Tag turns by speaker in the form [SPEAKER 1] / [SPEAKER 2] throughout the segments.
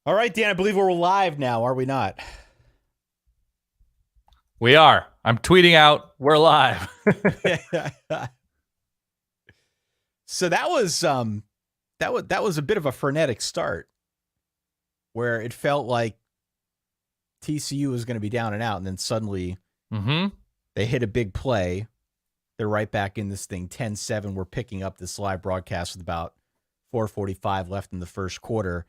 [SPEAKER 1] All right, Dan, I believe we're live now, are we not?
[SPEAKER 2] We are. I'm tweeting out, we're live.
[SPEAKER 1] So that was a bit of a frenetic start where it felt like TCU was going to be down and out, and then suddenly they hit a big play. They're right back in this thing, 10-7. We're picking up this live broadcast with about 4:45 left in the first quarter.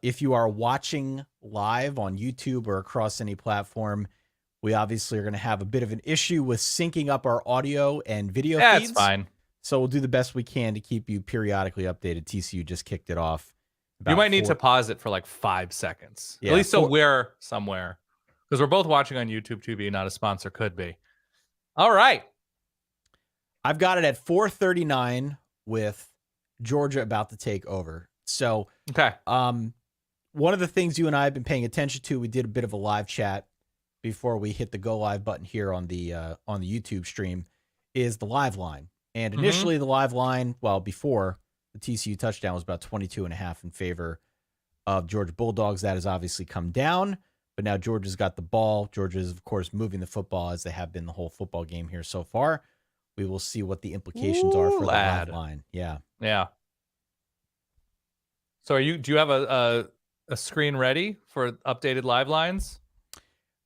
[SPEAKER 1] If you are watching live on YouTube or across any platform, we obviously are going to have a bit of an issue with syncing up our audio and video feeds.
[SPEAKER 2] That's fine.
[SPEAKER 1] So we'll do the best we can to keep you periodically updated. TCU just kicked it off.
[SPEAKER 2] You might need to pause it for like 5 seconds. Yeah, at least so we're somewhere. Because we're both watching on YouTube TV, not a sponsor could be. All right.
[SPEAKER 1] I've got it at 4:39 with Georgia about to take over. So,
[SPEAKER 2] okay.
[SPEAKER 1] One of the things you and I have been paying attention to, we did a bit of a live chat before we hit the go live button here on the YouTube stream, is the live line. And initially the live line, well, before the TCU touchdown, was about 22.5 in favor of Georgia Bulldogs. That has obviously come down, but now Georgia's got the ball. Georgia is, of course, moving the football as they have been the whole football game here so far. We will see what the implications are for the live line. Yeah.
[SPEAKER 2] Yeah. So do you have a screen ready for updated live lines?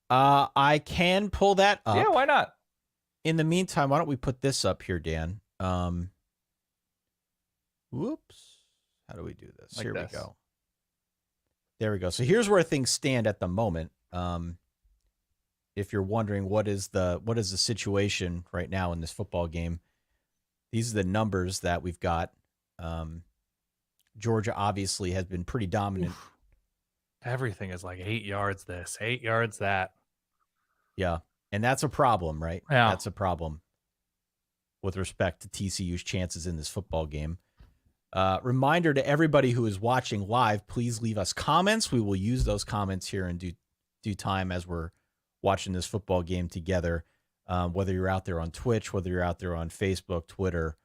[SPEAKER 1] I can pull that up.
[SPEAKER 2] Yeah, why not?
[SPEAKER 1] In the meantime, why don't we put this up here, Dan? Whoops. How do we do this? Here we go. There we go. So here's where things stand at the moment. If you're wondering what is the situation right now in this football game, these are the numbers that we've got. Georgia obviously has been pretty dominant.
[SPEAKER 2] Oof. Everything is like 8 yards this, 8 yards that.
[SPEAKER 1] Yeah. And that's a problem, right?
[SPEAKER 2] Yeah.
[SPEAKER 1] That's a problem with respect to TCU's chances in this football game. Reminder to everybody who is watching live, please leave us comments. We will use those comments here in due time as we're watching this football game together. Whether you're out there on Twitch, whether you're out there on Facebook, Twitter,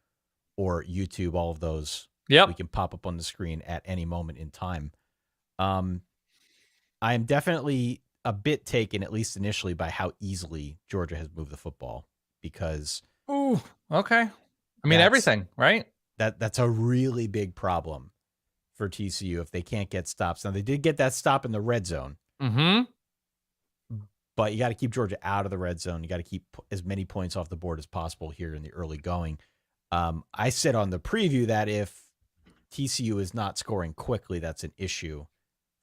[SPEAKER 1] or YouTube, all of those we can pop up on the screen at any moment in time. I am definitely a bit taken, at least initially, by how easily Georgia has moved the football because.
[SPEAKER 2] Ooh, okay. I mean, everything, right?
[SPEAKER 1] That's a really big problem for TCU if they can't get stops. Now, they did get that stop in the red zone. But you got to keep Georgia out of the red zone. You got to keep as many points off the board as possible here in the early going. I said on the preview that if TCU is not scoring quickly, that's an issue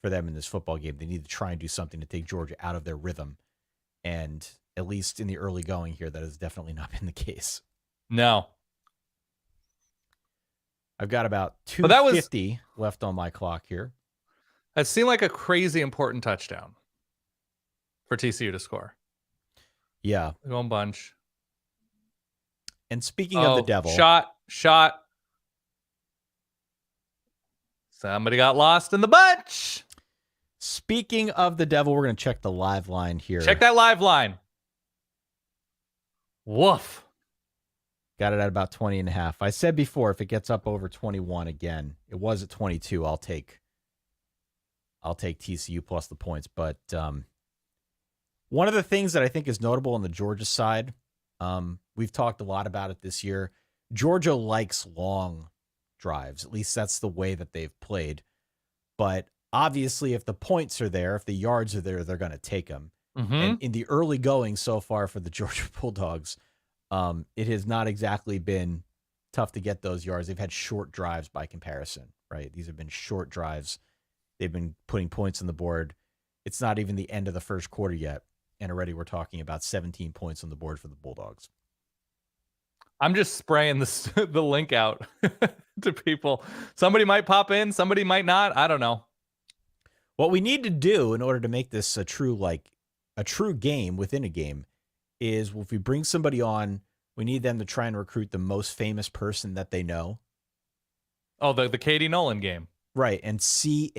[SPEAKER 1] for them in this football game. They need to try and do something to take Georgia out of their rhythm. And at least in the early going here, that has definitely not been the case.
[SPEAKER 2] No.
[SPEAKER 1] I've got about 250 left on my clock here.
[SPEAKER 2] That seemed like a crazy important touchdown for TCU to score.
[SPEAKER 1] Yeah.
[SPEAKER 2] They're going bunch.
[SPEAKER 1] And speaking of the devil.
[SPEAKER 2] Shot. Somebody got lost in the bunch.
[SPEAKER 1] Speaking of the devil, we're going to check the live line here.
[SPEAKER 2] Check that live line. Woof.
[SPEAKER 1] Got it at about 20.5. I said before, if it gets up over 21 again, it was at 22. I'll take TCU plus the points. But one of the things that I think is notable on the Georgia side, we've talked a lot about it this year. Georgia likes long drives. At least that's the way that they've played. But obviously, if the points are there, if the yards are there, they're going to take them. And in the early going so far for the Georgia Bulldogs, it has not exactly been tough to get those yards. They've had short drives by comparison, right? These have been short drives. They've been putting points on the board. It's not even the end of the first quarter yet, and already we're talking about 17 points on the board for the Bulldogs.
[SPEAKER 2] I'm just spraying the link out to people. Somebody might pop in, somebody might not. I don't know.
[SPEAKER 1] What we need to do in order to make this a true game within a game is if we bring somebody on, we need them to try and recruit the most famous person that they know.
[SPEAKER 2] Oh, the Katie Nolan game.
[SPEAKER 1] Right. And see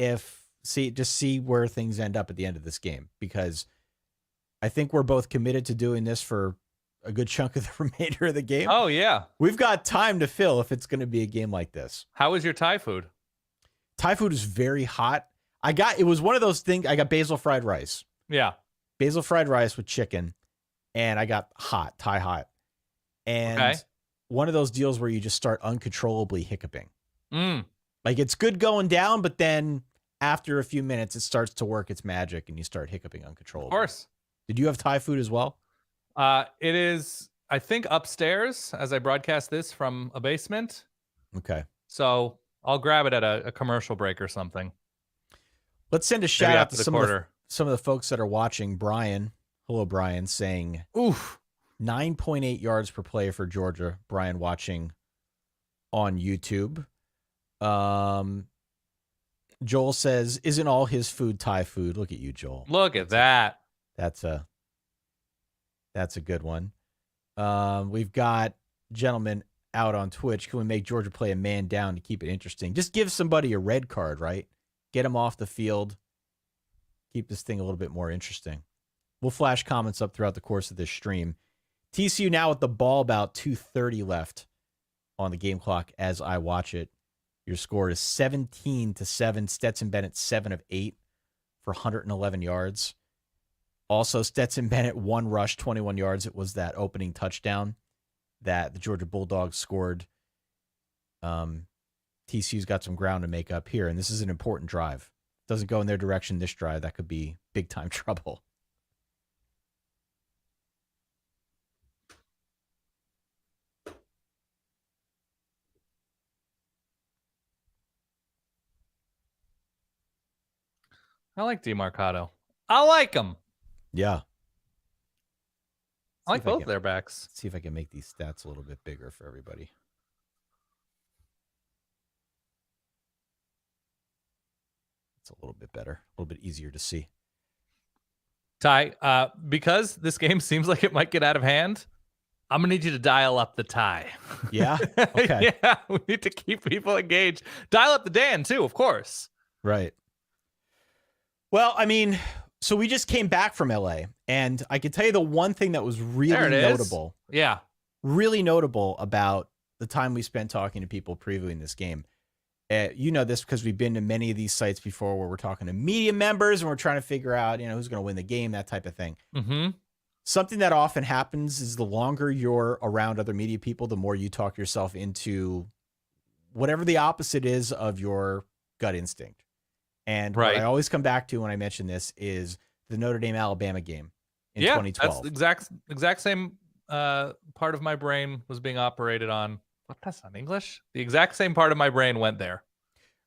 [SPEAKER 1] where things end up at the end of this game, because I think we're both committed to doing this for a good chunk of the remainder of the game.
[SPEAKER 2] Oh, yeah.
[SPEAKER 1] We've got time to fill if it's going to be a game like this.
[SPEAKER 2] How is your Thai food?
[SPEAKER 1] Thai food is very hot. It was one of those things. I got basil fried rice.
[SPEAKER 2] Yeah.
[SPEAKER 1] Basil fried rice with chicken. And I got Thai hot. And one of those deals where you just start uncontrollably hiccuping. Like it's good going down, but then after a few minutes, it starts to work its magic and you start hiccuping uncontrollably.
[SPEAKER 2] Of course.
[SPEAKER 1] Did you have Thai food as well?
[SPEAKER 2] It is, I think, upstairs as I broadcast this from a basement.
[SPEAKER 1] Okay.
[SPEAKER 2] So I'll grab it at a commercial break or something.
[SPEAKER 1] Let's send a shout out to some of the folks that are watching. Brian. Hello, Brian, saying,
[SPEAKER 2] oof,
[SPEAKER 1] 9.8 yards per play for Georgia. Brian watching on YouTube. Joel says, isn't all his food Thai food? Look at you, Joel.
[SPEAKER 2] Look at that.
[SPEAKER 1] That's a good one. We've got gentlemen out on Twitch. Can we make Georgia play a man down to keep it interesting? Just give somebody a red card, right? Get them off the field. Keep this thing a little bit more interesting. We'll flash comments up throughout the course of this stream. TCU now with the ball, about 2:30 left on the game clock as I watch it. Your score is 17-7. Stetson Bennett 7 of 8 for 111 yards. Also, Stetson Bennett, 1 rush, 21 yards. It was that opening touchdown that the Georgia Bulldogs scored. TCU's got some ground to make up here, and this is an important drive. Doesn't go in their direction this drive, that could be big-time trouble.
[SPEAKER 2] I like DeMarcado. I like him.
[SPEAKER 1] Yeah.
[SPEAKER 2] I like both their backs.
[SPEAKER 1] Let's see if I can make these stats a little bit bigger for everybody. It's a little bit better, a little bit easier to see.
[SPEAKER 2] Ty, because this game seems like it might get out of hand, I'm going to need you to dial up the Ty.
[SPEAKER 1] Yeah? Okay.
[SPEAKER 2] Yeah, we need to keep people engaged. Dial up the Dan, too, of course.
[SPEAKER 1] Right. Well, I mean, so we just came back from LA, and I can tell you the one thing that was really notable.
[SPEAKER 2] Yeah.
[SPEAKER 1] Really notable about the time we spent talking to people previewing this game. You know this because we've been to many of these sites before where we're talking to media members and we're trying to figure out, who's going to win the game, that type of thing.
[SPEAKER 2] Mm-hmm.
[SPEAKER 1] Something that often happens is the longer you're around other media people, the more you talk yourself into whatever the opposite is of your gut instinct. And what I always come back to when I mention this is the Notre Dame-Alabama game in 2012.
[SPEAKER 2] That's exact same part of my brain was being operated on. What? That's not English. The exact same part of my brain went there.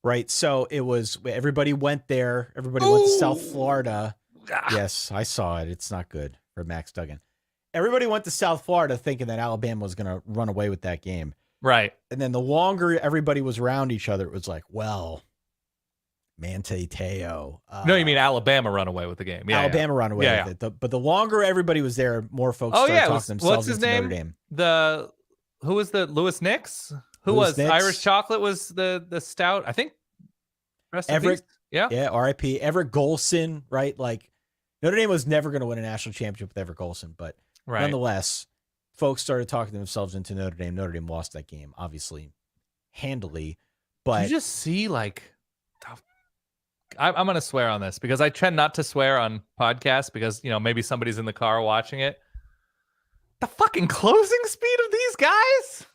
[SPEAKER 1] Right. So it was, everybody went there. Everybody went to South Florida. Yes, I saw it. It's not good for Max Duggan. Everybody went to South Florida thinking that Alabama was going to run away with that game.
[SPEAKER 2] Right.
[SPEAKER 1] And then the longer everybody was around each other, it was like, well, Manti Te'o.
[SPEAKER 2] No, you mean Alabama run away with the game. Yeah,
[SPEAKER 1] Alabama run away with it. But the longer everybody was there, more folks started talking themselves into Notre Dame.
[SPEAKER 2] Who was the Lewis Nix?
[SPEAKER 1] Nix.
[SPEAKER 2] Irish Chocolate was the stout, I think.
[SPEAKER 1] Everett.
[SPEAKER 2] Yeah,
[SPEAKER 1] RIP. Everett Golson, right? Like Notre Dame was never going to win a national championship with Everett Golson, but nonetheless, folks started talking themselves into Notre Dame. Notre Dame lost that game, obviously, handily. But
[SPEAKER 2] you just see I'm going to swear on this because I tend not to swear on podcasts because, maybe somebody's in the car watching it. The fucking closing speed of these guys.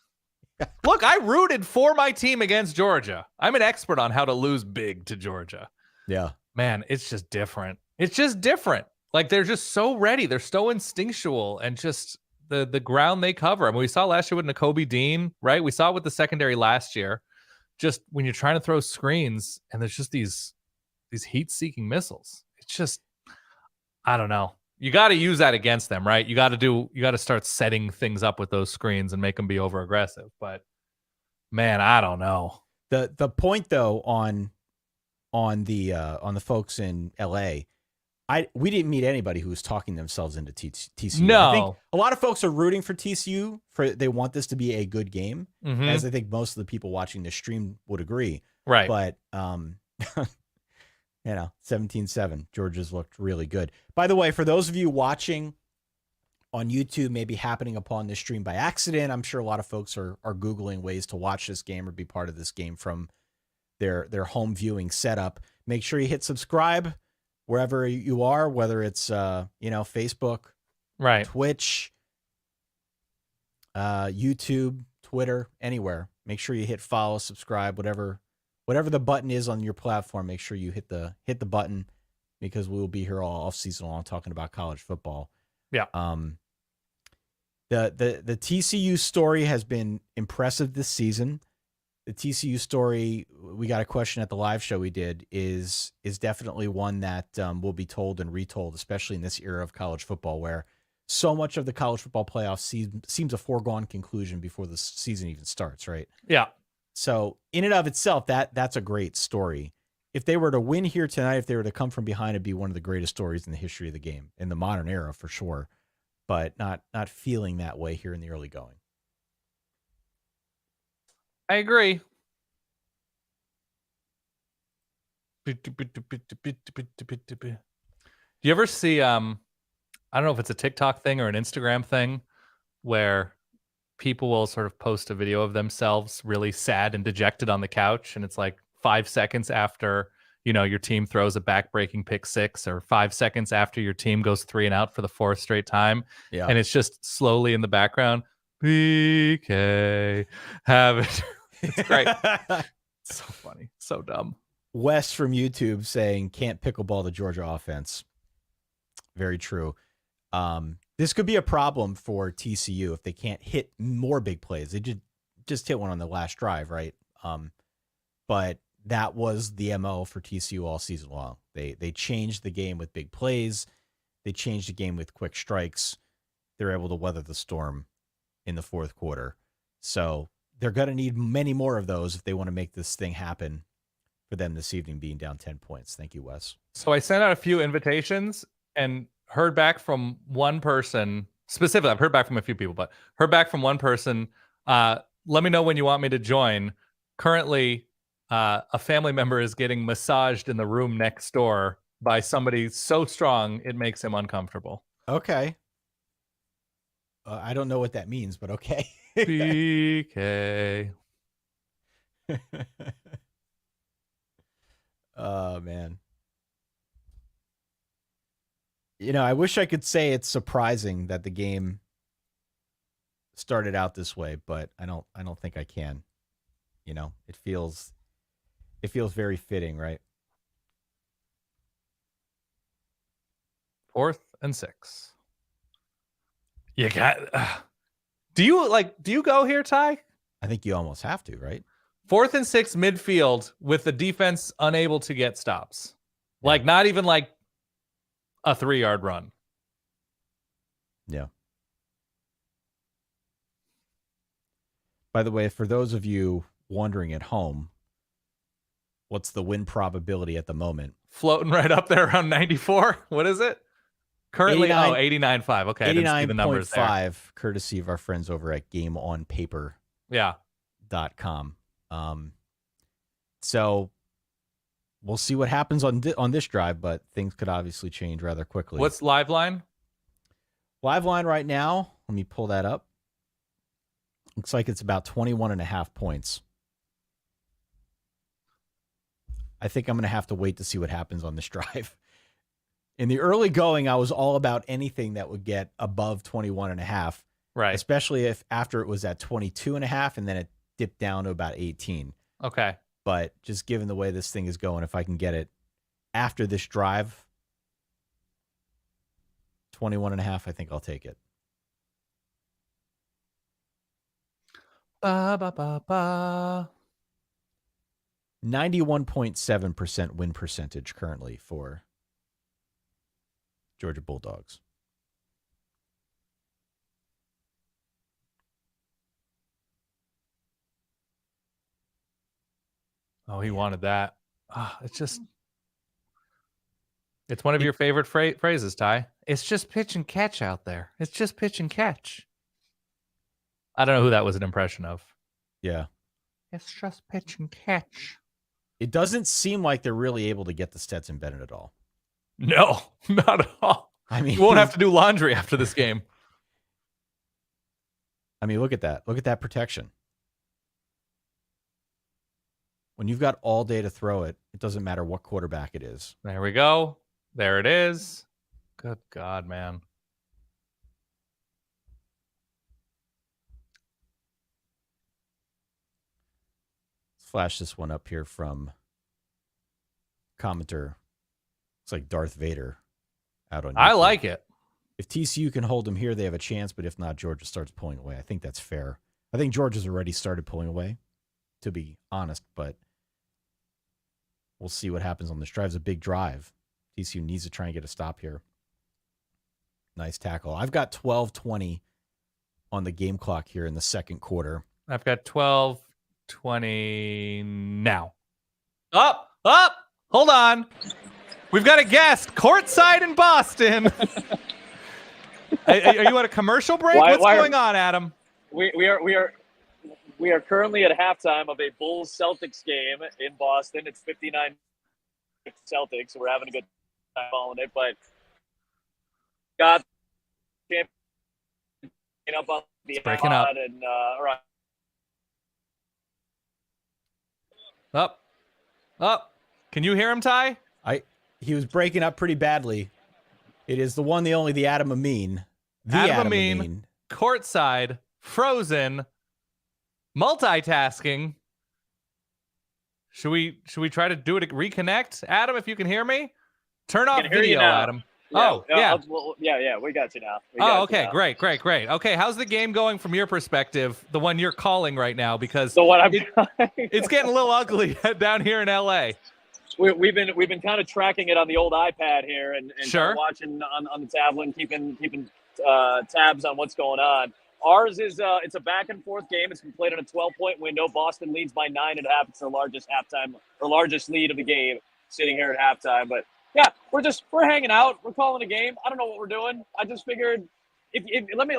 [SPEAKER 2] Look, I rooted for my team against Georgia. I'm an expert on how to lose big to Georgia.
[SPEAKER 1] Yeah,
[SPEAKER 2] man, it's just different. It's just different. Like they're just so ready. They're so instinctual and just the ground they cover. I mean, we saw last year with Nakobe Dean, right? We saw it with the secondary last year. Just when you're trying to throw screens and there's just these heat-seeking missiles. It's just, I don't know. You got to use that against them, right? You got to start setting things up with those screens and make them be over aggressive. But man, I don't know.
[SPEAKER 1] The point though on the folks in LA, we didn't meet anybody who was talking themselves into TCU.
[SPEAKER 2] No.
[SPEAKER 1] I think a lot of folks are rooting for TCU they want this to be a good game, as I think most of the people watching this stream would agree.
[SPEAKER 2] Right.
[SPEAKER 1] But 17-7. Georgia's looked really good. By the way, for those of you watching on YouTube, maybe happening upon this stream by accident, I'm sure a lot of folks are Googling ways to watch this game or be part of this game from their home viewing setup. Make sure you hit subscribe wherever you are, whether it's Facebook,
[SPEAKER 2] Right.
[SPEAKER 1] Twitch, YouTube, Twitter, anywhere. Make sure you hit follow, subscribe, whatever the button is on your platform. Make sure you hit the button, because we will be here all off season long talking about college football.
[SPEAKER 2] Yeah.
[SPEAKER 1] The TCU story has been impressive this season. The TCU story, we got a question at the live show we did, is definitely one that will be told and retold, especially in this era of college football, where so much of the college football playoffs seems a foregone conclusion before the season even starts, right?
[SPEAKER 2] Yeah.
[SPEAKER 1] So in and of itself, that's a great story. If they were to win here tonight, if they were to come from behind, it'd be one of the greatest stories in the history of the game, in the modern era for sure. But not feeling that way here in the early going.
[SPEAKER 2] I agree. Do you ever see I don't know if it's a TikTok thing or an Instagram thing, where people will sort of post a video of themselves really sad and dejected on the couch, and it's like 5 seconds after, your team throws a back-breaking pick six, or 5 seconds after your team goes 3 and out for the 4th straight time.
[SPEAKER 1] Yeah.
[SPEAKER 2] And it's just slowly in the background, PK, have it. It's great. So funny. So dumb.
[SPEAKER 1] Wes from YouTube saying, can't pickleball the Georgia offense. Very true. This could be a problem for TCU if they can't hit more big plays. They just hit one on the last drive, right? But that was the MO for TCU all season long. They changed the game with big plays. They changed the game with quick strikes. They're able to weather the storm in the 4th quarter. So they're going to need many more of those if they want to make this thing happen for them this evening, being down 10 points. Thank you, Wes.
[SPEAKER 2] So I sent out a few invitations and heard back from one person specifically. I've heard back from a few people, but heard back from one person. Let me know when you want me to join. Currently, a family member is getting massaged in the room next door by somebody so strong it makes him uncomfortable.
[SPEAKER 1] Okay. I don't know what that means, but okay.
[SPEAKER 2] PK.
[SPEAKER 1] Oh, man. I wish I could say it's surprising that the game started out this way, but I don't think I can. It feels very fitting, right?
[SPEAKER 2] 4th and 6. You got. Do you go here, Ty?
[SPEAKER 1] I think you almost have to, right?
[SPEAKER 2] 4th and 6 midfield with the defense unable to get stops. Like, not even like a 3-yard run.
[SPEAKER 1] Yeah. By the way, for those of you wondering at home, what's the win probability at the moment?
[SPEAKER 2] Floating right up there around 94. What is it? Currently, 89.5. Okay, I didn't see the numbers there.
[SPEAKER 1] 89.5, courtesy of our friends over at GameOnPaper.com.
[SPEAKER 2] Yeah.
[SPEAKER 1] So we'll see what happens on this drive, but things could obviously change rather quickly.
[SPEAKER 2] What's live line?
[SPEAKER 1] Live line right now, let me pull that up. Looks like it's about 21.5 points. I think I'm going to have to wait to see what happens on this drive. In the early going, I was all about anything that would get above 21.5.
[SPEAKER 2] Right.
[SPEAKER 1] Especially if after it was at 22.5 and then it dipped down to about 18.
[SPEAKER 2] Okay.
[SPEAKER 1] But just given the way this thing is going, if I can get it after this drive, 21.5, I think I'll take it.
[SPEAKER 2] Ba, ba, ba, ba.
[SPEAKER 1] 91.7% win percentage currently for Georgia Bulldogs.
[SPEAKER 2] Oh, he wanted that. It's one of your favorite phrases, Ty. It's just pitch and catch out there. It's just pitch and catch. I don't know who that was an impression of.
[SPEAKER 1] Yeah.
[SPEAKER 2] It's just pitch and catch.
[SPEAKER 1] It doesn't seem like they're really able to get the Stetson Bennett at all.
[SPEAKER 2] No, not at all.
[SPEAKER 1] I mean,
[SPEAKER 2] you won't have to do laundry after this game.
[SPEAKER 1] I mean, look at that. Look at that protection. When you've got all day to throw it, it doesn't matter what quarterback it is.
[SPEAKER 2] There we go. There it is. Good God, man.
[SPEAKER 1] Let's flash this one up here from commenter. It's like Darth Vader out on YouTube.
[SPEAKER 2] I like it.
[SPEAKER 1] If TCU can hold them here, they have a chance, but if not, Georgia starts pulling away. I think that's fair. I think Georgia's already started pulling away, to be honest, but we'll see what happens on this drive. It's a big drive. TCU needs to try and get a stop here. Nice tackle. I've got 12:20 on the game clock here in the second quarter.
[SPEAKER 2] I've got 12:20 now. Up. Hold on. We've got a guest courtside in Boston. Are you at a commercial break? What's going on, Adam?
[SPEAKER 3] We are currently at halftime of a Bulls Celtics game in Boston. It's 59 Celtics, so we're having a good time following it. But got champion up on the
[SPEAKER 2] breaking up.
[SPEAKER 3] And all right.
[SPEAKER 2] Up. Can you hear him, Ty?
[SPEAKER 1] He was breaking up pretty badly. It is the one, the only, the Adam Amin. The
[SPEAKER 2] Adam Amin, courtside, frozen, multitasking. Should we try to do it? Reconnect, Adam? If you can hear me, turn off video, Adam. Yeah,
[SPEAKER 3] yeah, we got you now.
[SPEAKER 2] Okay, great. Okay, how's the game going from your perspective? The one you're calling right now, because it's getting a little ugly down here in LA.
[SPEAKER 3] We've been kind of tracking it on the old iPad here and
[SPEAKER 2] sure.
[SPEAKER 3] Watching on the tablet, keeping tabs on what's going on. Ours is it's a back and forth game. It's been played on a 12-point window. Boston leads by 9.5. It's their largest lead of the game, sitting here at halftime. But yeah, we're hanging out. We're calling a game. I don't know what we're doing. I just figured let me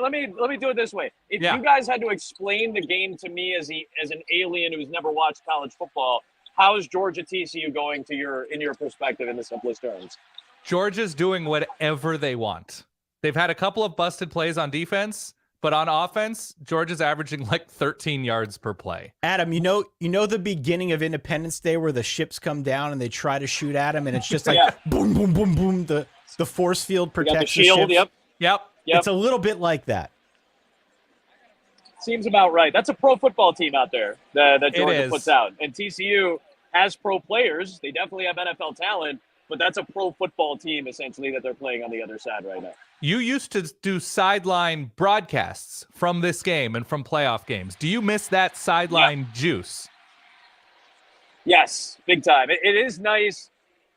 [SPEAKER 3] do it this way. If you guys had to explain the game to me as an alien who's never watched college football, how is Georgia TCU going in your perspective in the simplest terms?
[SPEAKER 2] Georgia's doing whatever they want. They've had a couple of busted plays on defense, but on offense, Georgia's averaging like 13 yards per play.
[SPEAKER 1] Adam, you know the beginning of Independence Day where the ships come down and they try to shoot at them, and it's just like boom, boom, boom, boom. The force field protects the
[SPEAKER 3] shield.
[SPEAKER 1] Ships.
[SPEAKER 2] Yep.
[SPEAKER 1] It's a little bit like that.
[SPEAKER 3] Seems about right. That's a pro football team out there that Georgia puts out. And TCU has pro players. They definitely have NFL talent, but that's a pro football team essentially that they're playing on the other side right now.
[SPEAKER 2] You used to do sideline broadcasts from this game and from playoff games. Do you miss that sideline juice?
[SPEAKER 3] Yes, big time. It is nice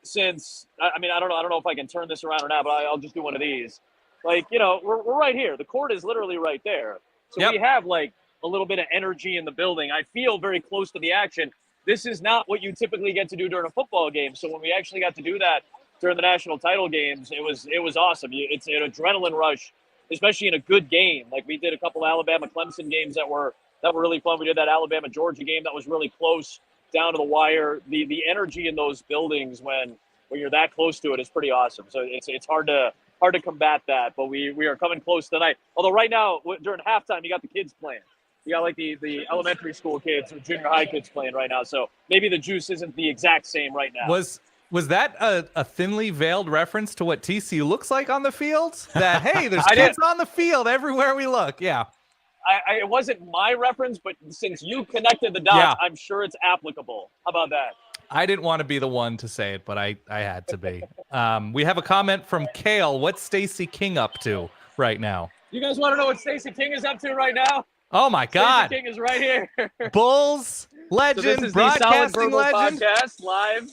[SPEAKER 3] since, I mean, I don't know if I can turn this around or not, but I'll just do one of these. Like, we're right here. The court is literally right there. So we have like a little bit of energy in the building. I feel very close to the action. This is not what you typically get to do during a football game. So when we actually got to do that during the national title games, it was awesome. It's an adrenaline rush, especially in a good game. Like we did a couple Alabama-Clemson games that were really fun. We did that Alabama-Georgia game that was really close down to the wire. The energy in those buildings when you're that close to it is pretty awesome. So it's hard to combat that, but we are coming close tonight. Although right now, during halftime, you got the kids playing. You got like the elementary school kids or junior high kids playing right now. So maybe the juice isn't the exact same right now.
[SPEAKER 2] Was that a thinly veiled reference to what TCU looks like on the field? That, hey, there's kids on the field everywhere we look. Yeah.
[SPEAKER 3] It wasn't my reference, but since you connected the dots, I'm sure it's applicable. How about that?
[SPEAKER 2] I didn't want to be the one to say it, but I had to be. We have a comment from Kale. What's Stacey King up to right now?
[SPEAKER 3] You guys want to know what Stacey King is up to right now?
[SPEAKER 2] Oh my God!
[SPEAKER 3] Stacey King is right here.
[SPEAKER 2] Bulls legend,
[SPEAKER 3] so this is
[SPEAKER 2] broadcasting
[SPEAKER 3] the
[SPEAKER 2] legend.
[SPEAKER 3] Podcast live.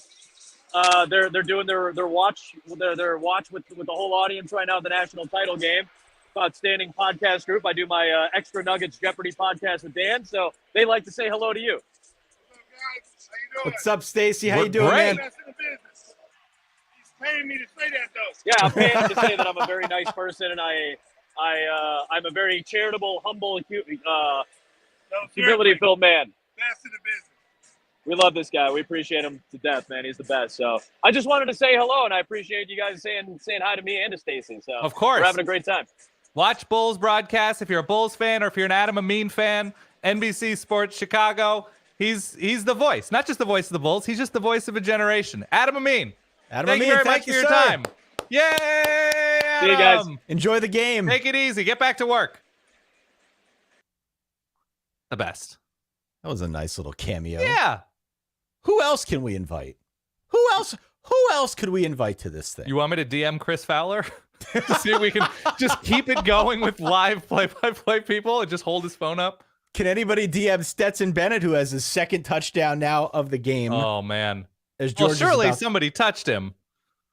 [SPEAKER 3] They're doing their watch with the whole audience right now at the national title game. Outstanding podcast group. I do my Extra Nuggets Jeopardy podcast with Dan, so they like to say hello to you.
[SPEAKER 1] What's up, Stacey? How you doing, man?
[SPEAKER 4] He's paying me to say that, though.
[SPEAKER 3] Yeah, I'm paying him to say that I'm a very nice person, and I'm a very charitable, humble, humility-filled man.
[SPEAKER 4] Best in the business.
[SPEAKER 3] We love this guy. We appreciate him to death, man. He's the best. So I just wanted to say hello, and I appreciate you guys saying hi to me and to Stacey. So
[SPEAKER 2] of course,
[SPEAKER 3] we're having a great time.
[SPEAKER 2] Watch Bulls broadcasts if you're a Bulls fan or if you're an Adam Amin fan. NBC Sports Chicago. He's the voice, not just the voice of the Bulls. He's just the voice of a generation. Adam Amin. Thank you very much for your time. Yay, Adam.
[SPEAKER 3] See you guys.
[SPEAKER 1] Enjoy the game.
[SPEAKER 2] Take it easy. Get back to work. The best.
[SPEAKER 1] That was a nice little cameo.
[SPEAKER 2] Yeah.
[SPEAKER 1] Who else can we invite? Who else could we invite to this thing?
[SPEAKER 2] You want me to DM Chris Fowler? To see if we can just keep it going with live play-by-play people and just hold his phone up?
[SPEAKER 1] Can anybody DM Stetson Bennett, who has his second touchdown now of the game?
[SPEAKER 2] Oh, man.
[SPEAKER 1] Well,
[SPEAKER 2] surely somebody touched him.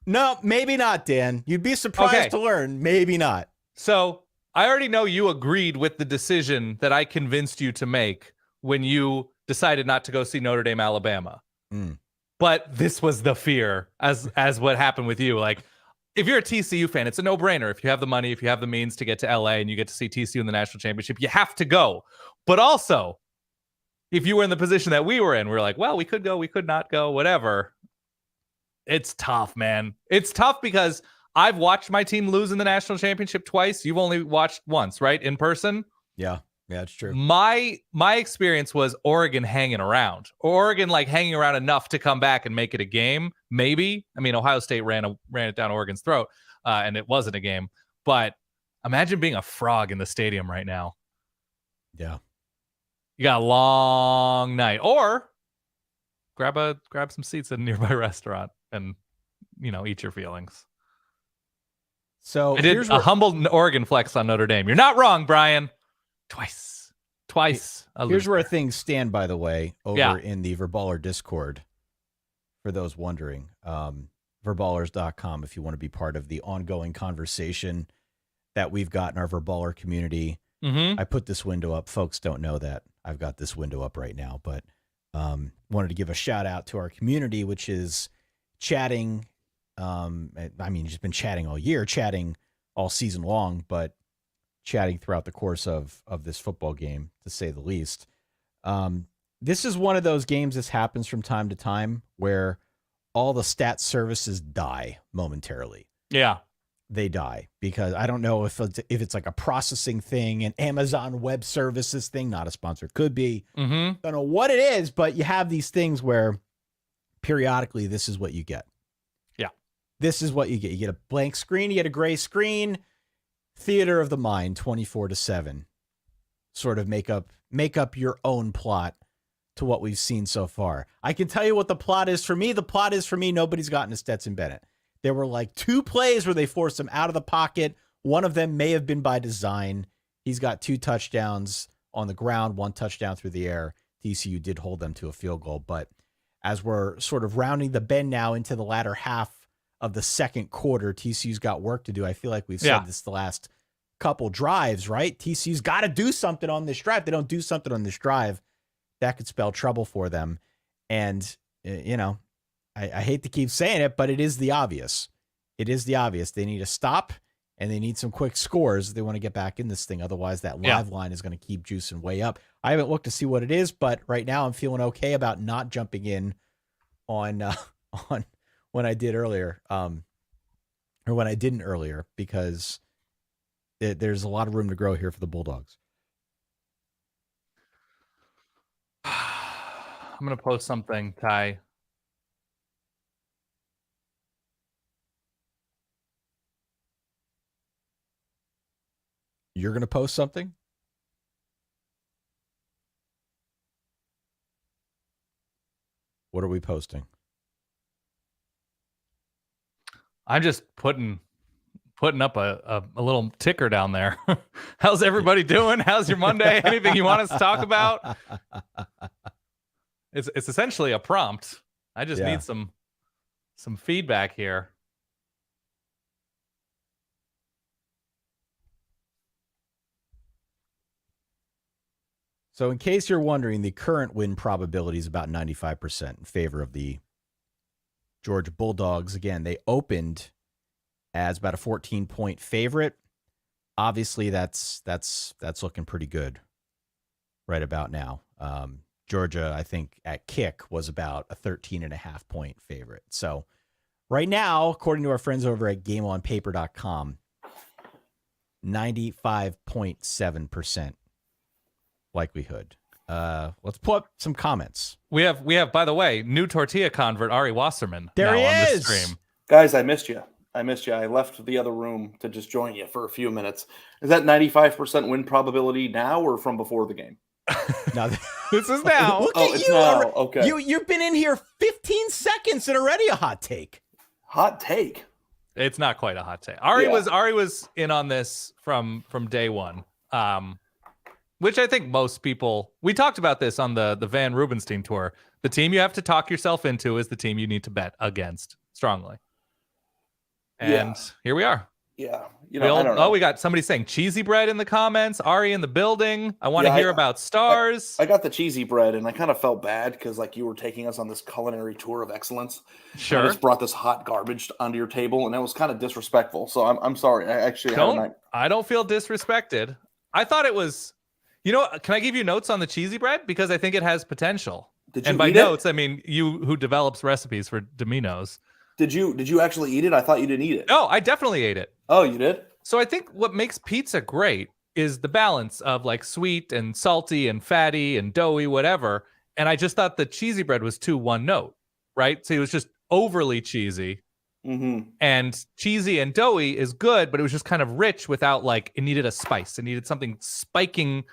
[SPEAKER 1] No, maybe not, Dan. You'd be surprised to learn. Maybe not.
[SPEAKER 2] So I already know you agreed with the decision that I convinced you to make when you decided not to go see Notre Dame, Alabama. But this was the fear as what happened with you. Like, if you're a TCU fan, it's a no-brainer. If you have the money, if you have the means to get to LA and you get to see TCU in the national championship, you have to go. But also, if you were in the position that we were in, we're like, well, we could go, we could not go, whatever. It's tough, man. It's tough because I've watched my team lose in the national championship twice. You've only watched once, right? In person?
[SPEAKER 1] Yeah, it's true.
[SPEAKER 2] My experience was Oregon hanging around. Oregon hanging around enough to come back and make it a game. Maybe. I mean, Ohio State ran it down Oregon's throat, and it wasn't a game. But imagine being a frog in the stadium right now.
[SPEAKER 1] Yeah.
[SPEAKER 2] You got a long night. Or grab some seats at a nearby restaurant and, eat your feelings.
[SPEAKER 1] So
[SPEAKER 2] I did a humble Oregon flex on Notre Dame. You're not wrong, Brian. Twice.
[SPEAKER 1] Here's where things stand, by the way, over in the Verballer Discord. For those wondering, verballers.com if you want to be part of the ongoing conversation that we've got in our Verballer community. I put this window up. Folks don't know that I've got this window up right now, but wanted to give a shout out to our community, which is chatting. Just been chatting all year, chatting all season long, but chatting throughout the course of this football game, to say the least. This is one of those games that happens from time to time where all the stat services die momentarily. Yeah. They die because I don't know if it's like a processing thing, an Amazon Web Services thing, not a sponsor, could be. Don't know what it is, but you have these things where periodically this is what you get. Yeah. This is what you get. You get a blank screen, you get a gray screen. Theater of the mind, 24/7. Sort of make up your own plot to what we've seen so far. I can tell you what the plot is for me. The plot is for me, nobody's gotten to Stetson Bennett. There were 2 plays where they forced him out of the pocket. One of them may have been by design. He's got 2 touchdowns on the ground, 1 touchdown through the air. TCU did hold them to a field goal. But as we're sort of rounding the bend now into the latter half of the second quarter, TCU's got work to do. I feel like we've said this the last couple drives, right? TCU's got to do something on this drive. They don't do something on this drive, that could spell trouble for them. And, I hate to keep saying it, but it is the obvious. It is the obvious. They need to stop, and they need some quick scores if they want to get back in this thing. Otherwise, that live line is going to keep juicing way up. I haven't looked to see what it is, but right now I'm feeling okay about not jumping in on when I did earlier, or when I didn't earlier, because there's a lot of room to grow here for the Bulldogs.
[SPEAKER 2] I'm going to post something, Ty.
[SPEAKER 1] You're going to post something? What are we posting?
[SPEAKER 2] I'm just putting up a little ticker down there. How's everybody doing? How's your Monday? Anything you want us to talk about? It's essentially a prompt. I just need some feedback here.
[SPEAKER 1] So in case you're wondering, the current win probability is about 95% in favor of the Georgia Bulldogs. Again, they opened as about a 14-point favorite. Obviously, that's looking pretty good right about now. Georgia, I think, at kick was about a 13.5-point favorite. So right now, according to our friends over at GameOnPaper.com, 95.7% likelihood Let's pull up some comments.
[SPEAKER 2] We have, by the way, new tortilla convert Ari Wasserman
[SPEAKER 1] There
[SPEAKER 2] now
[SPEAKER 1] he
[SPEAKER 2] on
[SPEAKER 1] is.
[SPEAKER 2] the stream.
[SPEAKER 5] Guys, I missed you. I left the other room to just join you for a few minutes. Is that 95% win probability now or from before the game?
[SPEAKER 1] Now,
[SPEAKER 2] This is now.
[SPEAKER 1] look
[SPEAKER 5] Oh,
[SPEAKER 1] at
[SPEAKER 5] it's
[SPEAKER 1] you.
[SPEAKER 5] now. Okay.
[SPEAKER 1] You've been in here 15 seconds and already a hot take.
[SPEAKER 5] Hot take.
[SPEAKER 2] It's not quite a hot take. Ari
[SPEAKER 5] Yeah.
[SPEAKER 2] was in on this from day one. Which I think most people, we talked about this on the Van Rubenstein tour. The team you have to talk yourself into is the team you need to bet against strongly. And here we are.
[SPEAKER 5] Yeah. I don't know.
[SPEAKER 2] We got somebody saying cheesy bread in the comments. Ari in the building. I want to hear about stars.
[SPEAKER 5] I got the cheesy bread, and I kind of felt bad because like you were taking us on this culinary tour of excellence.
[SPEAKER 2] Sure.
[SPEAKER 5] I just brought this hot garbage onto your table, and that was kind of disrespectful. So I'm sorry. I actually
[SPEAKER 2] I don't feel disrespected. I thought it was. Can I give you notes on the cheesy bread because I think it has potential.
[SPEAKER 5] Did you
[SPEAKER 2] and by
[SPEAKER 5] eat
[SPEAKER 2] notes, I mean you who develops recipes for Domino's.
[SPEAKER 5] Did you actually eat it? I thought you didn't eat it.
[SPEAKER 2] No, I definitely ate it.
[SPEAKER 5] Oh, you did?
[SPEAKER 2] So I think what makes pizza great is the balance of like sweet and salty and fatty and doughy, whatever. And I just thought the cheesy bread was too one note, right? So it was just overly cheesy.
[SPEAKER 5] Mm-hmm.
[SPEAKER 2] And cheesy and doughy is good, but it was just kind of rich without it needed a spice. It needed something spiking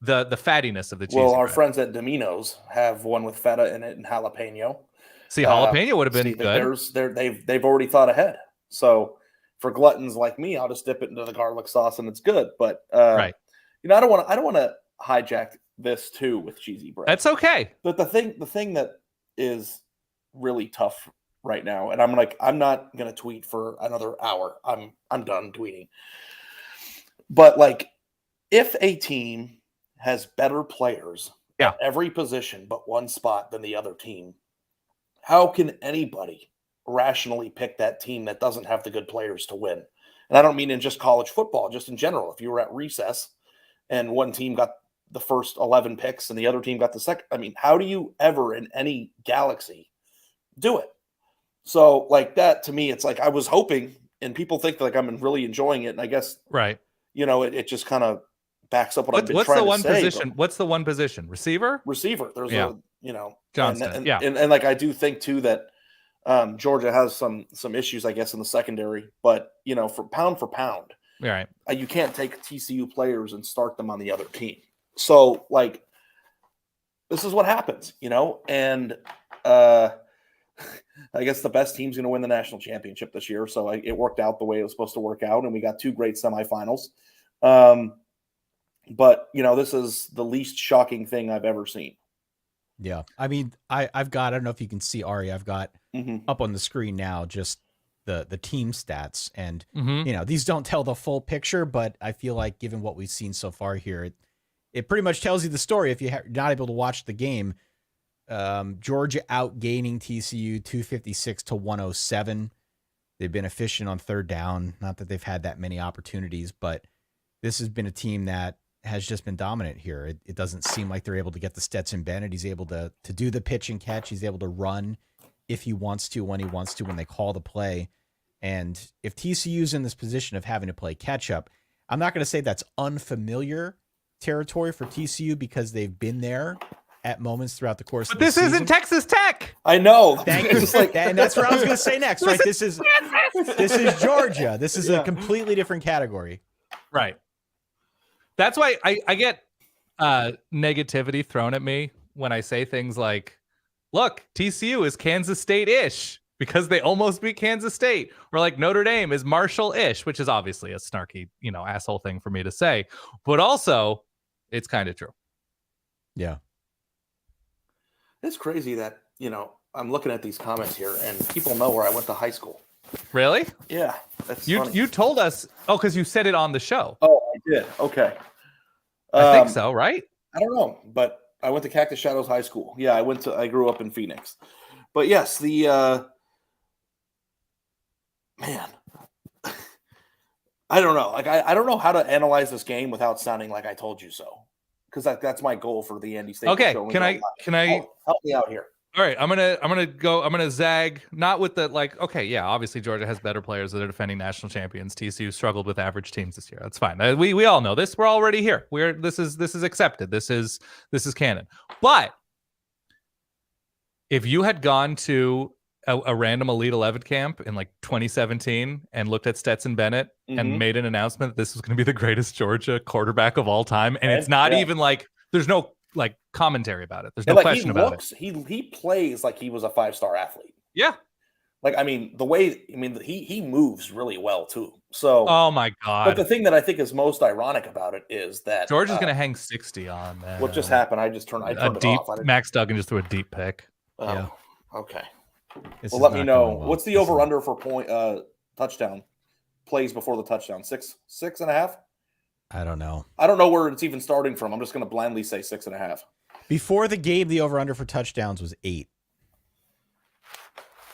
[SPEAKER 2] the fattiness of the cheesy
[SPEAKER 5] Well, our
[SPEAKER 2] bread.
[SPEAKER 5] friends at Domino's have one with feta in it and jalapeno.
[SPEAKER 2] See, jalapeno would have been good.
[SPEAKER 5] They've already thought ahead. So for gluttons like me, I'll just dip it into the garlic sauce and it's good. But
[SPEAKER 2] right.
[SPEAKER 5] I don't want to hijack this too with cheesy bread.
[SPEAKER 2] That's okay.
[SPEAKER 5] But the thing that is really tough right now, and I'm not gonna tweet for another hour. I'm done tweeting. But if a team has better players at every position but one spot than the other team, how can anybody rationally pick that team that doesn't have the good players to win? And I don't mean in just college football, just in general. If you were at recess and one team got the first 11 picks and the other team got the second, how do you ever in any galaxy do it? So that to me, it's I was hoping, and people think I'm really enjoying it. And I guess,
[SPEAKER 2] right.
[SPEAKER 5] It just kind of backs up what I've been
[SPEAKER 2] what's
[SPEAKER 5] trying
[SPEAKER 2] the
[SPEAKER 5] to
[SPEAKER 2] one
[SPEAKER 5] say.
[SPEAKER 2] position? What's the one position? Receiver?
[SPEAKER 5] Receiver. There's
[SPEAKER 2] Johnston.
[SPEAKER 5] And I do think too that Georgia has some issues, I guess, in the secondary. But for pound,
[SPEAKER 2] right,
[SPEAKER 5] you can't take TCU players and start them on the other team. So this is what happens, and I guess the best team's going to win the national championship this year. So it worked out the way it was supposed to work out, and we got two great semifinals. But this is the least shocking thing I've ever seen.
[SPEAKER 1] Yeah. I mean, I've got, I don't know if you can see Ari, I've got up on the screen now, just the team stats, and these don't tell the full picture, but I feel like given what we've seen so far here, it pretty much tells you the story. If you're not able to watch the game, Georgia outgaining TCU 256 to 107. They've been efficient on third down. Not that they've had that many opportunities, but this has been a team that has just been dominant here. It doesn't seem like they're able to get the Stetson Bennett. He's able to do the pitch and catch. He's able to run if he wants to, when he wants to, when they call the play. And if TCU's in this position of having to play catch up, I'm not going to say that's unfamiliar territory for TCU because they've been there at moments throughout the course of the season.
[SPEAKER 2] But this isn't Texas Tech.
[SPEAKER 5] I know.
[SPEAKER 1] Thank you. And that's what I was going to say next, right? This is Georgia. This is a completely different category.
[SPEAKER 2] Right. That's why I get negativity thrown at me when I say things like, look, TCU is Kansas State-ish because they almost beat Kansas State. Or like Notre Dame is Marshall-ish, which is obviously a snarky, asshole thing for me to say. But also, it's kind of true.
[SPEAKER 1] Yeah.
[SPEAKER 5] It's crazy that, I'm looking at these comments here and people know where I went to high school.
[SPEAKER 2] Really?
[SPEAKER 5] Yeah. That's
[SPEAKER 2] You
[SPEAKER 5] funny.
[SPEAKER 2] you told us, because you said it on the show.
[SPEAKER 5] Oh, I did. Okay.
[SPEAKER 2] I think so, right?
[SPEAKER 5] I don't know, but I went to Cactus Shadows High School. Yeah, I grew up in Phoenix. But yes, man, I don't know. I don't know how to analyze this game without sounding like I told you so. Because that's my goal for the Andy Staples show.
[SPEAKER 2] Okay, can I
[SPEAKER 5] help me out here?
[SPEAKER 2] All right, I'm gonna zag, not with the like, okay, yeah, obviously Georgia has better players that are defending national champions. TCU struggled with average teams this year. That's fine. We all know this. We're already here. This is accepted. This is canon. But if you had gone to a random Elite 11 camp in like 2017 and looked at Stetson Bennett and made an announcement that this was going to be the greatest Georgia quarterback of all time, and it's not even like there's no like commentary about it. There's no question about it.
[SPEAKER 5] He plays like he was a 5-star athlete.
[SPEAKER 2] Yeah.
[SPEAKER 5] Like, I mean, he moves really well too. So,
[SPEAKER 2] oh my God.
[SPEAKER 5] But the thing that I think is most ironic about it is that
[SPEAKER 2] Georgia's going to hang 60 on that.
[SPEAKER 5] What just happened? I turned it off.
[SPEAKER 2] Max Duggan just threw a deep pick.
[SPEAKER 5] Oh, yeah. Okay.
[SPEAKER 1] Well,
[SPEAKER 5] let me know. What's the over under for point touchdown plays before the touchdown? 6.5?
[SPEAKER 1] I don't know.
[SPEAKER 5] I don't know where it's even starting from. I'm just going to blindly say 6.5.
[SPEAKER 1] Before the game, the over under for touchdowns was 8.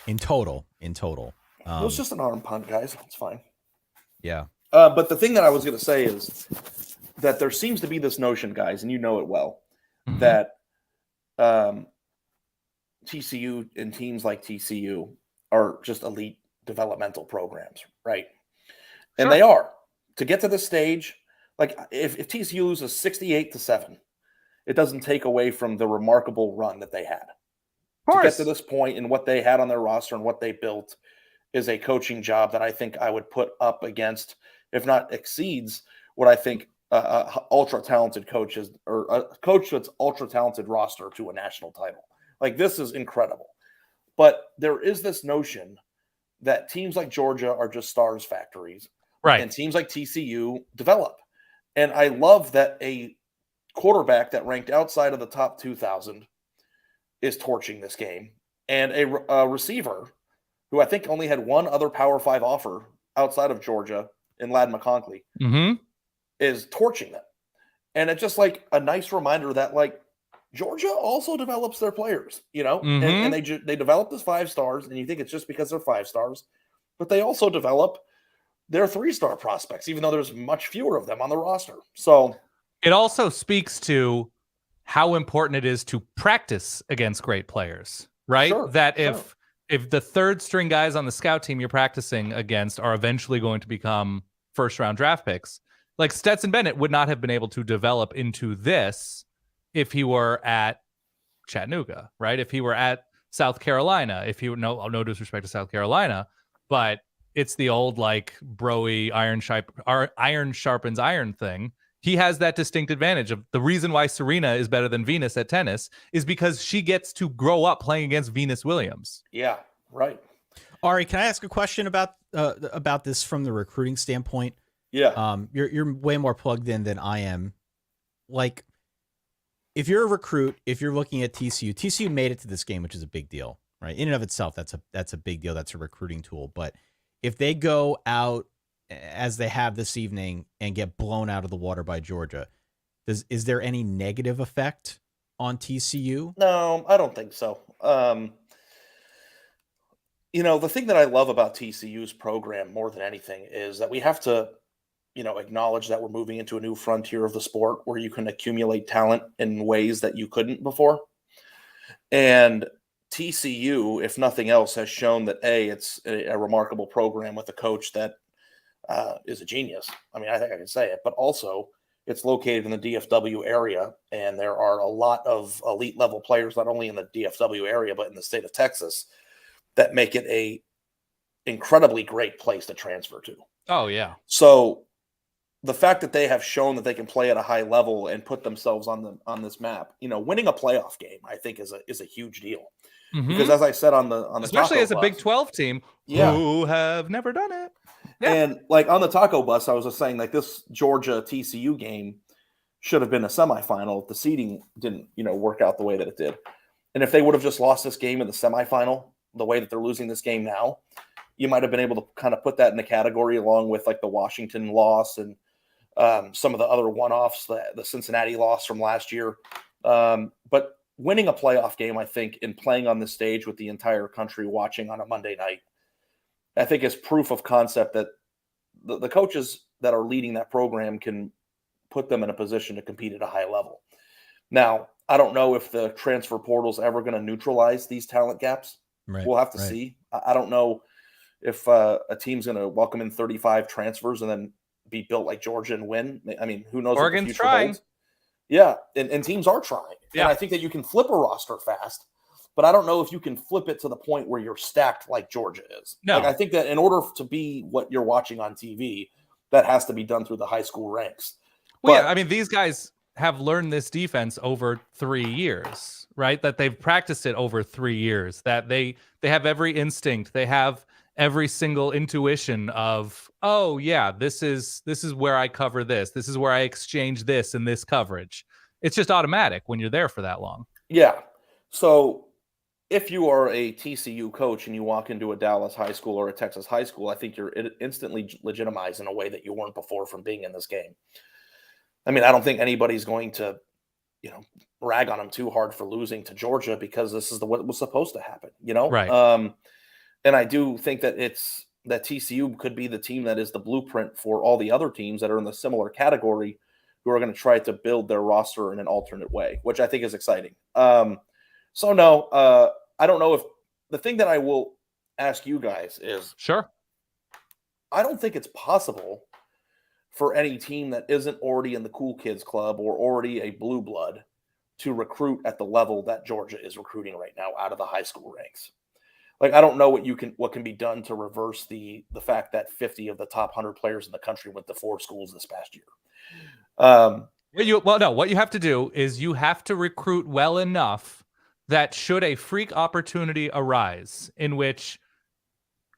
[SPEAKER 1] In total. It
[SPEAKER 5] was just an arm punt, guys. It's fine.
[SPEAKER 1] Yeah.
[SPEAKER 5] But the thing that I was going to say is that there seems to be this notion, guys, and you know it well, that TCU and teams like TCU are just elite developmental programs, right? And they are. To get to this stage, like if TCU loses 68-7, it doesn't take away from the remarkable run that they had. To get to this point and what they had on their roster and what they built is a coaching job that I think I would put up against, if not exceeds, what I think ultra-talented coaches or a coach that's ultra-talented roster to a national title. Like, this is incredible. But there is this notion that teams like Georgia are just stars factories.
[SPEAKER 2] Right.
[SPEAKER 5] And teams like TCU develop. And I love that a quarterback that ranked outside of the top 2,000 is torching this game. And a receiver who I think only had one other Power 5 offer outside of Georgia in Ladd McConkey is torching them. And it's just like a nice reminder that, like, Georgia also develops their players, you know, and they develop as 5 stars, and you think it's just because they're 5 stars, but they also develop their 3-star prospects, even though there's much fewer of them on the roster. So
[SPEAKER 2] it also speaks to how important it is to practice against great players, right? If the third string guys on the scout team you're practicing against are eventually going to become first-round draft picks, like Stetson Bennett would not have been able to develop into this if he were at Chattanooga, right? If he were at South Carolina, if he were, no disrespect to South Carolina, but it's the old like broy iron sharpens iron thing. He has that distinct advantage of the reason why Serena is better than Venus at tennis is because she gets to grow up playing against Venus Williams.
[SPEAKER 5] Yeah, right.
[SPEAKER 1] Ari, can I ask a question about this from the recruiting standpoint?
[SPEAKER 5] Yeah.
[SPEAKER 1] You're way more plugged in than I am. Like, if you're a recruit, if you're looking at TCU made it to this game, which is a big deal, right? In and of itself, that's a big deal. That's a recruiting tool. But if they go out as they have this evening and get blown out of the water by Georgia, is there any negative effect on TCU?
[SPEAKER 5] No, I don't think so. You know, the thing that I love about TCU's program more than anything is that we have to, you know, acknowledge that we're moving into a new frontier of the sport where you can accumulate talent in ways that you couldn't before. And TCU, if nothing else, has shown that it's a remarkable program with a coach that is a genius. I mean, I think I can say it, but also it's located in the DFW area, and there are a lot of elite level players, not only in the DFW area, but in the state of Texas, that make it a incredibly great place to transfer to.
[SPEAKER 2] Oh yeah.
[SPEAKER 5] So the fact that they have shown that they can play at a high level and put themselves on this map, you know, winning a playoff game, I think is a huge deal. Because as I said on the
[SPEAKER 2] especially as a Big 12 team who have never done it. Yeah.
[SPEAKER 5] And like on the taco bus, I was just saying, like, this Georgia TCU game should have been a semifinal if the seeding didn't, you know, work out the way that it did. And if they would have just lost this game in the semifinal, the way that they're losing this game now, you might have been able to kind of put that in the category along with like the Washington loss and some of the other one-offs, the Cincinnati loss from last year. But winning a playoff game, I think, and playing on the stage with the entire country watching on a Monday night, I think is proof of concept that the coaches that are leading that program can put them in a position to compete at a high level. Now, I don't know if the transfer portal is ever going to neutralize these talent gaps.
[SPEAKER 1] Right.
[SPEAKER 5] We'll have to see. I don't know if a team's going to welcome in 35 transfers and then be built like Georgia and win. I mean, who knows
[SPEAKER 2] Oregon's
[SPEAKER 5] what the future
[SPEAKER 2] trying.
[SPEAKER 5] holds. Yeah, and teams are trying.
[SPEAKER 2] Yeah.
[SPEAKER 5] And I think that you can flip a roster fast, but I don't know if you can flip it to the point where you're stacked like Georgia is.
[SPEAKER 2] No.
[SPEAKER 5] Like, I think that in order to be what you're watching on TV, that has to be done through the high school ranks.
[SPEAKER 2] Well,
[SPEAKER 5] But-
[SPEAKER 2] yeah, I mean, these guys have learned this defense over 3 years, right? That they've practiced it over 3 years, that they have every instinct. They have every single intuition of, oh yeah, this is where I cover this. This is where I exchange this in this coverage. It's just automatic when you're there for that long.
[SPEAKER 5] Yeah. So if you are a TCU coach and you walk into a Dallas high school or a Texas high school, I think you're instantly legitimized in a way that you weren't before from being in this game. I mean, I don't think anybody's going to, rag on them too hard for losing to Georgia because this is what was supposed to happen,
[SPEAKER 2] Right.
[SPEAKER 5] And I do think that that TCU could be the team that is the blueprint for all the other teams that are in the similar category who are going to try to build their roster in an alternate way, which I think is exciting. So no, I don't know if the thing that I will ask you guys is,
[SPEAKER 2] Sure.
[SPEAKER 5] I don't think it's possible for any team that isn't already in the cool kids club or already a blue blood to recruit at the level that Georgia is recruiting right now out of the high school ranks. Like, I don't know what can be done to reverse the fact that 50 of the top 100 players in the country went to 4 schools this past year.
[SPEAKER 2] What you have to do is you have to recruit well enough that should a freak opportunity arise in which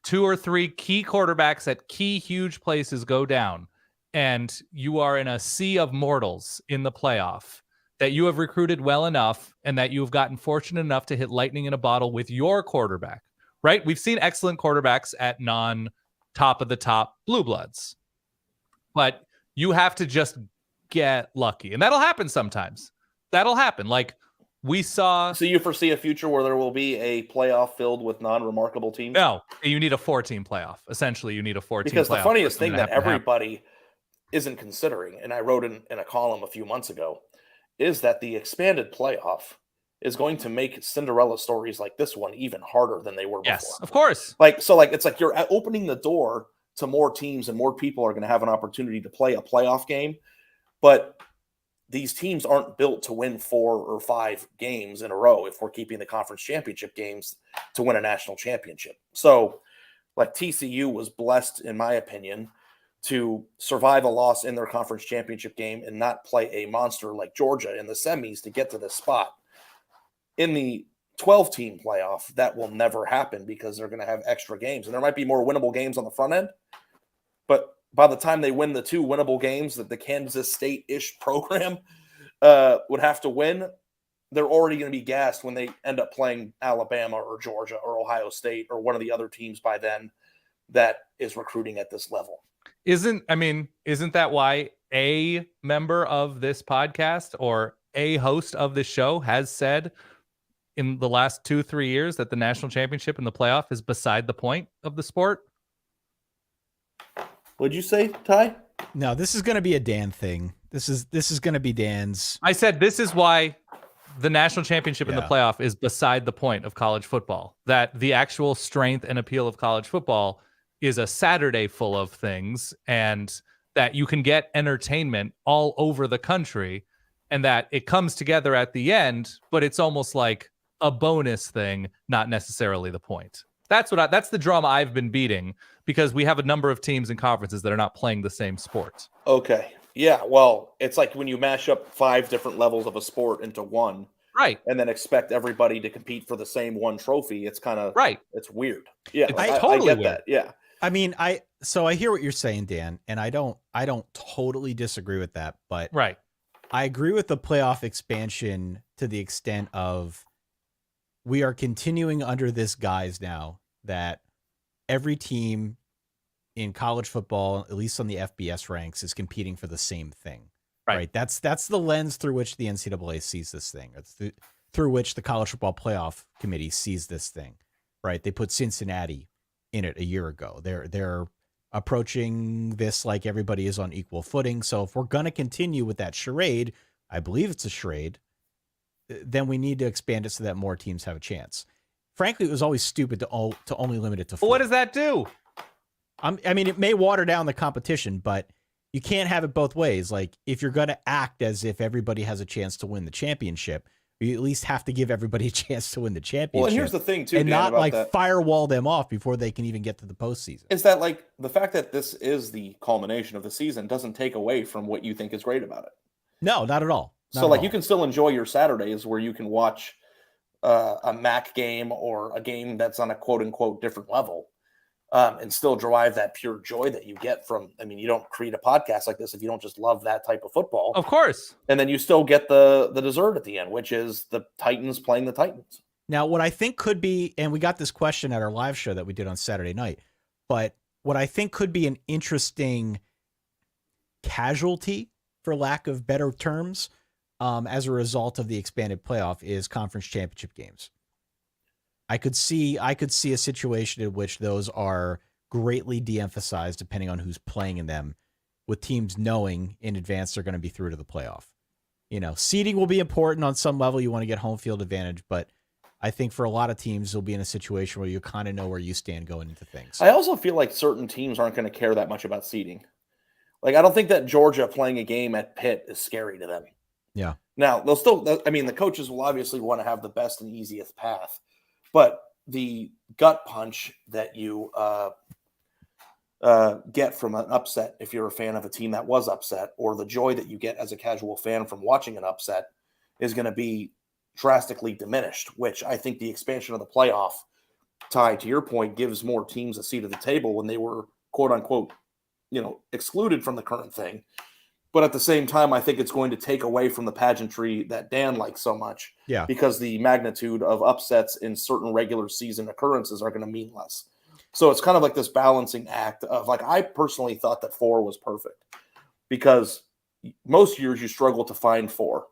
[SPEAKER 2] 2 or 3 key quarterbacks at key huge places go down and you are in a sea of mortals in the playoff, that you have recruited well enough and that you have gotten fortunate enough to hit lightning in a bottle with your quarterback, right? We've seen excellent quarterbacks at non-top of the top blue bloods, but you have to just get lucky. And that'll happen sometimes. That'll happen. Like we saw.
[SPEAKER 5] So you foresee a future where there will be a playoff filled with non-remarkable teams?
[SPEAKER 2] No, you need a 4-team playoff. Essentially, you need a 4-team playoff.
[SPEAKER 5] Because the funniest thing that
[SPEAKER 2] happen.
[SPEAKER 5] everybody isn't considering, and I wrote in a column a few months ago, is that the expanded playoff is going to make Cinderella stories like this one even harder than they were before.
[SPEAKER 2] Yes, of course.
[SPEAKER 5] It's like you're opening the door to more teams and more people are going to have an opportunity to play a playoff game. But these teams aren't built to win 4 or 5 games in a row if we're keeping the conference championship games to win a national championship. So, like, TCU was blessed, in my opinion, to survive a loss in their conference championship game and not play a monster like Georgia in the semis to get to this spot. In the 12-team playoff, that will never happen because they're going to have extra games. And there might be more winnable games on the front end, but by the time they win the 2 winnable games that the Kansas State-ish program would have to win, they're already going to be gassed when they end up playing Alabama or Georgia or Ohio State or one of the other teams by then that is recruiting at this level.
[SPEAKER 2] Isn't that why a member of this podcast or a host of this show has said in the last 2-3 years that the national championship and the playoff is beside the point of the sport?
[SPEAKER 5] What'd you say, Ty?
[SPEAKER 1] No, this is going to be a Dan thing. This is going to be Dan's.
[SPEAKER 2] I said this is why the national championship and the playoff is beside the point of college football. That the actual strength and appeal of college football is a Saturday full of things, and that you can get entertainment all over the country, and that it comes together at the end, but it's almost like a bonus thing, not necessarily the point. That's the drum I've been beating, because we have a number of teams and conferences that are not playing the same sport.
[SPEAKER 5] Okay. Yeah. Well, it's like when you mash up 5 different levels of a sport into one,
[SPEAKER 2] right,
[SPEAKER 5] and then expect everybody to compete for the same one trophy. It's kind of
[SPEAKER 2] right.
[SPEAKER 5] It's weird. Yeah.
[SPEAKER 2] It's
[SPEAKER 5] I
[SPEAKER 2] totally
[SPEAKER 5] get
[SPEAKER 2] weird.
[SPEAKER 5] that. Yeah.
[SPEAKER 1] I mean, I hear what you're saying, Dan, and I don't totally disagree with that, but
[SPEAKER 2] right.
[SPEAKER 1] I agree with the playoff expansion to the extent of we are continuing under this guise now that every team in college football, at least on the FBS ranks, is competing for the same thing. Right? That's the lens through which the NCAA sees this thing, or through which the College Football Playoff Committee sees this thing. Right? They put Cincinnati in it a year ago. They're approaching this like everybody is on equal footing. So if we're going to continue with that charade, I believe it's a charade, then we need to expand it so that more teams have a chance. Frankly, it was always stupid to only limit it to 4.
[SPEAKER 2] What does that do?
[SPEAKER 1] I mean, it may water down the competition, but you can't have it both ways. Like, if you're going to act as if everybody has a chance to win the championship, you at least have to give everybody a chance to win the championship.
[SPEAKER 5] Well, and here's the thing, too,
[SPEAKER 1] and
[SPEAKER 5] Dan,
[SPEAKER 1] not
[SPEAKER 5] about
[SPEAKER 1] like
[SPEAKER 5] that.
[SPEAKER 1] firewall them off before they can even get to the postseason.
[SPEAKER 5] Is that like the fact that this is the culmination of the season doesn't take away from what you think is great about it?
[SPEAKER 1] No, not at all.
[SPEAKER 5] So, like, you can still enjoy your Saturdays where you can watch a MAC game or a game that's on a quote-unquote different level and still derive that pure joy that you get from, I mean, you don't create a podcast like this if you don't just love that type of football.
[SPEAKER 2] Of course.
[SPEAKER 5] And then you still get the dessert at the end, which is the Titans playing the Titans.
[SPEAKER 1] Now, what I think could be, and we got this question at our live show that we did on Saturday night, but what I think could be an interesting casualty, for lack of better terms, as a result of the expanded playoff is conference championship games. I could see a situation in which those are greatly de-emphasized depending on who's playing in them, with teams knowing in advance they're going to be through to the playoff. You know, seeding will be important on some level. You want to get home field advantage, but I think for a lot of teams, you'll be in a situation where you kind of know where you stand going into things.
[SPEAKER 5] I also feel like certain teams aren't going to care that much about seeding. Like, I don't think that Georgia playing a game at Pitt is scary to them.
[SPEAKER 1] Yeah.
[SPEAKER 5] Now, they'll still, I mean, the coaches will obviously want to have the best and easiest path, but the gut punch that you get from an upset, if you're a fan of a team that was upset, or the joy that you get as a casual fan from watching an upset, is going to be drastically diminished, which I think the expansion of the playoff, Ty, to your point, gives more teams a seat at the table when they were, quote unquote, you know, excluded from the current thing. But at the same time, I think it's going to take away from the pageantry that Dan likes so much.
[SPEAKER 1] Yeah.
[SPEAKER 5] Because the magnitude of upsets in certain regular season occurrences are going to mean less. So it's kind of like this balancing act of, like, I personally thought that 4 was perfect because most years you struggle to find 4.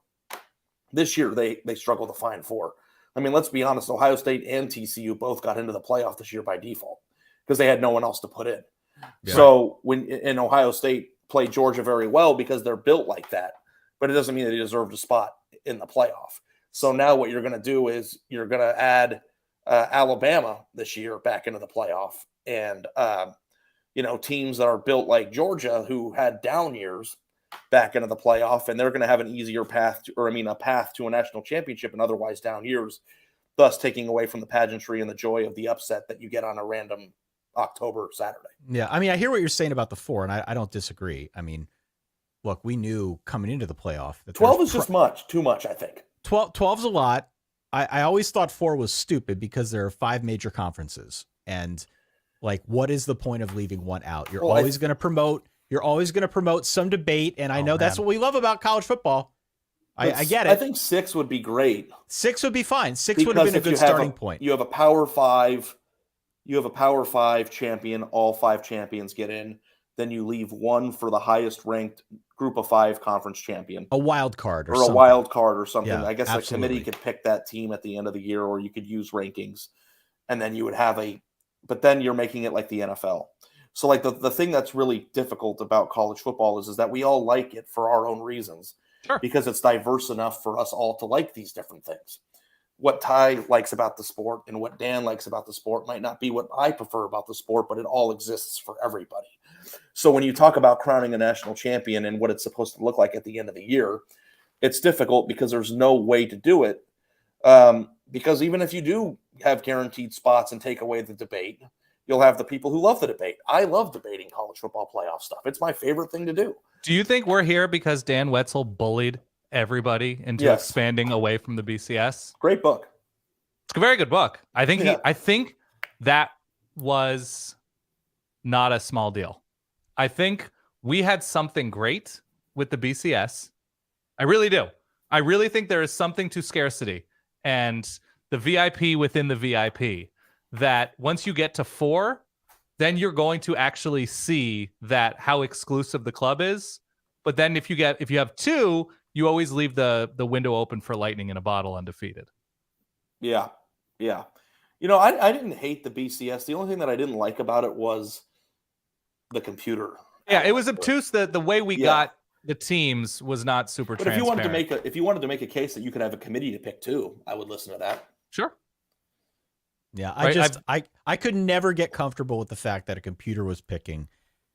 [SPEAKER 5] This year they struggle to find 4. I mean, let's be honest, Ohio State and TCU both got into the playoff this year by default because they had no one else to put in. Yeah. So when in Ohio State played Georgia very well because they're built like that, but it doesn't mean that they deserved a spot in the playoff. So now what you're going to do is you're going to add Alabama this year back into the playoff, and you know, teams that are built like Georgia who had down years back into the playoff, and they're going to have an easier path to, or I mean, a path to a national championship in otherwise down years, thus taking away from the pageantry and the joy of the upset that you get on a random October Saturday.
[SPEAKER 1] Yeah, I mean, I hear what you're saying about the 4, and I don't disagree. I mean, look, we knew coming into the playoff that
[SPEAKER 5] 12 is just too much, I think.
[SPEAKER 1] 12's a lot. I always thought 4 was stupid because there are 5 major conferences, and like, what is the point of leaving one out? You're always going to promote some debate, and I know that's what we love about college football. I get it.
[SPEAKER 5] I think 6 would be great.
[SPEAKER 1] 6 would be fine. 6 would have been a good starting point.
[SPEAKER 5] You have a Power 5. You have a Power 5 champion. All 5 champions get in. Then you leave one for the highest ranked Group of 5 conference champion.
[SPEAKER 1] A wild card or
[SPEAKER 5] something. A wild card or something.
[SPEAKER 1] Yeah,
[SPEAKER 5] I guess
[SPEAKER 1] absolutely.
[SPEAKER 5] The committee could pick that team at the end of the year, or you could use rankings. And then you would have but then you're making it like the NFL. So like the thing that's really difficult about college football is that we all like it for our own reasons.
[SPEAKER 2] Sure.
[SPEAKER 5] Because it's diverse enough for us all to like these different things. What Ty likes about the sport and what Dan likes about the sport might not be what I prefer about the sport, but it all exists for everybody. So when you talk about crowning a national champion and what it's supposed to look like at the end of the year, it's difficult because there's no way to do it. Because even if you do have guaranteed spots and take away the debate, you'll have the people who love the debate. I love debating college football playoff stuff. It's my favorite thing to do.
[SPEAKER 2] Do you think we're here because Dan Wetzel bullied everybody into expanding away from the BCS?
[SPEAKER 5] Great book.
[SPEAKER 2] It's a very good book. I think I think that was not a small deal. I think we had something great with the BCS. I really do. I really think there is something to scarcity and the VIP within the VIP that once you get to 4, then you're going to actually see that how exclusive the club is. But then if you have 2, you always leave the window open for lightning in a bottle undefeated.
[SPEAKER 5] Yeah. Yeah. You know, I didn't hate the BCS. The only thing that I didn't like about it was the computer.
[SPEAKER 2] Yeah, it was obtuse the way we got the teams was not super
[SPEAKER 5] But
[SPEAKER 2] transparent.
[SPEAKER 5] if you wanted to make a case that you could have a committee to pick too, I would listen to that.
[SPEAKER 2] Sure.
[SPEAKER 1] Yeah, I could never get comfortable with the fact that a computer was picking,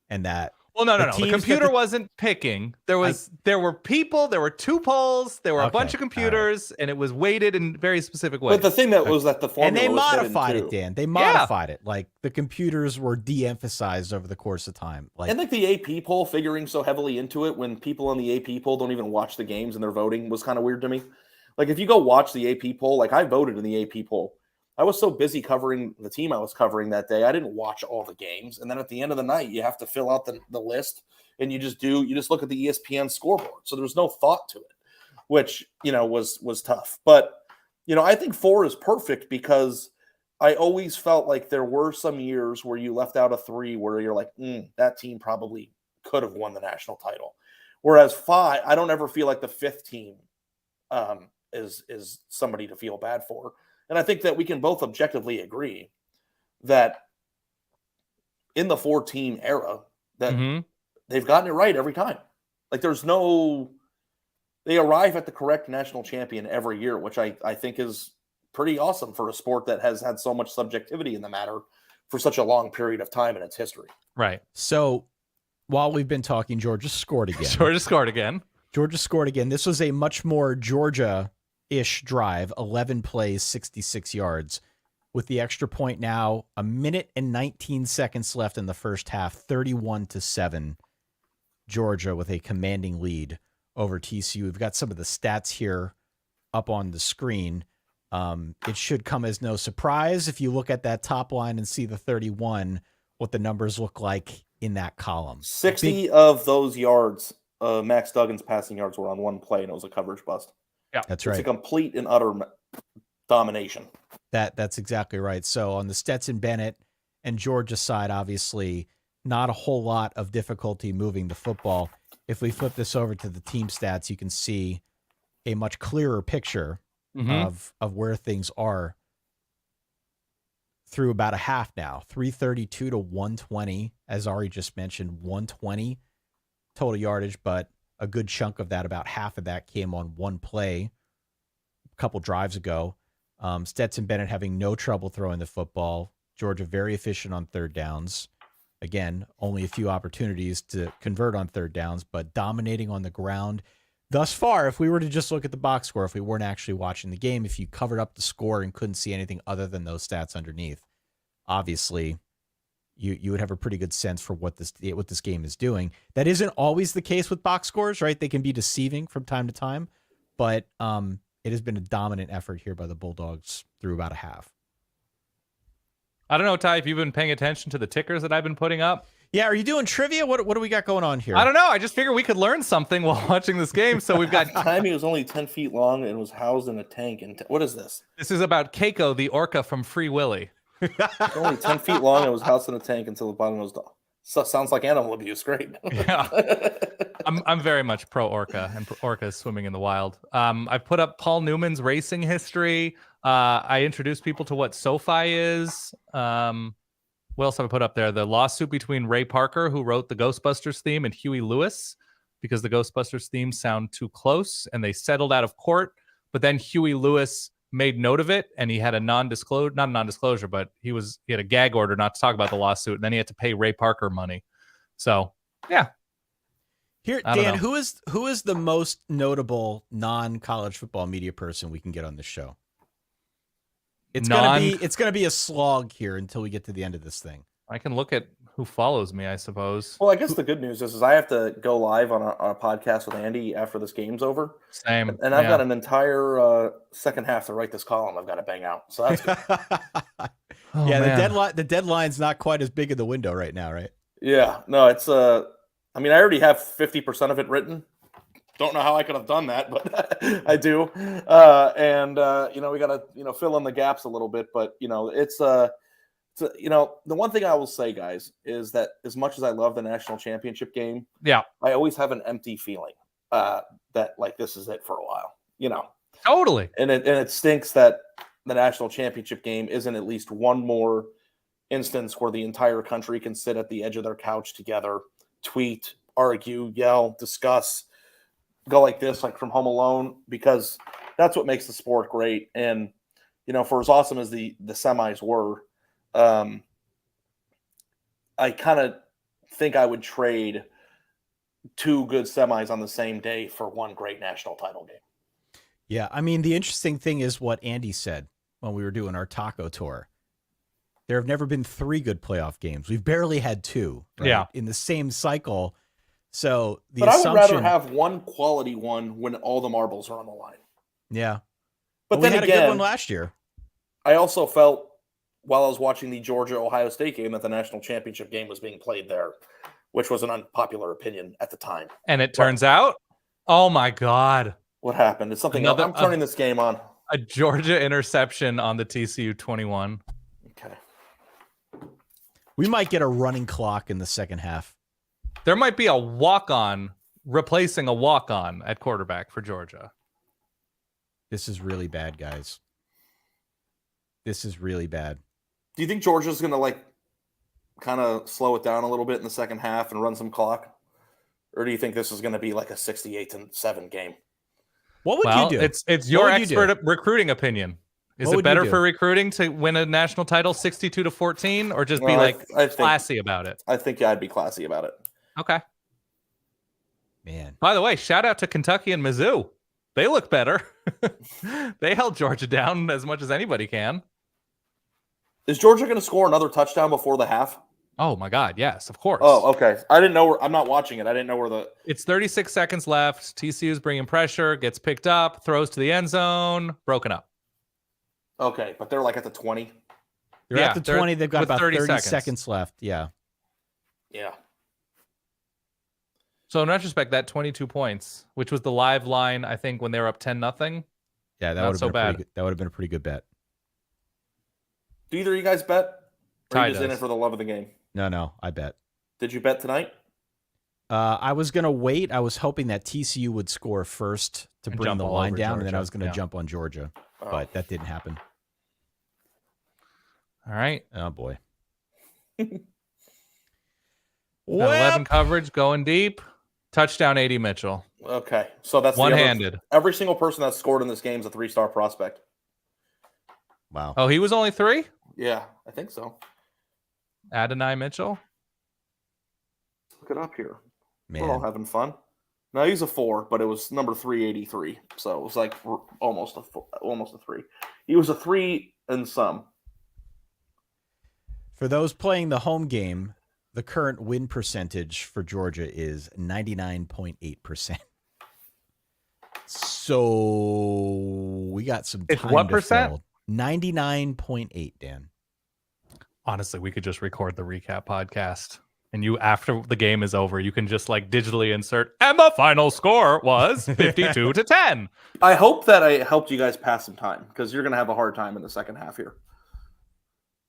[SPEAKER 1] and that.
[SPEAKER 2] Well, no. The computer wasn't picking. There were people. There were 2 polls. There were a bunch of computers, and it was weighted in very specific ways.
[SPEAKER 5] But the thing that was that the formula
[SPEAKER 1] and they
[SPEAKER 5] was
[SPEAKER 1] modified
[SPEAKER 5] hidden
[SPEAKER 1] it,
[SPEAKER 5] too.
[SPEAKER 1] Dan. They modified it. Like the computers were de-emphasized over the course of time. Like,
[SPEAKER 5] and like the AP poll figuring so heavily into it when people on the AP poll don't even watch the games and they're voting was kind of weird to me. Like if you go watch the AP poll, like I voted in the AP poll. I was so busy covering the team I was covering that day, I didn't watch all the games. And then at the end of the night, you have to fill out the list, and you just look at the ESPN scoreboard. So there was no thought to it, which, was tough. But, I think 4 is perfect because I always felt like there were some years where you left out a 3 where you're like, that team probably could have won the national title. Whereas 5, I don't ever feel like the 5th team is somebody to feel bad for. And I think that we can both objectively agree that in the 4-team era that they've gotten it right every time. Like they arrive at the correct national champion every year, which I think is pretty awesome for a sport that has had so much subjectivity in the matter for such a long period of time in its history.
[SPEAKER 2] Right.
[SPEAKER 1] So while we've been talking, Georgia scored again. Georgia scored again. This was a much more Georgia-ish drive, 11 plays, 66 yards. With the extra point now, 1 minute and 19 seconds left in the first half, 31-7. Georgia with a commanding lead over TCU. We've got some of the stats here up on the screen. It should come as no surprise if you look at that top line and see the 31, what the numbers look like in that column.
[SPEAKER 5] 60 of those yards, Max Duggan's passing yards were on one play, and it was a coverage bust.
[SPEAKER 2] Yeah,
[SPEAKER 1] that's right.
[SPEAKER 5] It's a complete and utter domination.
[SPEAKER 1] That's exactly right. So on the Stetson Bennett and Georgia side, obviously not a whole lot of difficulty moving the football. If we flip this over to the team stats, you can see a much clearer picture of where things are through about a half now. 332 to 120, as Ari just mentioned, 120 total yardage, but a good chunk of that, about half of that, came on one play a couple drives ago. Stetson Bennett having no trouble throwing the football. Georgia very efficient on third downs. Again, only a few opportunities to convert on third downs, but dominating on the ground. Thus far, if we were to just look at the box score, if we weren't actually watching the game, if you covered up the score and couldn't see anything other than those stats underneath, obviously you would have a pretty good sense for what this game is doing. That isn't always the case with box scores, right? They can be deceiving from time to time, but it has been a dominant effort here by the Bulldogs through about a half.
[SPEAKER 2] I don't know, Ty, if you've been paying attention to the tickers that I've been putting up.
[SPEAKER 1] Yeah, are you doing trivia? What do we got going on here?
[SPEAKER 2] I don't know. I just figured we could learn something while watching this game. So we've got
[SPEAKER 5] Timey was only 10 feet long and was housed in a tank. And what is this?
[SPEAKER 2] This is about Keiko, the orca from Free Willy.
[SPEAKER 5] It's only 10 feet long and was housed in a tank until the bottom was done. So sounds like animal abuse. Great.
[SPEAKER 2] Yeah. I'm very much pro orca and orcas swimming in the wild. I've put up Paul Newman's racing history. I introduced people to what SoFi is. What else have I put up there? The lawsuit between Ray Parker, who wrote the Ghostbusters theme, and Huey Lewis, because the Ghostbusters themes sound too close, and they settled out of court. But then Huey Lewis made note of it, and he had a not a non-disclosure, but he had a gag order not to talk about the lawsuit, and then he had to pay Ray Parker money. So, yeah.
[SPEAKER 1] Here, Dan, who is the most notable non-college football media person we can get on this show? It's gonna be a slog here until we get to the end of this thing.
[SPEAKER 2] I can look at who follows me, I suppose.
[SPEAKER 5] Well, I guess the good news is I have to go live on a podcast with Andy after this game's over.
[SPEAKER 2] Same.
[SPEAKER 5] And I've got an entire second half to write this column I've got to bang out. So that's good.
[SPEAKER 1] The deadline's not quite as big in the window right now, right?
[SPEAKER 5] Yeah. No, it's I already have 50% of it written. Don't know how I could have done that, but I do. We got to, fill in the gaps a little bit, but it's the one thing I will say, guys, is that as much as I love the national championship game,
[SPEAKER 2] yeah,
[SPEAKER 5] I always have an empty feeling that like this is it for a while,
[SPEAKER 2] Totally.
[SPEAKER 5] And it stinks that the national championship game isn't at least one more instance where the entire country can sit at the edge of their couch together, tweet, argue, yell, discuss, go like this, like from Home Alone, because that's what makes the sport great. And, you know, for as awesome as the semis were, I kind of think I would trade 2 good semis on the same day for 1 great national title game.
[SPEAKER 1] Yeah, I mean, the interesting thing is what Andy said when we were doing our taco tour. There have never been 3 good playoff games. We've barely had 2, right? In the same cycle. So
[SPEAKER 5] but I would rather have 1 quality one when all the marbles are on the line.
[SPEAKER 1] Yeah.
[SPEAKER 5] But
[SPEAKER 1] well,
[SPEAKER 5] then
[SPEAKER 1] we had
[SPEAKER 5] again,
[SPEAKER 1] a good one last year.
[SPEAKER 5] I also felt while I was watching the Georgia-Ohio State game that the national championship game was being played there, which was an unpopular opinion at the time.
[SPEAKER 2] And it turns out, oh my God.
[SPEAKER 5] What happened? It's something else. I'm turning this game on.
[SPEAKER 2] A Georgia interception on the TCU 21.
[SPEAKER 5] Okay.
[SPEAKER 1] We might get a running clock in the second half.
[SPEAKER 2] There might be a walk-on replacing a walk-on at quarterback for Georgia.
[SPEAKER 1] This is really bad, guys. This is really bad.
[SPEAKER 5] Do you think Georgia's going to like kind of slow it down a little bit in the second half and run some clock? Or do you think this is going to be like a 68-7 game?
[SPEAKER 1] What would you do?
[SPEAKER 2] It's your expert recruiting opinion. Is it better for recruiting to win a national title 62-14 or just be classy about it?
[SPEAKER 5] I think I'd be classy about it.
[SPEAKER 2] Okay.
[SPEAKER 1] Man.
[SPEAKER 2] By the way, shout out to Kentucky and Mizzou. They look better. They held Georgia down as much as anybody can.
[SPEAKER 5] Is Georgia going to score another touchdown before the half?
[SPEAKER 2] Oh my God, yes, of course.
[SPEAKER 5] Oh, okay. I didn't know I'm not watching it. I didn't know where the...
[SPEAKER 2] It's 36 seconds left. TCU's bringing pressure, gets picked up, throws to the end zone, broken up.
[SPEAKER 5] Okay, but they're like at the 20.
[SPEAKER 1] They're at the 20. They've got about 30 seconds left. Yeah.
[SPEAKER 5] Yeah.
[SPEAKER 2] So in retrospect, that 22 points, which was the live line, I think, when they were up 10-0.
[SPEAKER 1] Yeah, that would have been that would have been a pretty good bet.
[SPEAKER 5] Do either of you guys bet? Or are you just in
[SPEAKER 2] does.
[SPEAKER 5] it for the love of the game?
[SPEAKER 1] No, I bet.
[SPEAKER 5] Did you bet tonight?
[SPEAKER 1] I was going to wait. I was hoping that TCU would score first to bring the line down, and then I was going to jump on Georgia. But that didn't happen.
[SPEAKER 2] All right.
[SPEAKER 1] Oh, boy.
[SPEAKER 2] 11 coverage, going deep. Touchdown, 80 Mitchell.
[SPEAKER 5] Okay. So that's
[SPEAKER 2] one-handed.
[SPEAKER 5] Every single person that's scored in this game is a 3-star prospect.
[SPEAKER 1] Wow.
[SPEAKER 2] Oh, he was only 3?
[SPEAKER 5] Yeah, I think so.
[SPEAKER 2] Adonai Mitchell?
[SPEAKER 5] Look it up here.
[SPEAKER 1] Man.
[SPEAKER 5] We're all having fun. No, he's a 4, but it was number 383. So it was like almost a 3. He was a 3 and some.
[SPEAKER 1] For those playing the home game, the current win percentage for Georgia is 99.8%. So we got some time.
[SPEAKER 2] It's what percent?
[SPEAKER 1] 99.8, Dan.
[SPEAKER 2] Honestly, we could just record the recap podcast. And you, after the game is over, you can just like digitally insert, and the final score was 52-10.
[SPEAKER 5] I hope that I helped you guys pass some time because you're going to have a hard time in the second half here.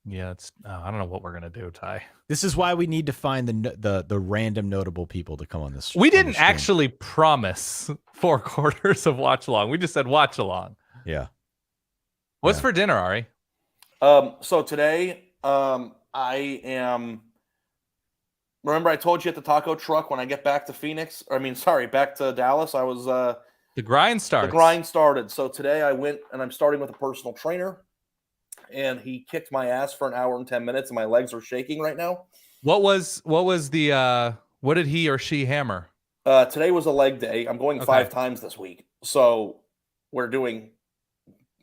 [SPEAKER 2] Yeah, I don't know what we're gonna do, Ty.
[SPEAKER 1] This is why we need to find the random notable people to come on this.
[SPEAKER 2] We didn't actually promise 4 quarters of watch along. We just said watch along.
[SPEAKER 1] Yeah.
[SPEAKER 2] What's for dinner, Ari?
[SPEAKER 5] So today, I am. Remember, I told you at the taco truck when I get back to Phoenix. Back to Dallas. I was.
[SPEAKER 2] The grind started.
[SPEAKER 5] The grind started. So today I went and I'm starting with a personal trainer. And he kicked my ass for an hour and 10 minutes, and my legs are shaking right now.
[SPEAKER 2] What did he or she hammer?
[SPEAKER 5] Today was a leg day. I'm going 5 times this week. So we're doing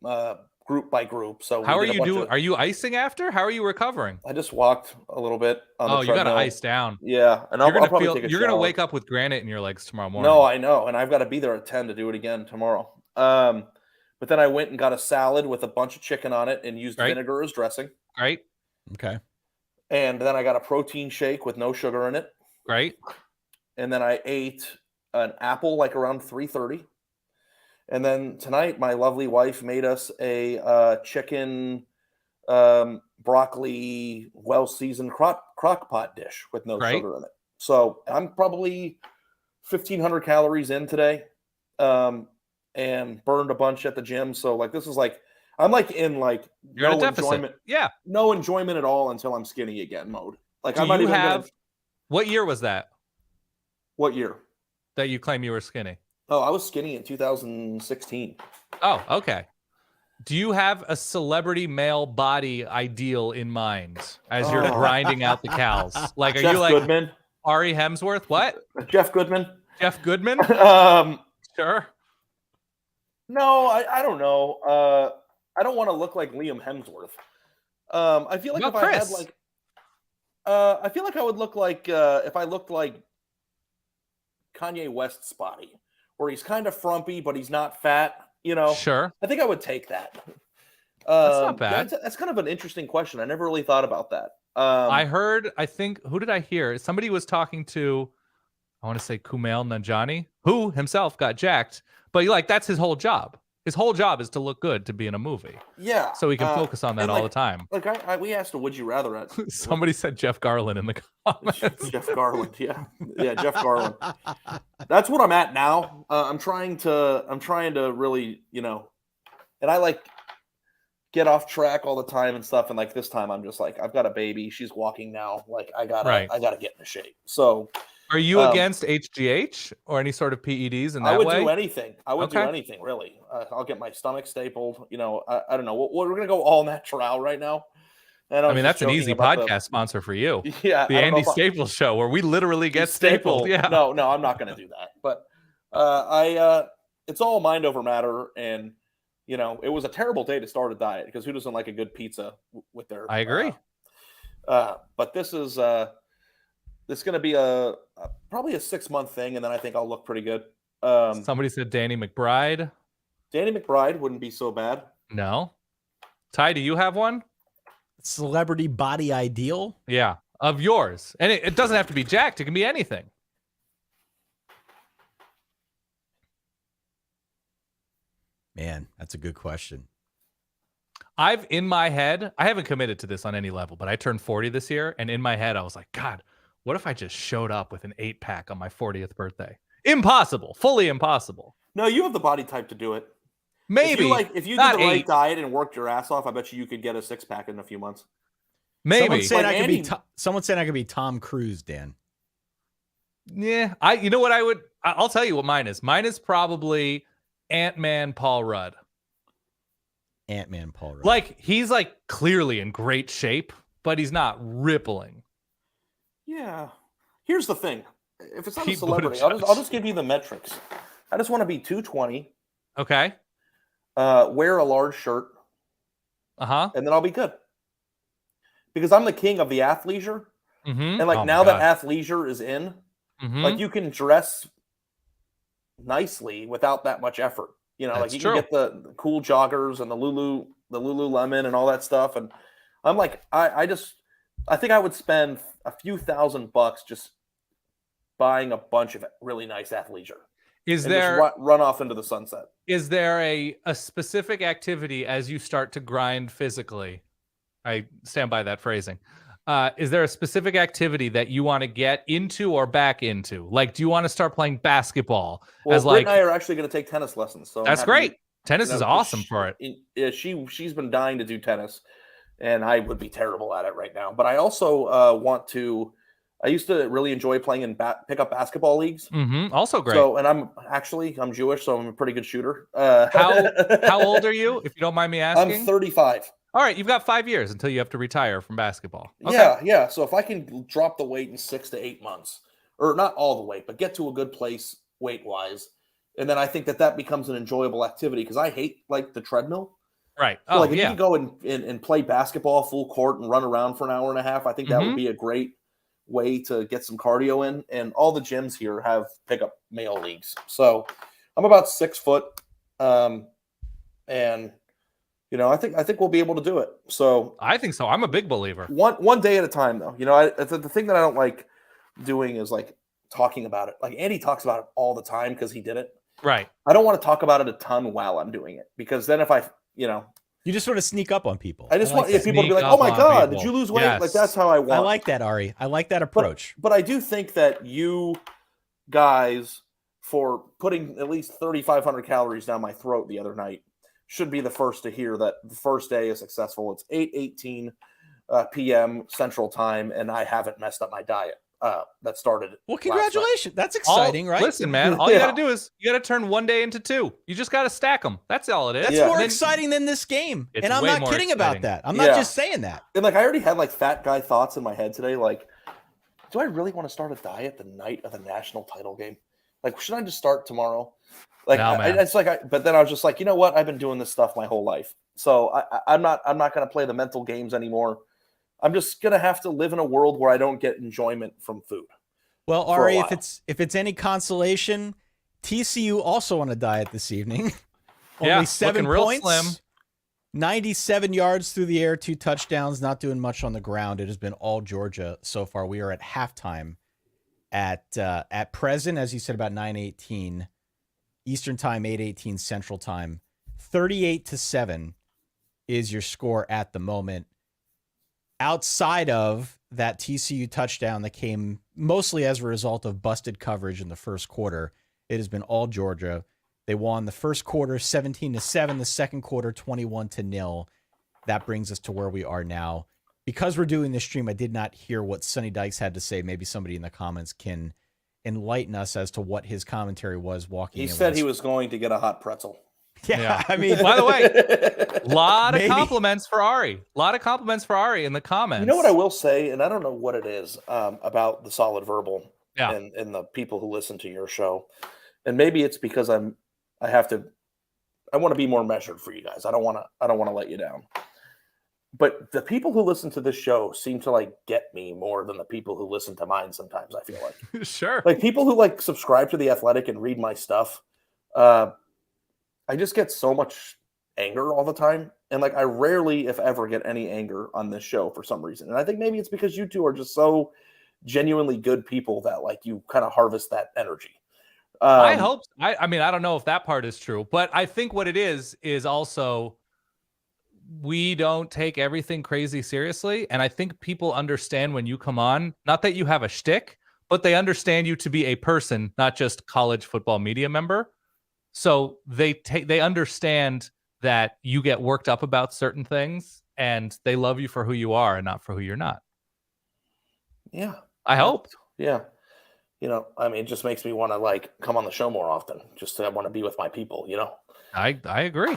[SPEAKER 5] group by group. So
[SPEAKER 2] how are you doing? Are you icing after? How are you recovering?
[SPEAKER 5] I just walked a little bit.
[SPEAKER 2] You got to ice down.
[SPEAKER 5] Yeah. And I'll probably take a shower.
[SPEAKER 2] You're going to wake up with granite in your legs tomorrow morning.
[SPEAKER 5] No, I know. And I've got to be there at 10 to do it again tomorrow. But then I went and got a salad with a bunch of chicken on it and used vinegar as dressing.
[SPEAKER 2] Great.
[SPEAKER 1] Okay.
[SPEAKER 5] And then I got a protein shake with no sugar in it.
[SPEAKER 2] Great.
[SPEAKER 5] And then I ate an apple like around 3:30. And then tonight, my lovely wife made us a chicken, broccoli, well-seasoned crock pot dish with no sugar in it. So I'm probably 1,500 calories in today. And burned a bunch at the gym. So like this is like I'm like in like
[SPEAKER 2] You're no enjoyment. Yeah.
[SPEAKER 5] No enjoyment at all until I'm skinny again mode. Like
[SPEAKER 2] I'm not even what year was that?
[SPEAKER 5] What year?
[SPEAKER 2] that you claim you were skinny?
[SPEAKER 5] Oh, I was skinny in 2016.
[SPEAKER 2] Oh, okay. Do you have a celebrity male body ideal in mind as you're grinding out the cows? Like, are
[SPEAKER 5] Jeff
[SPEAKER 2] you like
[SPEAKER 5] Goodman?
[SPEAKER 2] Ari Hemsworth? What?
[SPEAKER 5] Jeff Goodman?
[SPEAKER 2] Jeff Goodman? Sure.
[SPEAKER 5] No, I don't know. I don't want to look like Liam Hemsworth. I feel like if I had like, I feel like I would look like if I looked like Kanye West's body, where he's kind of frumpy but he's not fat. You know,
[SPEAKER 2] Sure.
[SPEAKER 5] I think I would take that.
[SPEAKER 2] That's not bad.
[SPEAKER 5] That's kind of an interesting question. I never really thought about that.
[SPEAKER 2] I think, who did I hear? Somebody was talking to, I want to say Kumail Nanjiani, who himself got jacked, but that's his whole job. His whole job is to look good to be in a movie.
[SPEAKER 5] Yeah.
[SPEAKER 2] So he can focus on that all the time.
[SPEAKER 5] Like we asked a would you rather at
[SPEAKER 2] Somebody said Jeff Garland in the comments.
[SPEAKER 5] Jeff Garland, yeah, Jeff Garland. That's what I'm at now. I'm trying to really, and I like get off track all the time and stuff. And like this time, I'm just like, I've got a baby. She's walking now. Like I gotta get into shape. So.
[SPEAKER 2] Are you against HGH or any sort of PEDs in that way?
[SPEAKER 5] I would do anything. I would do anything, really. I'll get my stomach stapled. I don't know. We're going to go all natural right now. And
[SPEAKER 2] I mean, that's an easy podcast sponsor for you.
[SPEAKER 5] Yeah.
[SPEAKER 2] The Andy Staples Show, where we literally get stapled. Yeah.
[SPEAKER 5] No, I'm not going to do that. But it's all mind over matter. And, it was a terrible day to start a diet because who doesn't like a good pizza with their.
[SPEAKER 2] I agree.
[SPEAKER 5] But this is. This is going to be probably a 6-month thing, and then I think I'll look pretty good.
[SPEAKER 2] Somebody said Danny McBride.
[SPEAKER 5] Danny McBride wouldn't be so bad.
[SPEAKER 2] No. Ty, do you have one?
[SPEAKER 1] Celebrity body ideal?
[SPEAKER 2] Yeah, of yours. And it doesn't have to be jacked. It can be anything.
[SPEAKER 1] Man, that's a good question.
[SPEAKER 2] In my head, I haven't committed to this on any level, but I turned 40 this year, and in my head, I was like, God, what if I just showed up with an 8-pack on my 40th birthday? Impossible. Fully impossible.
[SPEAKER 5] No, you have the body type to do it.
[SPEAKER 2] Maybe.
[SPEAKER 5] If you did the right diet and worked your ass off, I bet you could get a 6-pack in a few months.
[SPEAKER 2] Maybe.
[SPEAKER 1] Someone said I could be Tom Cruise, Dan.
[SPEAKER 2] Yeah. I'll tell you what mine is. Mine is probably Ant-Man Paul Rudd.
[SPEAKER 1] Ant-Man Paul Rudd.
[SPEAKER 2] Like, he's clearly in great shape, but he's not rippling.
[SPEAKER 5] Yeah. Here's the thing. If it's not a celebrity, I'll just give you the metrics. I just want to be 220.
[SPEAKER 2] Okay.
[SPEAKER 5] Wear a large shirt.
[SPEAKER 2] Uh-huh.
[SPEAKER 5] And then I'll be good. Because I'm the king of the athleisure.
[SPEAKER 2] Mm-hmm.
[SPEAKER 5] And now that athleisure is in, you can dress nicely without that much effort. You can get the cool joggers and the Lululemon and all that stuff. And I'm like, I think I would spend a few $1,000 just buying a bunch of really nice athleisure.
[SPEAKER 2] Just
[SPEAKER 5] run off into the sunset?
[SPEAKER 2] Is there a specific activity as you start to grind physically? I stand by that phrasing. Is there a specific activity that you want to get into or back into? Like, do you want to start playing basketball?
[SPEAKER 5] Well, Britt and I are actually going to take tennis lessons. So
[SPEAKER 2] that's great. Tennis is awesome for it.
[SPEAKER 5] She's been dying to do tennis. And I would be terrible at it right now. But I also I used to really enjoy playing in pickup basketball leagues.
[SPEAKER 2] Mm-hmm. Also great.
[SPEAKER 5] So, and I'm Jewish, so I'm a pretty good shooter.
[SPEAKER 2] How old are you, if you don't mind me asking?
[SPEAKER 5] I'm 35.
[SPEAKER 2] All right, you've got 5 years until you have to retire from basketball. Okay.
[SPEAKER 5] Yeah. So if I can drop the weight in 6 to 8 months, or not all the weight, but get to a good place weight-wise, and then I think that becomes an enjoyable activity because I hate the treadmill.
[SPEAKER 2] Right.
[SPEAKER 5] So if you can go and play basketball full court and run around for an hour and a half, I think that would be a great way to get some cardio in. And all the gyms here have pickup male leagues. So I'm about 6 foot. And I think we'll be able to do it. So
[SPEAKER 2] I think so. I'm a big believer.
[SPEAKER 5] One day at a time though. The thing that I don't like doing is talking about it. Like Andy talks about it all the time because he did it.
[SPEAKER 2] Right.
[SPEAKER 5] I don't want to talk about it a ton while I'm doing it because then if
[SPEAKER 1] you just want to sneak up on people.
[SPEAKER 5] I just want people to be like, "Oh my God, did you lose weight?"
[SPEAKER 2] Yes.
[SPEAKER 5] Like that's how I want.
[SPEAKER 1] I like that, Ari. I like that approach.
[SPEAKER 5] But I do think that you guys, for putting at least 3,500 calories down my throat the other night, should be the first to hear that the first day is successful. It's 8:18 p.m. Central Time, and I haven't messed up my diet. that started.
[SPEAKER 1] Well, congratulations. That's exciting, right?
[SPEAKER 2] Listen, man, all you got to do is you got to turn one day into two. You just got to stack them. That's all it is.
[SPEAKER 1] That's more exciting than this game.
[SPEAKER 2] It's
[SPEAKER 1] And I'm
[SPEAKER 2] way
[SPEAKER 1] not
[SPEAKER 2] more
[SPEAKER 1] kidding
[SPEAKER 2] exciting.
[SPEAKER 1] about that. I'm not just saying that.
[SPEAKER 5] And like I already had like fat guy thoughts in my head today. Like, do I really want to start a diet the night of the national title game? Like, should I just start tomorrow? Like,
[SPEAKER 2] No, man.
[SPEAKER 5] it's like, but then I was just like, you know what? I've been doing this stuff my whole life, so I'm not going to play the mental games anymore. I'm just going to have to live in a world where I don't get enjoyment from food.
[SPEAKER 1] Well, Ari, if it's any consolation, TCU also on a diet this evening. Only 7 points,
[SPEAKER 2] real slim.
[SPEAKER 1] 97 yards through the air, 2 touchdowns, not doing much on the ground. It has been all Georgia so far. We are at halftime at present, as you said, about 9:18 Eastern time, 8:18 Central time. 38-7 is your score at the moment. Outside of that TCU touchdown that came mostly as a result of busted coverage in the first quarter, it has been all Georgia. They won the first quarter 17-7, the second quarter 21-0. That brings us to where we are now. Because we're doing this stream, I did not hear what Sonny Dykes had to say. Maybe somebody in the comments can enlighten us as to what his commentary was walking in.
[SPEAKER 5] He said he was going to get a hot pretzel.
[SPEAKER 1] Yeah. I mean,
[SPEAKER 2] by the way, a lot of compliments for Ari. A lot of compliments for Ari in the comments.
[SPEAKER 5] You know what I will say, and I don't know what it is about the Solid Verbal and the people who listen to your show. And maybe it's because I want to be more measured for you guys. I don't want to let you down. But the people who listen to this show seem to like get me more than the people who listen to mine sometimes, I feel like.
[SPEAKER 2] Sure.
[SPEAKER 5] Like people who like subscribe to The Athletic and read my stuff. I just get so much anger all the time. And like I rarely, if ever, get any anger on this show for some reason. And I think maybe it's because you two are just so genuinely good people that like you kind of harvest that energy.
[SPEAKER 2] I hope. I mean, I don't know if that part is true, but I think what it is also we don't take everything crazy seriously. And I think people understand when you come on, not that you have a shtick, but they understand you to be a person, not just college football media member. So they understand that you get worked up about certain things and they love you for who you are and not for who you're not.
[SPEAKER 5] Yeah.
[SPEAKER 2] I hope.
[SPEAKER 5] Yeah. You know, I mean, it just makes me want to like come on the show more often. Just I want to be with my people, you know?
[SPEAKER 2] I agree.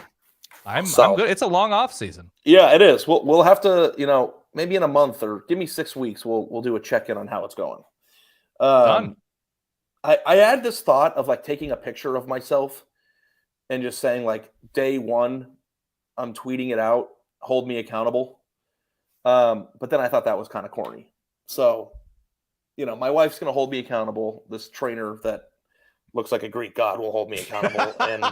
[SPEAKER 2] I'm good. It's a long off season.
[SPEAKER 5] Yeah, it is. We'll have to, you know, maybe in a month or give me 6 weeks. We'll do a check-in on how it's going.
[SPEAKER 2] Done.
[SPEAKER 5] I had this thought of like taking a picture of myself and just saying like day 1, I'm tweeting it out, hold me accountable. But then I thought that was kind of corny. So, you know, my wife's going to hold me accountable. This trainer that looks like a Greek god will hold me accountable. And,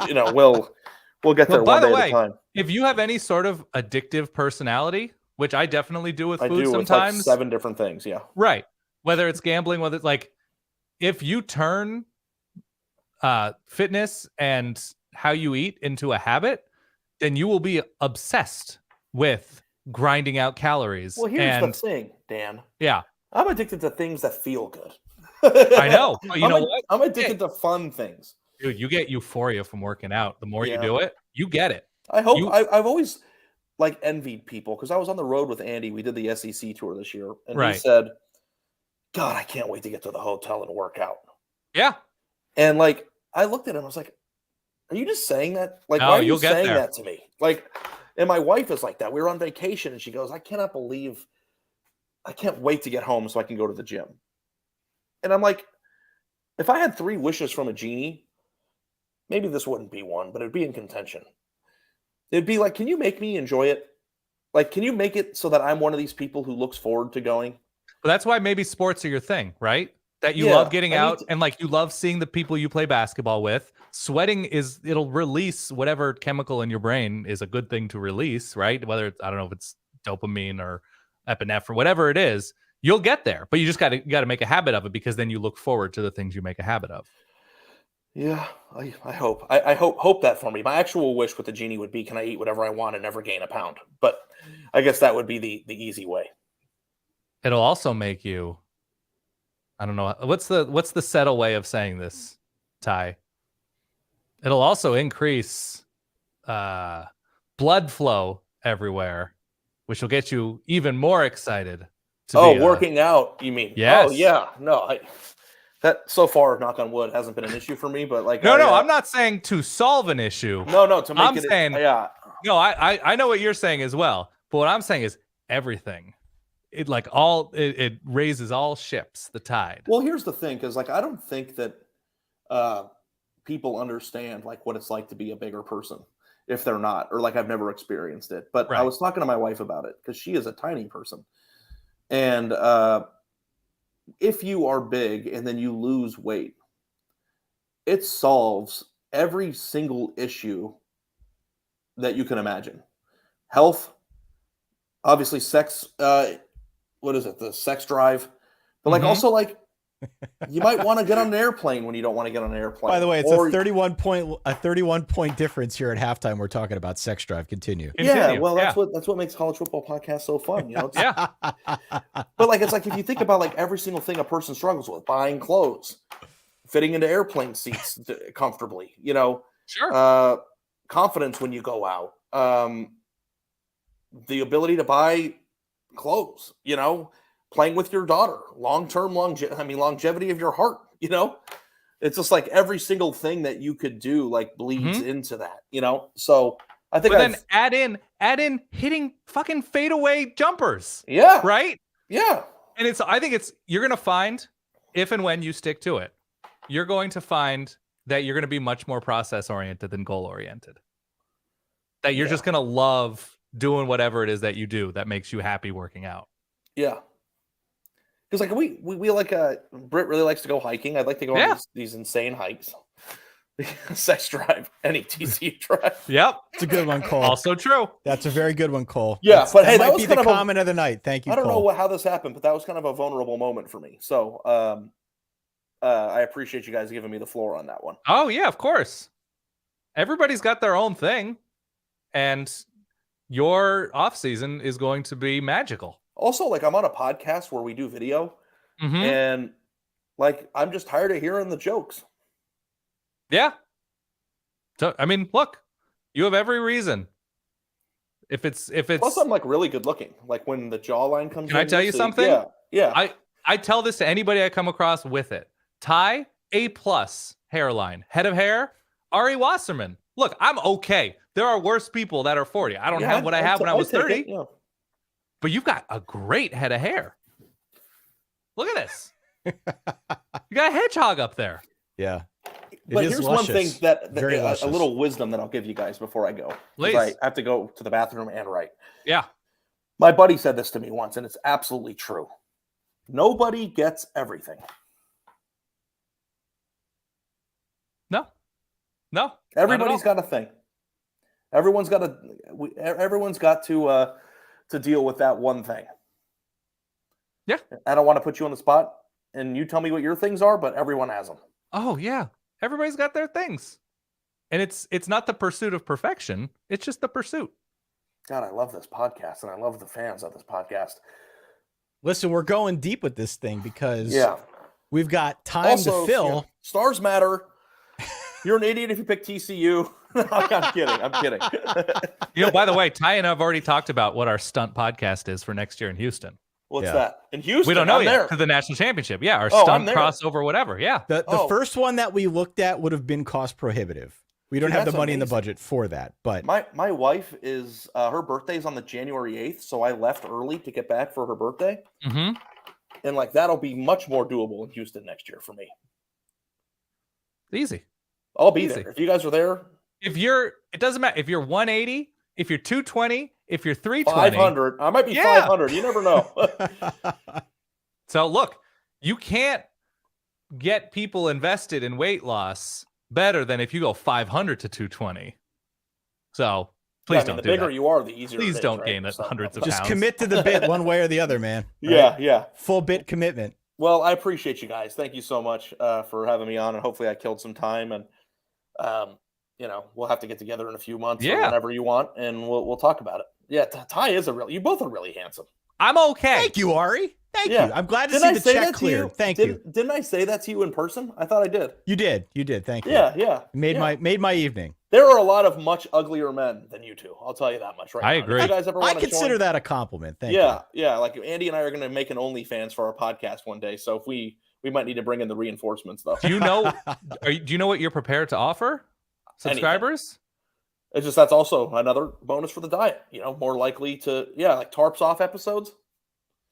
[SPEAKER 5] you know, we'll get there one day at a time.
[SPEAKER 2] If you have any sort of addictive personality, which I definitely do with food sometimes.
[SPEAKER 5] With like 7 different things, yeah.
[SPEAKER 2] Right. Whether it's gambling, whether it's like, if you turn fitness and how you eat into a habit, then you will be obsessed with grinding out calories.
[SPEAKER 5] Well, here's the thing, Dan.
[SPEAKER 2] Yeah.
[SPEAKER 5] I'm addicted to things that feel good.
[SPEAKER 2] I know. But you know what?
[SPEAKER 5] I'm addicted to fun things.
[SPEAKER 2] Dude, you get euphoria from working out. The more you do it, you get it.
[SPEAKER 5] I hope. I've always like envied people because I was on the road with Andy. We did the SEC tour this year, and he said, "God, I can't wait to get to the hotel and work out."
[SPEAKER 2] Yeah.
[SPEAKER 5] And like, I looked at him. I was like, "Are you just saying that? Like,
[SPEAKER 2] no,
[SPEAKER 5] why are you saying that to me?" Like, and my wife is like that. We were on vacation, and she goes, "I can't wait to get home so I can go to the gym." And I'm like, if I had 3 wishes from a genie, maybe this wouldn't be one, but it'd be in contention. It'd be like, can you make me enjoy it? Like, can you make it so that I'm one of these people who looks forward to going?
[SPEAKER 2] But that's why maybe sports are your thing, right? That you love getting out and like you love seeing the people you play basketball with. Sweating it'll release whatever chemical in your brain is a good thing to release, right? Whether it's, I don't know if it's dopamine or epinephrine, whatever it is, you'll get there. But you just got to make a habit of it because then you look forward to the things you make a habit of.
[SPEAKER 5] Yeah, I hope. I hope that for me. My actual wish with the genie would be, can I eat whatever I want and never gain a pound? But I guess that would be the easy way.
[SPEAKER 2] It'll also make you, I don't know, what's the settle way of saying this, Ty? It'll also increase blood flow everywhere, which will get you even more excited
[SPEAKER 5] Working out, you mean?
[SPEAKER 2] Yes.
[SPEAKER 5] Oh, yeah. No, that so far, knock on wood, hasn't been an issue for me. But like,
[SPEAKER 2] no, I'm not saying to solve an issue.
[SPEAKER 5] No, to make
[SPEAKER 2] I'm saying,
[SPEAKER 5] yeah.
[SPEAKER 2] No, I know what you're saying as well. But what I'm saying is everything. It raises all ships, the tide.
[SPEAKER 5] Well, here's the thing, because like I don't think that people understand like what it's like to be a bigger person if they're not, or like I've never experienced it. But I was talking to my wife about it because she is a tiny person, and if you are big and then you lose weight, it solves every single issue that you can imagine. Health, obviously, sex. What is it? The sex drive, but like also like you might want to get on an airplane when you don't want to get on an airplane.
[SPEAKER 1] By the way, it's a 31 point difference here at halftime. We're talking about sex drive. Continue.
[SPEAKER 5] Yeah, well, that's what makes college football podcasts so fun, you know. But like it's like if you think about like every single thing a person struggles with, buying clothes, fitting into airplane seats comfortably, you know, confidence when you go out, the ability to buy clothes, you know, playing with your daughter, long-term longevity of your heart, you know, it's just like every single thing that you could do like bleeds into that, you know. So I think
[SPEAKER 2] then add in hitting fucking fadeaway jumpers.
[SPEAKER 5] Yeah.
[SPEAKER 2] Right?
[SPEAKER 5] Yeah.
[SPEAKER 2] And I think you're gonna find, if and when you stick to it, you're going to find that you're gonna be much more process oriented than goal oriented. That you're just gonna love doing whatever it is that you do that makes you happy working out.
[SPEAKER 5] Yeah. Because like we like Britt really likes to go hiking. I'd like to go on these insane hikes. Sex drive, any TCU drive.
[SPEAKER 2] Yep,
[SPEAKER 1] it's a good one, Cole.
[SPEAKER 2] Also true.
[SPEAKER 1] That's a very good one, Cole.
[SPEAKER 5] Yeah, but hey,
[SPEAKER 1] that might be the comment of the night. Thank you.
[SPEAKER 5] I don't
[SPEAKER 1] Cole.
[SPEAKER 5] know how this happened, but that was kind of a vulnerable moment for me. So I appreciate you guys giving me the floor on that one.
[SPEAKER 2] Oh yeah, of course. Everybody's got their own thing, and your off season is going to be magical.
[SPEAKER 5] Also, like I'm on a podcast where we do video, and like I'm just tired of hearing the jokes.
[SPEAKER 2] Yeah. So I mean, look, you have every reason. If it's
[SPEAKER 5] plus I'm like really good looking. Like when the jawline comes.
[SPEAKER 2] Can I tell you something?
[SPEAKER 5] Yeah.
[SPEAKER 2] I tell this to anybody I come across with it. Ty, A+ hairline, head of hair, Ari Wasserman. Look, I'm okay. There are worse people that are 40. I don't have what I had when I was 30. But you've got a great head of hair. Look at this. You got a hedgehog up there.
[SPEAKER 1] Yeah.
[SPEAKER 5] But here's one thing that a little wisdom that I'll give you guys before I go.
[SPEAKER 2] Please.
[SPEAKER 5] I have to go to the bathroom and write.
[SPEAKER 2] Yeah.
[SPEAKER 5] My buddy said this to me once, and it's absolutely true. Nobody gets everything.
[SPEAKER 2] No.
[SPEAKER 5] Everybody's got a thing. Everyone's got to deal with that one thing.
[SPEAKER 2] Yeah.
[SPEAKER 5] I don't want to put you on the spot and you tell me what your things are, but everyone has them.
[SPEAKER 2] Oh yeah. Everybody's got their things. And it's not the pursuit of perfection. It's just the pursuit.
[SPEAKER 5] God, I love this podcast and I love the fans of this podcast.
[SPEAKER 1] Listen, we're going deep with this thing because we've got time
[SPEAKER 5] also,
[SPEAKER 1] to fill.
[SPEAKER 5] Yeah, stars matter. You're an idiot if you pick TCU. I'm kidding.
[SPEAKER 2] You know, by the way, Ty and I have already talked about what our stunt podcast is for next year in Houston.
[SPEAKER 5] What's that? In Houston?
[SPEAKER 2] We don't know yet. To the national championship. Yeah, our stunt crossover, whatever. Yeah.
[SPEAKER 1] The first one that we looked at would have been cost prohibitive. We don't have the money in the budget for that. But
[SPEAKER 5] my wife is her birthday's on the January 8th, so I left early to get back for her birthday.
[SPEAKER 2] Mm-hmm.
[SPEAKER 5] And like that'll be much more doable in Houston next year for me.
[SPEAKER 2] Easy.
[SPEAKER 5] I'll be there. If you guys are there.
[SPEAKER 2] It doesn't matter. If you're 180, if you're 220, if you're 320.
[SPEAKER 5] 500. I might be 500. You never know.
[SPEAKER 2] So look, you can't get people invested in weight loss better than if you go 500 to 220. So please don't do that.
[SPEAKER 5] The bigger you are, the easier.
[SPEAKER 2] Please don't gain hundreds of pounds.
[SPEAKER 1] Just commit to the bit one way or the other, man.
[SPEAKER 5] Right? Yeah.
[SPEAKER 1] Full bit commitment.
[SPEAKER 5] Well, I appreciate you guys. Thank you so much for having me on, and hopefully I killed some time. And we'll have to get together in a few months or whenever you want, and we'll talk about it. Yeah, Ty is you both are really handsome.
[SPEAKER 2] I'm okay.
[SPEAKER 1] Thank you, Ari. Thank
[SPEAKER 5] Yeah.
[SPEAKER 1] you. I'm glad to
[SPEAKER 5] Didn't I
[SPEAKER 1] see the
[SPEAKER 5] say
[SPEAKER 1] check
[SPEAKER 5] that to you?
[SPEAKER 1] cleared. Thank you.
[SPEAKER 5] Didn't I say that to you in person? I thought I did.
[SPEAKER 1] You did. You did. Thank you.
[SPEAKER 5] Yeah.
[SPEAKER 1] Made my evening.
[SPEAKER 5] There are a lot of much uglier men than you two. I'll tell you that much right
[SPEAKER 2] I
[SPEAKER 5] now.
[SPEAKER 2] agree.
[SPEAKER 5] If you guys ever
[SPEAKER 1] I
[SPEAKER 5] want to
[SPEAKER 1] consider
[SPEAKER 5] join,
[SPEAKER 1] that a compliment. Thank you.
[SPEAKER 5] yeah. Like Andy and I are going to make an OnlyFans for our podcast one day. So if we might need to bring in the reinforcements though.
[SPEAKER 2] Do you know? Do you know what you're prepared to offer subscribers?
[SPEAKER 5] It's just that's also another bonus for the diet. More likely to like tarps off episodes.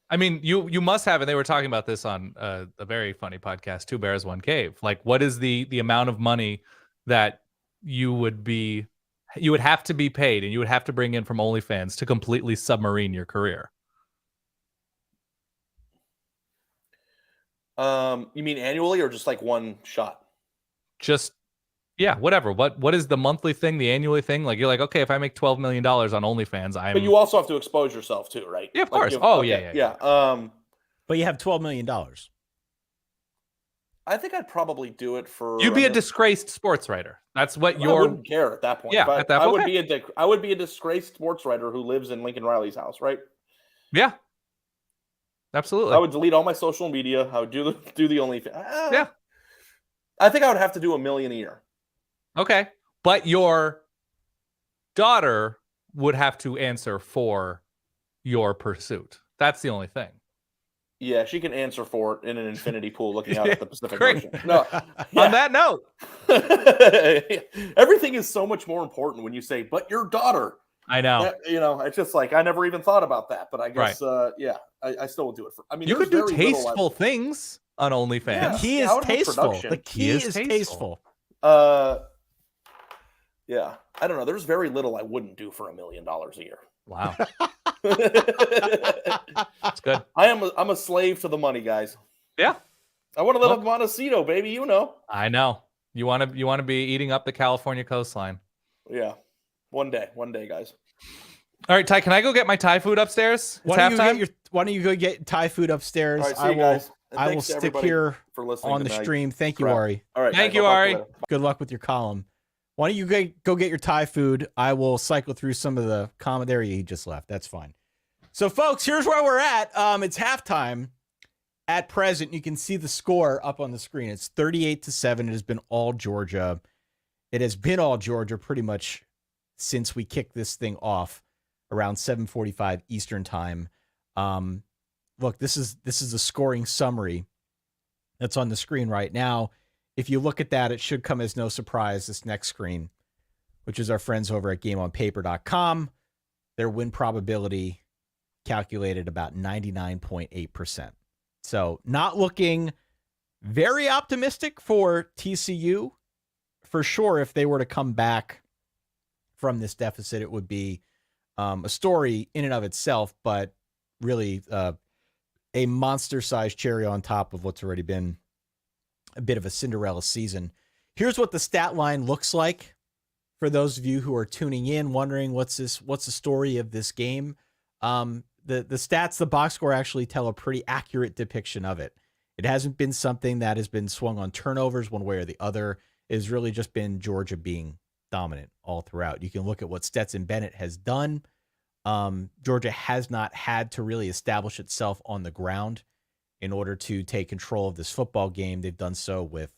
[SPEAKER 2] I mean, you must have, and they were talking about this on a very funny podcast, Two Bears, One Cave. Like, what is the amount of money that you would have to be paid, and you would have to bring in from OnlyFans to completely submarine your career?
[SPEAKER 5] You mean annually or just like one shot?
[SPEAKER 2] Just whatever. What is the monthly thing, the annually thing? Like, you're like, okay, if I make $12 million on OnlyFans,
[SPEAKER 5] But you also have to expose yourself too, right?
[SPEAKER 2] Yeah, of
[SPEAKER 5] Like
[SPEAKER 2] course.
[SPEAKER 5] yeah.
[SPEAKER 1] But you have $12 million.
[SPEAKER 5] I think I'd probably do it for.
[SPEAKER 2] You'd be a disgraced sports writer. That's what
[SPEAKER 5] I wouldn't care at that point.
[SPEAKER 2] Yeah, at that point.
[SPEAKER 5] I would be a disgraced sports writer who lives in Lincoln Riley's house, right?
[SPEAKER 2] Yeah. Absolutely.
[SPEAKER 5] I would delete all my social media. I would do the only.
[SPEAKER 2] Yeah.
[SPEAKER 5] I think I would have to do $1 million a year.
[SPEAKER 2] Okay. But your daughter would have to answer for your pursuit. That's the only thing.
[SPEAKER 5] Yeah, she can answer for it in an infinity pool looking out at the Pacific
[SPEAKER 2] Great.
[SPEAKER 5] Ocean. No,
[SPEAKER 2] On that note,
[SPEAKER 5] everything is so much more important when you say, but your daughter.
[SPEAKER 2] I know.
[SPEAKER 5] It's just like I never even thought about that. But I guess, I still would do it.
[SPEAKER 2] You could do tasteful things on OnlyFans.
[SPEAKER 1] The key is tasteful. The key is tasteful.
[SPEAKER 5] Yeah, I don't know. There's very little I wouldn't do for $1 million a year.
[SPEAKER 2] Wow. That's good.
[SPEAKER 5] I'm a slave to the money, guys.
[SPEAKER 2] Yeah.
[SPEAKER 5] I want to live in Montecito, baby.
[SPEAKER 2] I know. You want to be eating up the California coastline.
[SPEAKER 5] Yeah. One day, guys.
[SPEAKER 2] All right, Ty, can I go get my Thai food upstairs? It's halftime.
[SPEAKER 1] Why don't you go get Thai food upstairs?
[SPEAKER 5] All right, see you guys. And
[SPEAKER 1] I will stick here
[SPEAKER 5] for listening
[SPEAKER 1] on the stream. Thank you, Ari.
[SPEAKER 5] All right.
[SPEAKER 2] Thank
[SPEAKER 5] guys,
[SPEAKER 2] you, Ari.
[SPEAKER 1] Good luck with your column. Why don't you go get your Thai food? I will cycle through some of the commentary he just left. That's fine. So, folks, here's where we're at. It's halftime. At present, you can see the score up on the screen. It's 38-7. It has been all Georgia. It has been all Georgia pretty much since we kicked this thing off around 7:45 Eastern time. Look, this is a scoring summary that's on the screen right now. If you look at that, it should come as no surprise, this next screen, which is our friends over at GameOnPaper.com. Their win probability calculated about 99.8%. So not looking very optimistic for TCU. For sure, if they were to come back from this deficit, it would be a story in and of itself, but really a monster-sized cherry on top of what's already been a bit of a Cinderella season. Here's what the stat line looks like for those of you who are tuning in, wondering what's the story of this game. The stats, the box score actually tell a pretty accurate depiction of it. It hasn't been something that has been swung on turnovers one way or the other. It has really just been Georgia being dominant all throughout. You can look at what Stetson Bennett has done. Georgia has not had to really establish itself on the ground in order to take control of this football game. They've done so with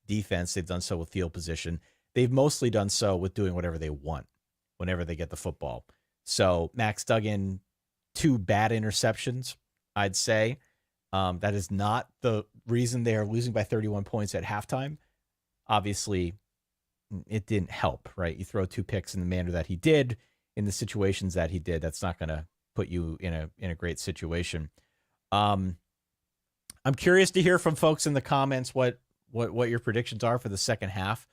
[SPEAKER 1] defense. They've done so with field position. They've mostly done so with doing whatever they want whenever they get the football. So Max Duggan, 2 bad interceptions, I'd say. That is not the reason they are losing by 31 points at halftime. Obviously, it didn't help, right? You throw 2 picks in the manner that he did, in the situations that he did, that's not going to put you in a great situation. I'm curious to hear from folks in the comments what your predictions are for the second half.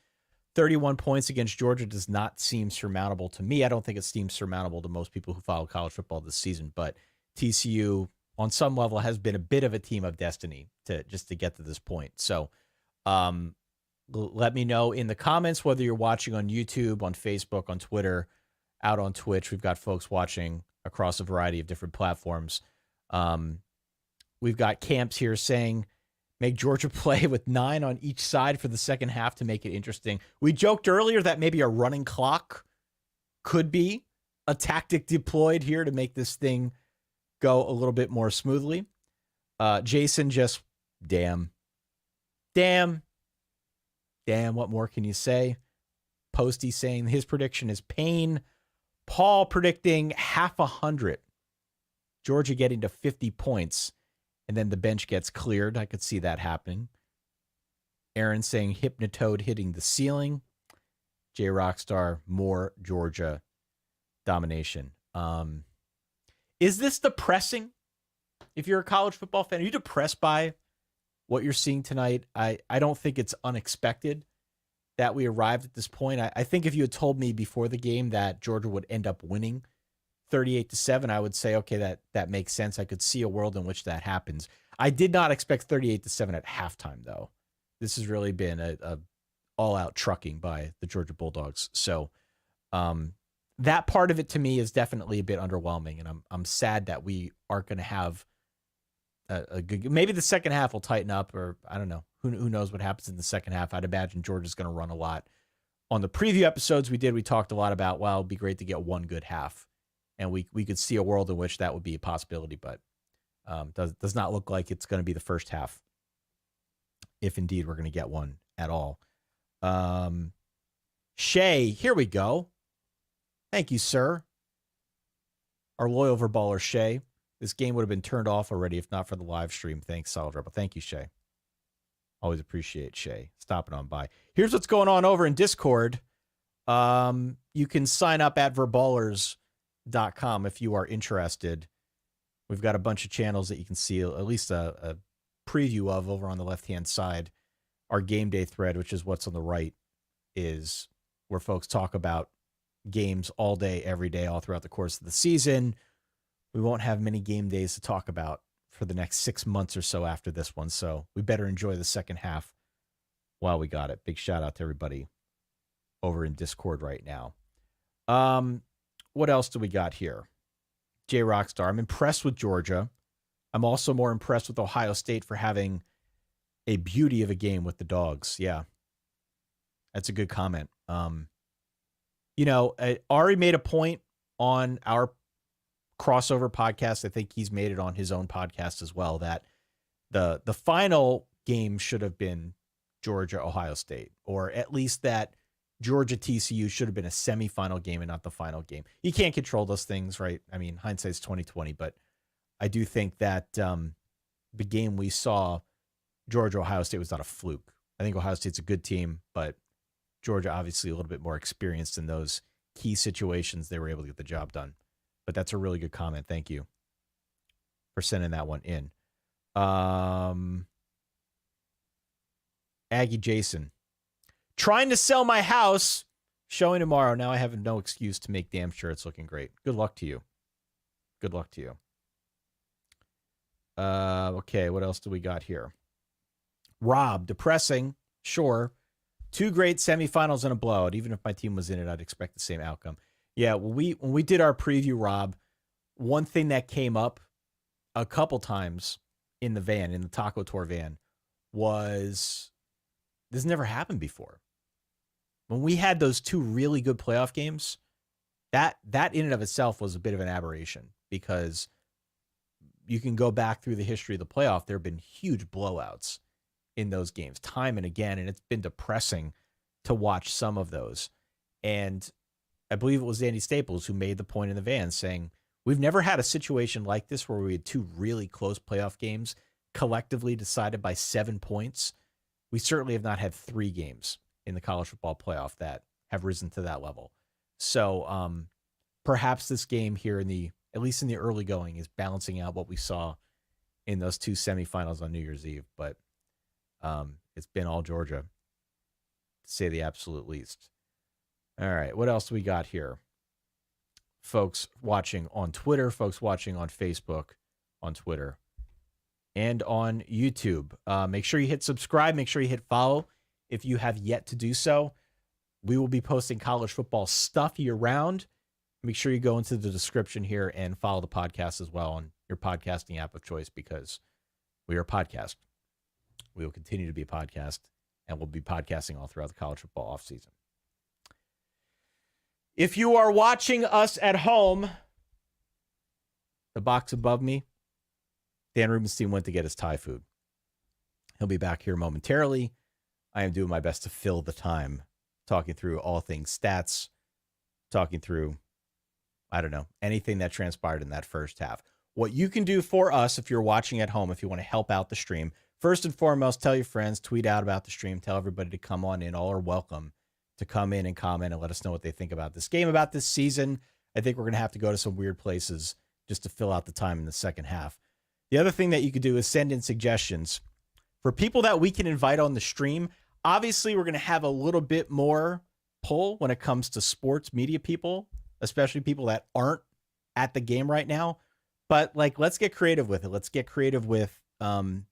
[SPEAKER 1] 31 points against Georgia does not seem surmountable to me. I don't think it seems surmountable to most people who follow college football this season, but TCU on some level has been a bit of a team of destiny to get to this point. So let me know in the comments whether you're watching on YouTube, on Facebook, on Twitter, out on Twitch. We've got folks watching across a variety of different platforms. We've got camps here saying, make Georgia play with 9 on each side for the second half to make it interesting. We joked earlier that maybe a running clock could be a tactic deployed here to make this thing go a little bit more smoothly. Jason just, damn. What more can you say? Posty saying his prediction is pain. Paul predicting 100. Georgia getting to 50 points, and then the bench gets cleared. I could see that happening. Aaron saying Hypnotoad hitting the ceiling. J Rockstar, more Georgia domination. Is this depressing? If you're a college football fan, are you depressed by what you're seeing tonight? I don't think it's unexpected that we arrived at this point. I think if you had told me before the game that Georgia would end up winning 38-7, I would say, okay, that makes sense. I could see a world in which that happens. I did not expect 38-7 at halftime, though. This has really been a all-out trucking by the Georgia Bulldogs. So that part of it to me is definitely a bit underwhelming, and I'm sad that we aren't going to have a good. Maybe the second half will tighten up, or I don't know. Who knows what happens in the second half? I'd imagine Georgia's going to run a lot. On the preview episodes we talked a lot about, well, it'd be great to get one good half, and we could see a world in which that would be a possibility, but does not look like it's going to be the first half, if indeed we're going to get one at all. Shay, here we go. Thank you, sir. Our loyal Verballer, Shay. This game would have been turned off already if not for the live stream. Thanks, Solid Rebel. Thank you, Shay. Always appreciate Shay stopping on by. Here's what's going on over in Discord. You can sign up at verballers.com if you are interested. We've got a bunch of channels that you can see, at least a preview of over on the left-hand side. Our game day thread, which is what's on the right, is where folks talk about games all day, every day, all throughout the course of the season. We won't have many game days to talk about for the next 6 months or so after this one, so we better enjoy the second half while we got it. Big shout out to everybody over in Discord right now. What else do we got here? J Rockstar, I'm impressed with Georgia. I'm also more impressed with Ohio State for having a beauty of a game with the dogs. Yeah, that's a good comment. Ari made a point on our crossover podcast. I think he's made it on his own podcast as well, that the final game should have been Georgia Ohio State, or at least that Georgia TCU should have been a semifinal game and not the final game. You can't control those things, right? I mean, hindsight's 20/20, but I do think that the game we saw, Georgia Ohio State, was not a fluke. I think Ohio State's a good team, but Georgia obviously a little bit more experienced in those key situations. They were able to get the job done. But that's a really good comment. Thank you for sending that one in. Aggie Jason. Trying to sell my house. Showing tomorrow. Now I have no excuse to make damn sure it's looking great. Good luck to you. Good luck to you. Okay, what else do we got here? Rob, depressing. Sure. 2 great semifinals and a blowout. Even if my team was in it, I'd expect the same outcome. Yeah, when we did our preview, Rob, one thing that came up a couple times in the van, in the Taco Tour van, was this never happened before. When we had those 2 really good playoff games, that in and of itself was a bit of an aberration, because you can go back through the history of the playoff. There have been huge blowouts in those games time and again, and it's been depressing to watch some of those. And I believe it was Andy Staples who made the point in the van saying, we've never had a situation like this where we had 2 really close playoff games collectively decided by 7 points. We certainly have not had 3 games in the college football playoff that have risen to that level. So perhaps this game here at least in the early going, is balancing out what we saw in those 2 semifinals on New Year's Eve. But it's been all Georgia, to say the absolute least. All right, what else do we got here? Folks watching on Twitter, folks watching on Facebook, on Twitter, and on YouTube. Make sure you hit subscribe. Make sure you hit follow if you have yet to do so. We will be posting college football stuff year-round. Make sure you go into the description here and follow the podcast as well on your podcasting app of choice, because we are a podcast. We will continue to be a podcast, and we'll be podcasting all throughout the college football offseason. If you are watching us at home, the box above me Dan Rubenstein went to get his Thai food. He'll be back here momentarily. I am doing my best to fill the time talking through all things stats, talking through, I don't know, anything that transpired in that first half. What you can do for us if you're watching at home, if you want to help out the stream, first and foremost, tell your friends, tweet out about the stream, tell everybody to come on in. All are welcome to come in and comment and let us know what they think about this game, about this season. I think we're going to have to go to some weird places just to fill out the time in the second half. The other thing that you could do is send in suggestions for people that we can invite on the stream. Obviously, we're going to have a little bit more pull when it comes to sports media people, especially people that aren't at the game right now. But like, let's get creative with it. Let's get creative with some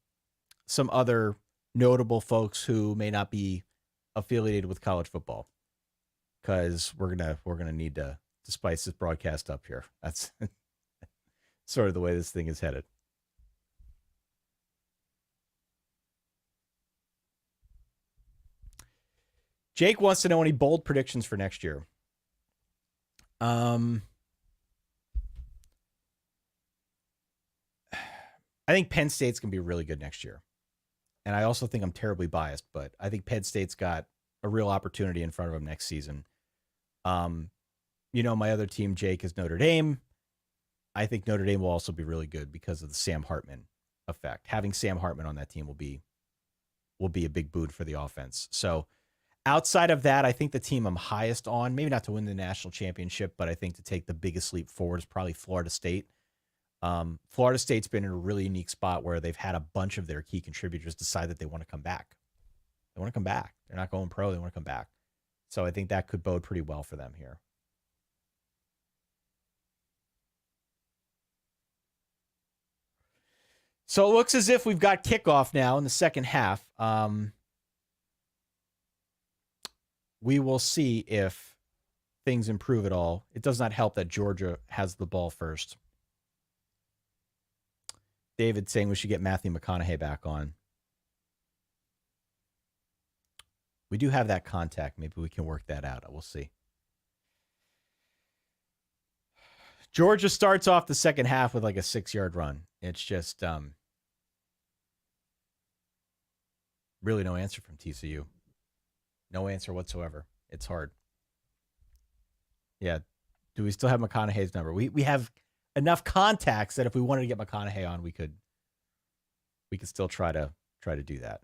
[SPEAKER 1] other notable folks who may not be affiliated with college football, because we're gonna need to spice this broadcast up here. That's sort of the way this thing is headed. Jake wants to know any bold predictions for next year. I think Penn State's going to be really good next year. And I also think I'm terribly biased, but I think Penn State's got a real opportunity in front of them next season. My other team, Jake, is Notre Dame. I think Notre Dame will also be really good because of the Sam Hartman effect. Having Sam Hartman on that team will be a big boon for the offense. So outside of that, I think the team I'm highest on, maybe not to win the national championship, but I think to take the biggest leap forward is probably Florida State. Florida State's been in a really unique spot where they've had a bunch of their key contributors decide that they want to come back. They want to come back. They're not going pro. They want to come back. So I think that could bode pretty well for them here. So it looks as if we've got kickoff now in the second half. We will see if things improve at all. It does not help that Georgia has the ball first. David saying we should get Matthew McConaughey back on. We do have that contact. Maybe we can work that out. We'll see. Georgia starts off the second half with like a 6-yard run. It's just really no answer from TCU. No answer whatsoever. It's hard. Yeah. Do we still have McConaughey's number? We have enough contacts that if we wanted to get McConaughey on, we could still try to do that.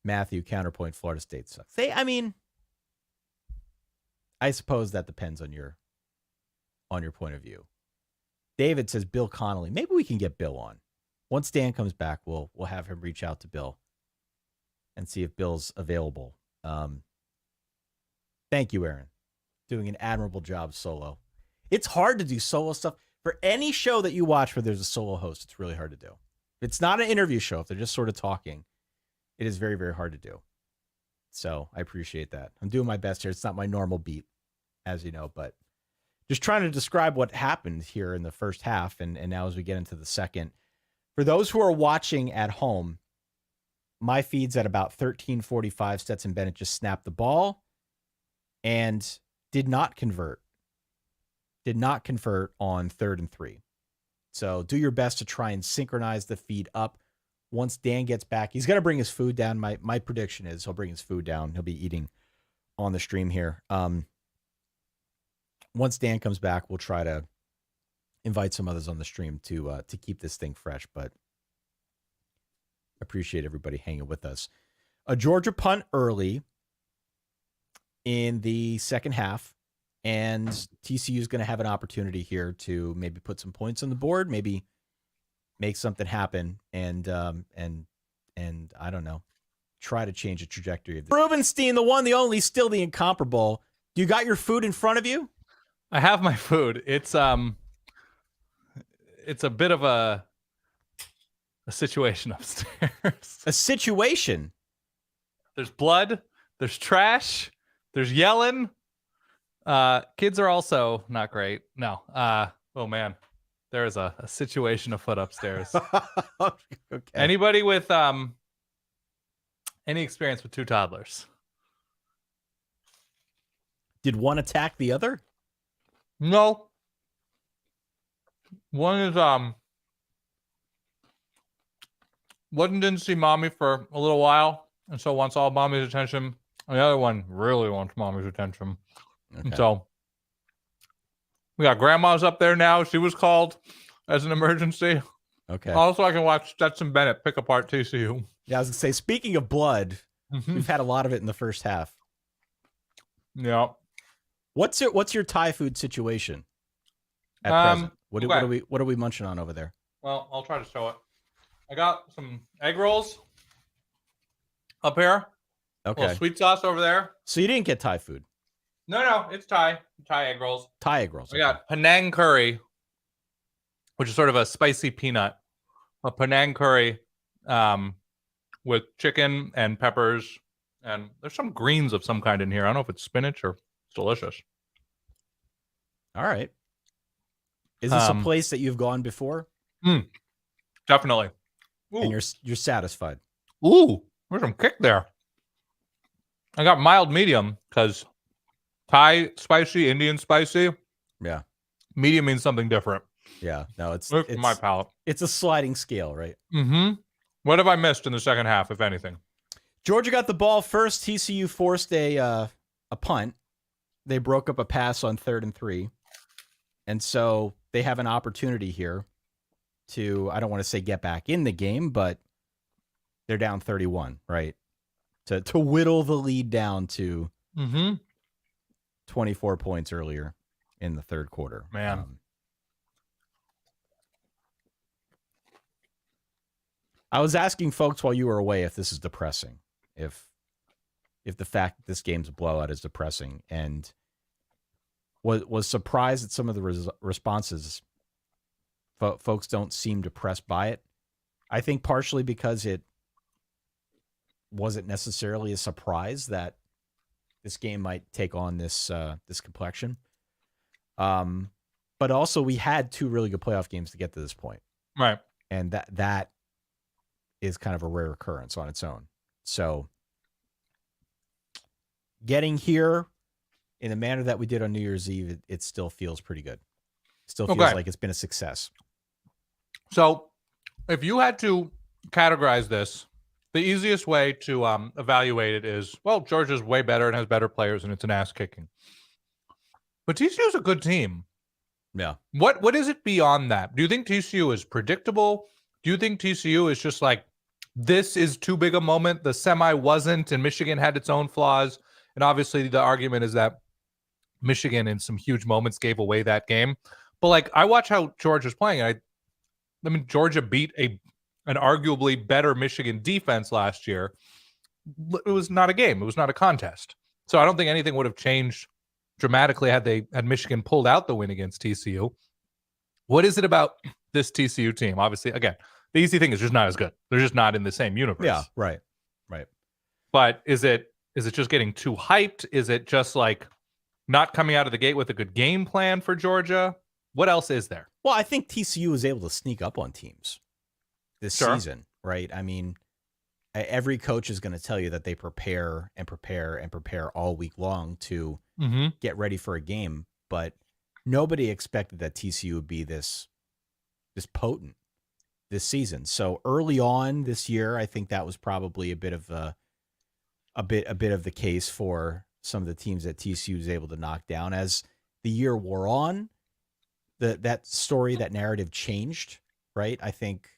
[SPEAKER 1] Matthew, counterpoint, Florida State sucks. I suppose that depends on your point of view. David says Bill Connolly. Maybe we can get Bill on. Once Dan comes back, we'll have him reach out to Bill and see if Bill's available. Thank you, Aaron. Doing an admirable job solo. It's hard to do solo stuff. For any show that you watch where there's a solo host, it's really hard to do. If it's not an interview show, if they're just sort of talking, it is very, very hard to do. So I appreciate that. I'm doing my best here. It's not my normal beat, as you know, but just trying to describe what happened here in the first half and now as we get into the second. For those who are watching at home, my feed's at about 13:45. Stetson Bennett just snapped the ball and did not convert on 3rd and 3. So do your best to try and synchronize the feed up. Once Dan gets back, he's going to bring his food down. My prediction is he'll bring his food down. He'll be eating on the stream here. Once Dan comes back, we'll try to invite some others on the stream to keep this thing fresh, but appreciate everybody hanging with us. A Georgia punt early in the second half, and TCU is going to have an opportunity here to maybe put some points on the board, maybe make something happen, and I don't know, try to change the trajectory of this. Rubenstein, the one, the only, still the incomparable. You got your food in front of you?
[SPEAKER 2] I have my food. It's a bit of a situation upstairs.
[SPEAKER 1] A situation?
[SPEAKER 2] There's blood. There's trash. There's yelling. Kids are also not great. No. Oh man, there is a situation afoot upstairs.
[SPEAKER 1] Okay.
[SPEAKER 2] Anybody with any experience with 2 toddlers?
[SPEAKER 1] Did one attack the other?
[SPEAKER 2] No. One is didn't see mommy for a little while, and so wants all mommy's attention. And the other one really wants mommy's attention.
[SPEAKER 1] Okay.
[SPEAKER 2] And so we got grandma's up there now. She was called as an emergency.
[SPEAKER 1] Okay.
[SPEAKER 2] Also, I can watch Stetson Bennett pick apart TCU.
[SPEAKER 1] Yeah, I was gonna say, speaking of blood, we've had a lot of it in the first half.
[SPEAKER 2] Yeah.
[SPEAKER 1] What's your Thai food situation at present? What are we munching on over there?
[SPEAKER 2] Well, I'll try to show it. I got some egg rolls up here.
[SPEAKER 1] Okay.
[SPEAKER 2] A little sweet sauce over there.
[SPEAKER 1] So you didn't get Thai food?
[SPEAKER 2] No, it's Thai egg rolls.
[SPEAKER 1] Thai egg rolls.
[SPEAKER 2] We got Penang curry, which is sort of a spicy peanut. A Penang curry with chicken and peppers. And there's some greens of some kind in here. I don't know if it's spinach or it's delicious.
[SPEAKER 1] All right. Is this a place that you've gone before?
[SPEAKER 2] Definitely. Ooh.
[SPEAKER 1] And you're satisfied?
[SPEAKER 2] Ooh, there's some kick there. I got mild medium because Thai spicy, Indian spicy.
[SPEAKER 1] Yeah.
[SPEAKER 2] Medium means something different.
[SPEAKER 1] Yeah. No, it's
[SPEAKER 2] my palate.
[SPEAKER 1] It's a sliding scale, right?
[SPEAKER 2] Mm-hmm. What have I missed in the second half, if anything?
[SPEAKER 1] Georgia got the ball first. TCU forced a punt. They broke up a pass on 3rd and 3. And so they have an opportunity here to, I don't want to say get back in the game, but they're down 31, right? To whittle the lead down to 24 points earlier in the third quarter.
[SPEAKER 2] Man.
[SPEAKER 1] I was asking folks while you were away if this is depressing, if the fact that this game's a blowout is depressing, and was surprised at some of the responses. Folks don't seem depressed by it. I think partially because it wasn't necessarily a surprise that this game might take on this complexion. But also we had 2 really good playoff games to get to this point.
[SPEAKER 2] Right.
[SPEAKER 1] And that is kind of a rare occurrence on its own. So getting here in the manner that we did on New Year's Eve, it still feels pretty good. Still feels like it's been a success.
[SPEAKER 2] So if you had to categorize this, the easiest way to evaluate it is, well, Georgia's way better and has better players, and it's an ass kicking. But TCU is a good team.
[SPEAKER 1] Yeah.
[SPEAKER 2] What is it beyond that? Do you think TCU is predictable? Do you think TCU is just like, this is too big a moment? The semi wasn't, and Michigan had its own flaws. And obviously the argument is that Michigan in some huge moments gave away that game. But like, I watch how Georgia's playing. I mean, Georgia beat an arguably better Michigan defense last year. It was not a game. It was not a contest. So I don't think anything would have changed dramatically had Michigan pulled out the win against TCU. What is it about this TCU team? Obviously, again, the easy thing is just not as good. They're just not in the same universe.
[SPEAKER 1] Yeah, right.
[SPEAKER 2] But is it just getting too hyped? Is it just like not coming out of the gate with a good game plan for Georgia? What else is there?
[SPEAKER 1] Well, I think TCU is able to sneak up on teams this season, right? I mean, every coach is going to tell you that they prepare all week long to get ready for a game, but nobody expected that TCU would be this potent this season. So early on this year, I think that was probably a bit of the case for some of the teams that TCU was able to knock down. As the year wore on, that story, that narrative changed, right? I think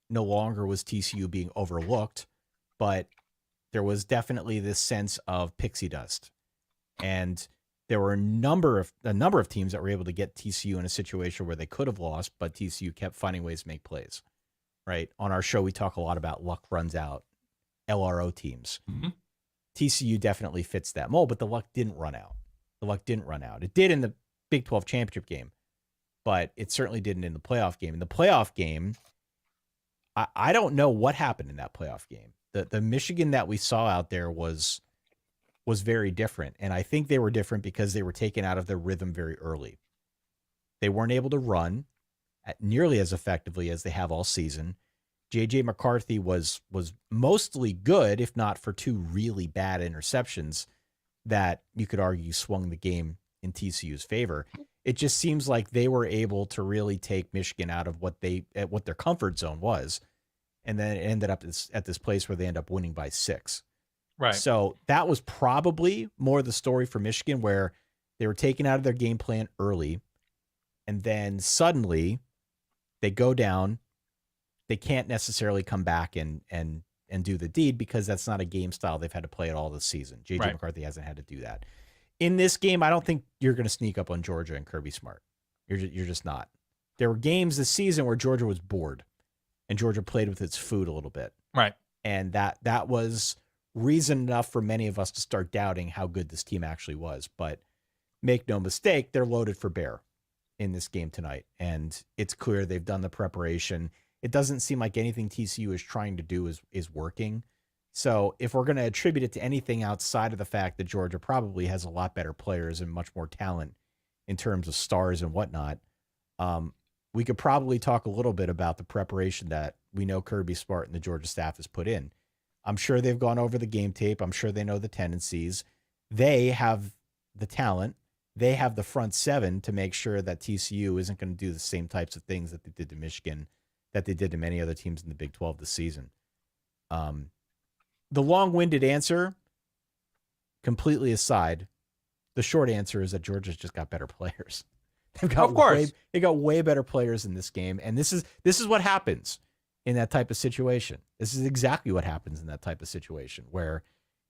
[SPEAKER 1] no longer was TCU being overlooked, but there was definitely this sense of pixie dust. And there were a number of teams that were able to get TCU in a situation where they could have lost, but TCU kept finding ways to make plays, right? On our show, we talk a lot about luck runs out, LRO teams. TCU definitely fits that mold, but the luck didn't run out. It did in the Big 12 championship game, but it certainly didn't in the playoff game. In the playoff game, I don't know what happened in that playoff game. The Michigan that we saw out there was very different, and I think they were different because they were taken out of their rhythm very early. They weren't able to run nearly as effectively as they have all season. J.J. McCarthy was mostly good, if not for 2 really bad interceptions that you could argue swung the game in TCU's favor. It just seems like they were able to really take Michigan out of what their comfort zone was, and then it ended up at this place where they end up winning by 6.
[SPEAKER 2] Right.
[SPEAKER 1] So that was probably more the story for Michigan, where they were taken out of their game plan early, and then suddenly they go down. They can't necessarily come back and do the deed, because that's not a game style they've had to play at all this season. J.J. McCarthy hasn't had to do that. In this game, I don't think you're going to sneak up on Georgia and Kirby Smart. You're just not. There were games this season where Georgia was bored and Georgia played with its food a little bit.
[SPEAKER 2] Right.
[SPEAKER 1] And that was reason enough for many of us to start doubting how good this team actually was. But make no mistake, they're loaded for bear in this game tonight. And it's clear they've done the preparation. It doesn't seem like anything TCU is trying to do is working. So if we're going to attribute it to anything outside of the fact that Georgia probably has a lot better players and much more talent in terms of stars and whatnot, we could probably talk a little bit about the preparation that we know Kirby Smart and the Georgia staff has put in. I'm sure they've gone over the game tape. I'm sure they know the tendencies. They have the talent. They have the front seven to make sure that TCU isn't going to do the same types of things that they did to Michigan, that they did to many other teams in the Big 12 this season. The long-winded answer, completely aside, the short answer is that Georgia's just got better players. They've got
[SPEAKER 2] of course.
[SPEAKER 1] They got way better players in this game, and this is what happens in that type of situation. This is exactly what happens in that type of situation, where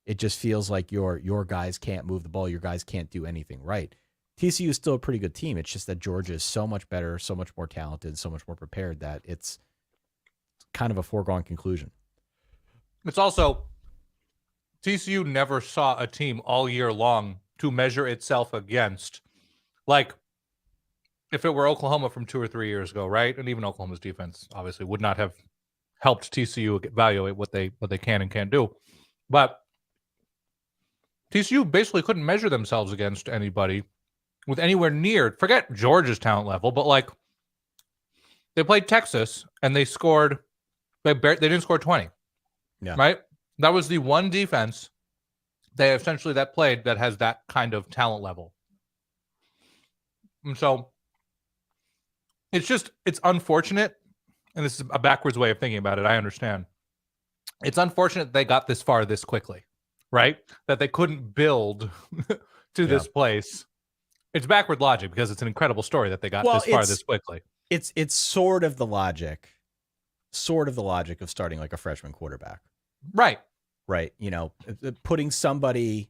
[SPEAKER 1] it just feels like your guys can't move the ball, your guys can't do anything right. TCU is still a pretty good team. It's just that Georgia is so much better, so much more talented, so much more prepared that it's kind of a foregone conclusion.
[SPEAKER 2] It's also, TCU never saw a team all year long to measure itself against. Like, if it were Oklahoma from 2 or 3 years ago, right? And even Oklahoma's defense obviously would not have helped TCU evaluate what they can and can't do. But TCU basically couldn't measure themselves against anybody with anywhere near, forget Georgia's talent level, but like, they played Texas and they didn't score 20.
[SPEAKER 1] Yeah.
[SPEAKER 2] Right? That was the one defense that played that has that kind of talent level. And so it's unfortunate, and this is a backwards way of thinking about it, I understand. It's unfortunate they got this far this quickly, right? That they couldn't build to this place. It's backward logic, because it's an incredible story that they got this far this quickly.
[SPEAKER 1] It's sort of the logic of starting like a freshman quarterback.
[SPEAKER 2] Right.
[SPEAKER 1] Right. You know, putting a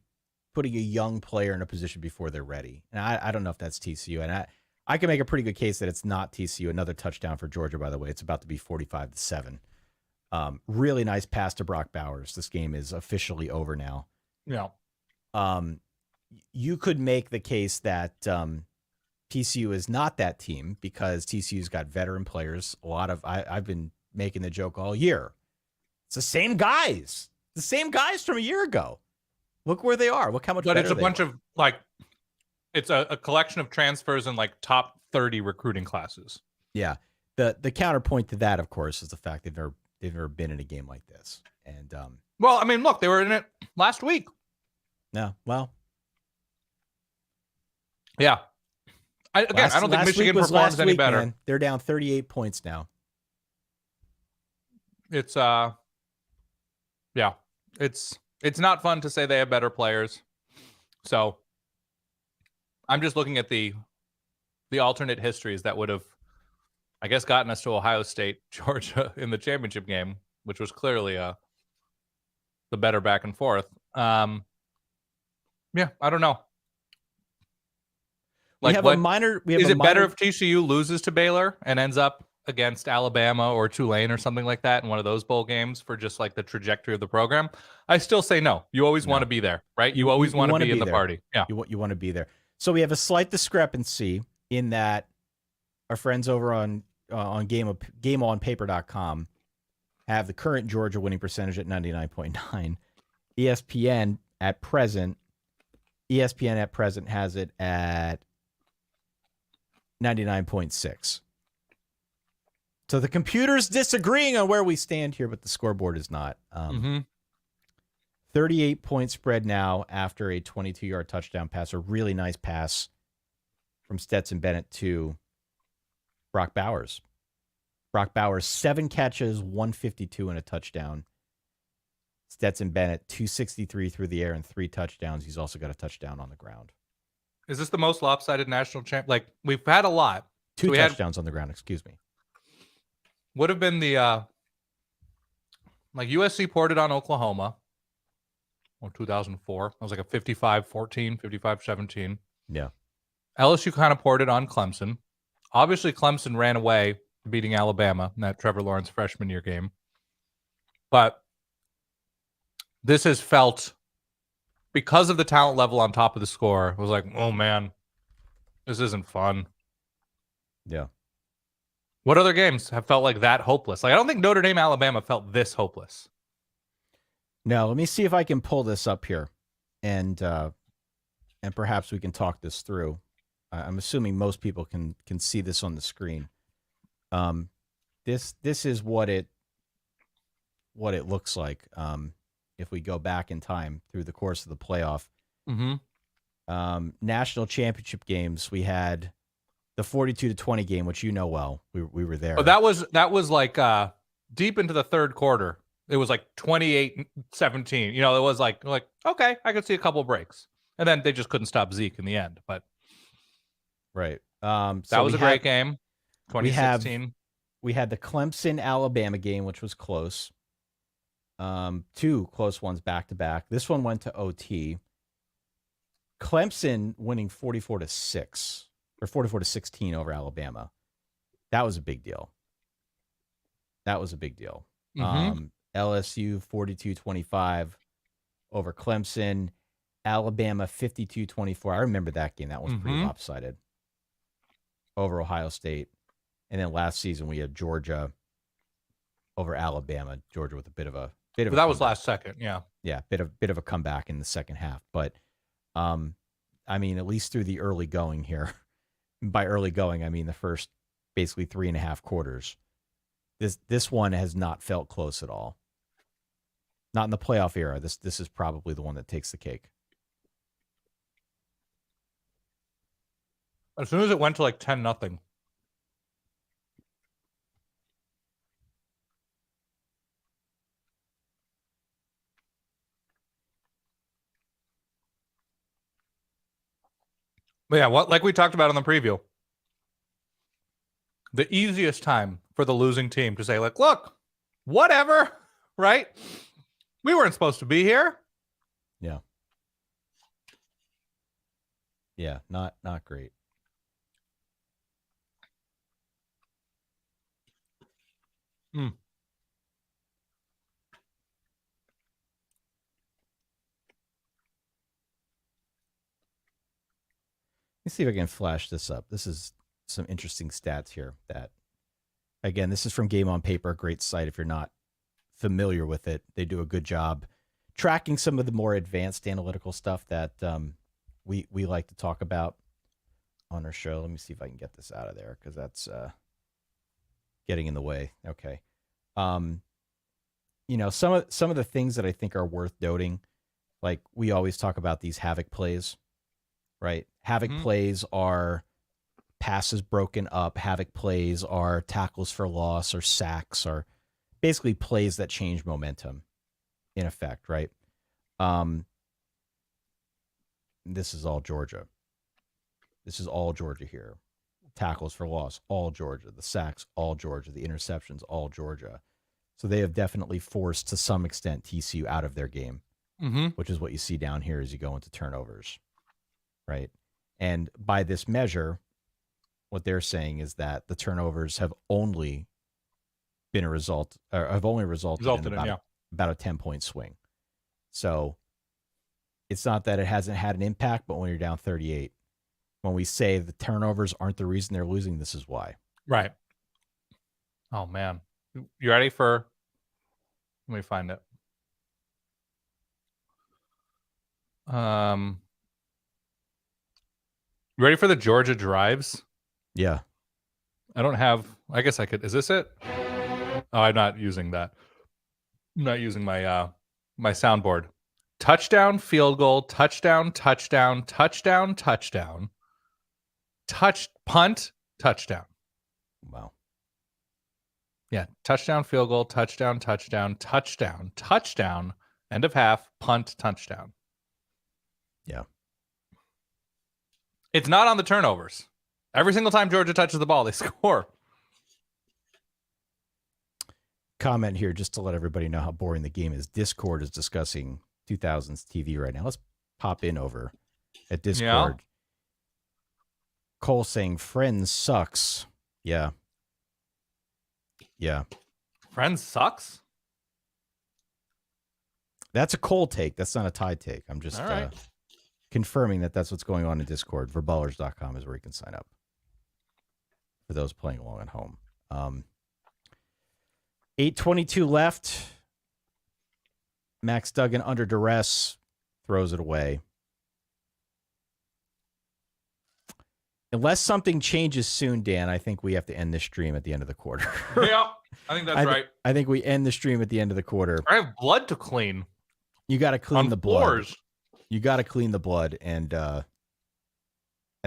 [SPEAKER 1] young player in a position before they're ready. And I don't know if that's TCU. And I can make a pretty good case that it's not TCU. Another touchdown for Georgia, by the way. It's about to be 45-7. Really nice pass to Brock Bowers. This game is officially over now.
[SPEAKER 2] Yeah.
[SPEAKER 1] You could make the case that TCU is not that team, because TCU's got veteran players. I've been making the joke all year. It's the same guys from a year ago. Look where they are. Look how much
[SPEAKER 2] But
[SPEAKER 1] better
[SPEAKER 2] it's a bunch of, like, it's a collection of transfers and like top 30 recruiting classes.
[SPEAKER 1] Yeah. The counterpoint to that, of course, is the fact they've never been in a game like this. And
[SPEAKER 2] well, I mean, look, they were in it last week.
[SPEAKER 1] No, well,
[SPEAKER 2] yeah. I don't think Michigan performs any better.
[SPEAKER 1] Man. They're down 38 points now.
[SPEAKER 2] It's it's not fun to say they have better players. So I'm just looking at the alternate histories that would have, I guess, gotten us to Ohio State, Georgia in the championship game, which was clearly the better back and forth. Yeah, I don't know. Like, is it better if TCU loses to Baylor and ends up against Alabama or Tulane or something like that in one of those bowl games for just like the trajectory of the program? I still say no. You always want to be there, right? You always want to be in the party. Yeah,
[SPEAKER 1] you want to be there. So we have a slight discrepancy in that our friends over on GameOnPaper.com have the current Georgia winning percentage at 99.9. ESPN at present has it at 99.6. So the computer's disagreeing on where we stand here, but the scoreboard is not. 38-point spread now after a 22-yard touchdown pass, a really nice pass from Stetson Bennett to Brock Bowers. Brock Bowers, 7 catches, 152 and a touchdown. Stetson Bennett, 263 through the air and 3 touchdowns. He's also got a touchdown on the ground.
[SPEAKER 2] Is this the most lopsided national champ? Like, we've had a lot.
[SPEAKER 1] 2 touchdowns on the ground, excuse me.
[SPEAKER 2] Would have been the, like USC poured it on Oklahoma. Or 2004. It was like a 55-14, 55-17.
[SPEAKER 1] Yeah.
[SPEAKER 2] LSU kind of poured it on Clemson. Obviously, Clemson ran away beating Alabama in that Trevor Lawrence freshman year game. But this has felt, because of the talent level on top of the score, it was like, oh man, this isn't fun.
[SPEAKER 1] Yeah.
[SPEAKER 2] What other games have felt like that hopeless? Like, I don't think Notre Dame, Alabama felt this hopeless.
[SPEAKER 1] No, let me see if I can pull this up here, and perhaps we can talk this through. I'm assuming most people can see this on the screen. This is what it looks like. If we go back in time through the course of the playoff, national championship games, we had the 42-20 game, which you know well. We were there.
[SPEAKER 2] Oh, that was like deep into the third quarter. It was like 28-17. You know, it was like okay, I could see a couple breaks, and then they just couldn't stop Zeke in the end. But
[SPEAKER 1] right,
[SPEAKER 2] that was a great game. 2016.
[SPEAKER 1] We had the Clemson Alabama game, which was close. 2 close ones back to back. This one went to OT. Clemson winning 44-6 or 44-16 over Alabama. That was a big deal. LSU 42-25 over Clemson. Alabama 52-24. I remember that game. That was pretty lopsided over Ohio State. And then last season we had Georgia over Alabama. Georgia with a bit of a
[SPEAKER 2] that
[SPEAKER 1] comeback.
[SPEAKER 2] was last second. Yeah,
[SPEAKER 1] bit of a comeback in the second half. But I mean, at least through the early going here. By early going, I mean the first basically 3.5 quarters. This one has not felt close at all. Not in the playoff era. This is probably the one that takes the cake.
[SPEAKER 2] As soon as it went to like 10-0. But yeah, like we talked about in the preview, the easiest time for the losing team to say, like, look, whatever, right? We weren't supposed to be here.
[SPEAKER 1] Yeah. Yeah, not great. Let's see if I can flash this up. This is some interesting stats here that, again, this is from Game on Paper, a great site. If you're not familiar with it, they do a good job tracking some of the more advanced analytical stuff that we like to talk about on our show. Let me see if I can get this out of there because that's getting in the way. Okay. You know, some of the things that I think are worth noting, like we always talk about these havoc plays, right? Havoc plays are passes broken up. Havoc plays are tackles for loss or sacks, or basically plays that change momentum in effect, right? This is all Georgia. This is all Georgia here. Tackles for loss, all Georgia. The sacks, all Georgia. The interceptions, all Georgia. So they have definitely forced, to some extent, TCU out of their game, which is what you see down here as you go into turnovers, right? And by this measure, what they're saying is that the turnovers have only been a result, or have only resulted in about a 10-point swing. So it's not that it hasn't had an impact, but when you're down 38, when we say the turnovers aren't the reason they're losing, this is why.
[SPEAKER 2] Right. Oh, man. You ready for... Let me find it. You ready for the Georgia drives?
[SPEAKER 1] Yeah.
[SPEAKER 2] I don't have... I guess I could... Is this it? Oh, I'm not using that. I'm not using my my soundboard. Touchdown, field goal, touchdown, touchdown, touchdown, touchdown. punt, touchdown.
[SPEAKER 1] Wow.
[SPEAKER 2] Yeah, touchdown, field goal, touchdown, end of half, punt, touchdown.
[SPEAKER 1] Yeah.
[SPEAKER 2] It's not on the turnovers. Every single time Georgia touches the ball, they score.
[SPEAKER 1] Comment here just to let everybody know how boring the game is. Discord is discussing 2000s TV right now. Let's pop in over at Discord.
[SPEAKER 2] Yeah.
[SPEAKER 1] Cole saying Friends sucks. Yeah. Yeah.
[SPEAKER 2] Friends sucks?
[SPEAKER 1] That's a Cole take. That's not a Ty take. I'm just confirming that that's what's going on in Discord. Verballers.com is where you can sign up for those playing along at home. 8:22 left. Max Duggan under duress throws it away. Unless something changes soon, Dan, I think we have to end this stream at the end of the quarter.
[SPEAKER 2] Yeah, I think that's right.
[SPEAKER 1] I think we end the stream at the end of the quarter.
[SPEAKER 2] I have blood to clean.
[SPEAKER 1] You got to clean the
[SPEAKER 2] floors.
[SPEAKER 1] blood. You got to clean the blood. And at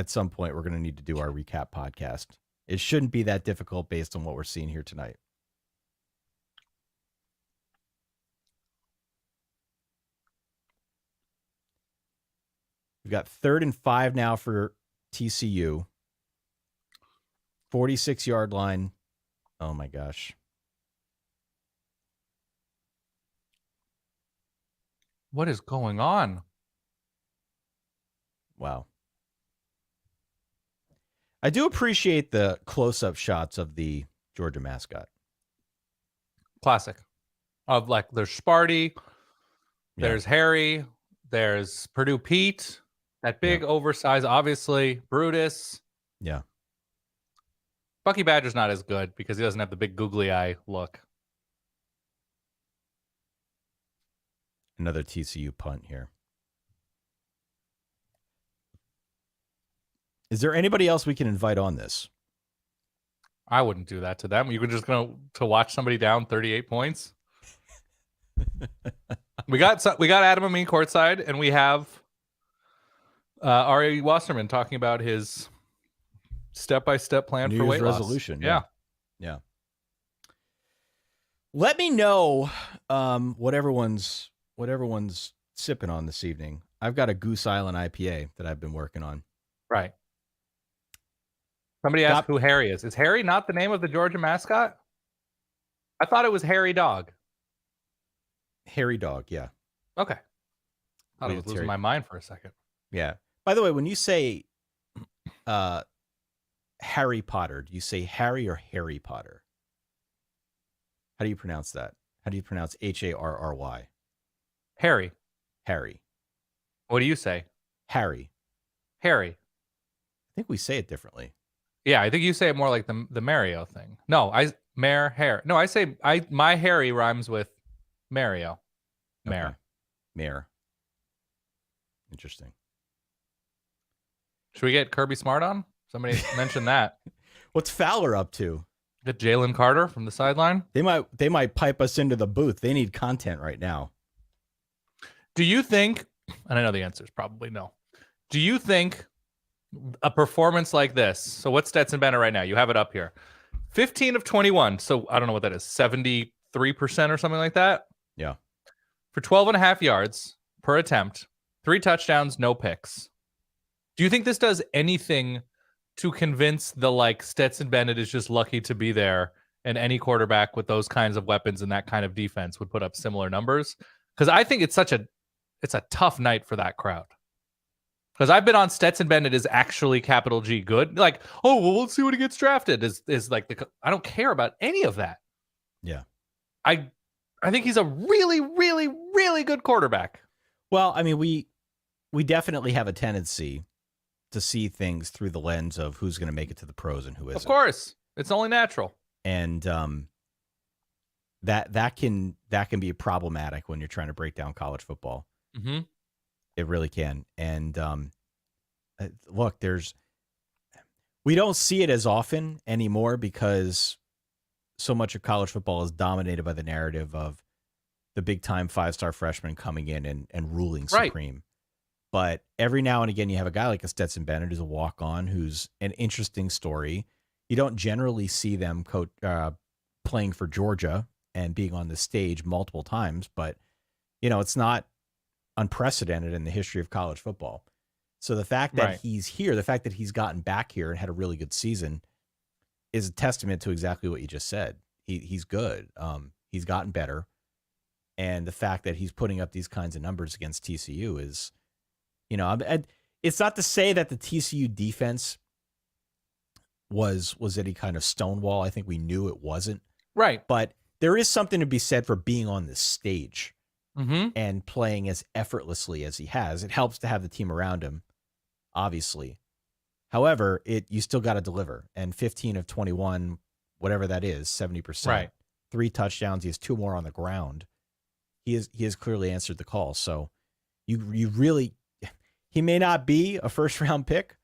[SPEAKER 1] some point, we're going to need to do our recap podcast. It shouldn't be that difficult based on what we're seeing here tonight. We've got 3rd and 5 now for TCU. 46-yard line. Oh, my gosh.
[SPEAKER 2] What is going on?
[SPEAKER 1] Wow. I do appreciate the close-up shots of the Georgia mascot.
[SPEAKER 2] Classic. Of like, there's Sparty, there's Harry, there's Purdue Pete, that big oversized, obviously, Brutus.
[SPEAKER 1] Yeah.
[SPEAKER 2] Bucky Badger's not as good because he doesn't have the big googly eye look.
[SPEAKER 1] Another TCU punt here. Is there anybody else we can invite on this?
[SPEAKER 2] I wouldn't do that to them. You're just going to watch somebody down 38 points. we got Adam Amin courtside, and we have Ari Wasserman talking about his step-by-step plan for weight
[SPEAKER 1] resolution.
[SPEAKER 2] Loss.
[SPEAKER 1] Yeah. Let me know what everyone's sipping on this evening. I've got a Goose Island IPA that I've been working on.
[SPEAKER 2] Right. Somebody asked who Harry is. Is Harry not the name of the Georgia mascot? I thought it was Harry Dog.
[SPEAKER 1] Harry Dog, yeah.
[SPEAKER 2] Okay. I was losing my mind for a second.
[SPEAKER 1] Yeah. By the way, when you say Harry Potter, do you say Harry or Harry Potter? How do you pronounce that? How do you pronounce Harry?
[SPEAKER 2] Harry.
[SPEAKER 1] Harry.
[SPEAKER 2] What do you say?
[SPEAKER 1] Harry.
[SPEAKER 2] Harry.
[SPEAKER 1] I think we say it differently.
[SPEAKER 2] Yeah, I think you say it more like the Mario thing. No, Harry. No, I say my Harry rhymes with Mario. Mare.
[SPEAKER 1] Mare. Interesting.
[SPEAKER 2] Should we get Kirby Smart on? Somebody mentioned that.
[SPEAKER 1] What's Fowler up to?
[SPEAKER 2] Get Jalen Carter from the sideline.
[SPEAKER 1] They might pipe us into the booth. They need content right now.
[SPEAKER 2] Do you think, and I know the answer is probably no. Do you think a performance like this? So what's Stetson Bennett right now? You have it up here. 15 of 21. So I don't know what that is. 73% or something like that.
[SPEAKER 1] Yeah.
[SPEAKER 2] For 12 and a half yards per attempt, 3 touchdowns, no picks. Do you think this does anything to convince the Stetson Bennett is just lucky to be there, and any quarterback with those kinds of weapons and that kind of defense would put up similar numbers? Because I think it's a tough night for that crowd. Because I've been on Stetson Bennett is actually capital G good. Like, oh, well, let's see what he gets drafted. Is like I don't care about any of that.
[SPEAKER 1] Yeah.
[SPEAKER 2] I think he's a really, really, really good quarterback.
[SPEAKER 1] Well, I mean, we definitely have a tendency to see things through the lens of who's going to make it to the pros and who isn't.
[SPEAKER 2] Of course. It's only natural.
[SPEAKER 1] And that can be problematic when you're trying to break down college football.
[SPEAKER 2] Mm-hmm.
[SPEAKER 1] It really can. And look, we don't see it as often anymore because so much of college football is dominated by the narrative of the big time 5-star freshman coming in and ruling supreme. But every now and again, you have a guy like a Stetson Bennett who's a walk-on, who's an interesting story. You don't generally see them playing for Georgia and being on the stage multiple times, but it's not unprecedented in the history of college football. So the fact that he's here, the fact that he's gotten back here and had a really good season is a testament to exactly what you just said. He's good. He's gotten better. And the fact that he's putting up these kinds of numbers against TCU is, it's not to say that the TCU defense was any kind of stonewall. I think we knew it wasn't.
[SPEAKER 2] Right.
[SPEAKER 1] But there is something to be said for being on the stage
[SPEAKER 2] mm-hmm.
[SPEAKER 1] and playing as effortlessly as he has. It helps to have the team around him, obviously. However, you still got to deliver. And 15 of 21, whatever that is, 70%.
[SPEAKER 2] Right.
[SPEAKER 1] 3 touchdowns. He has 2 more on the ground. He has clearly answered the call. So you really, he may not be a first-round pick,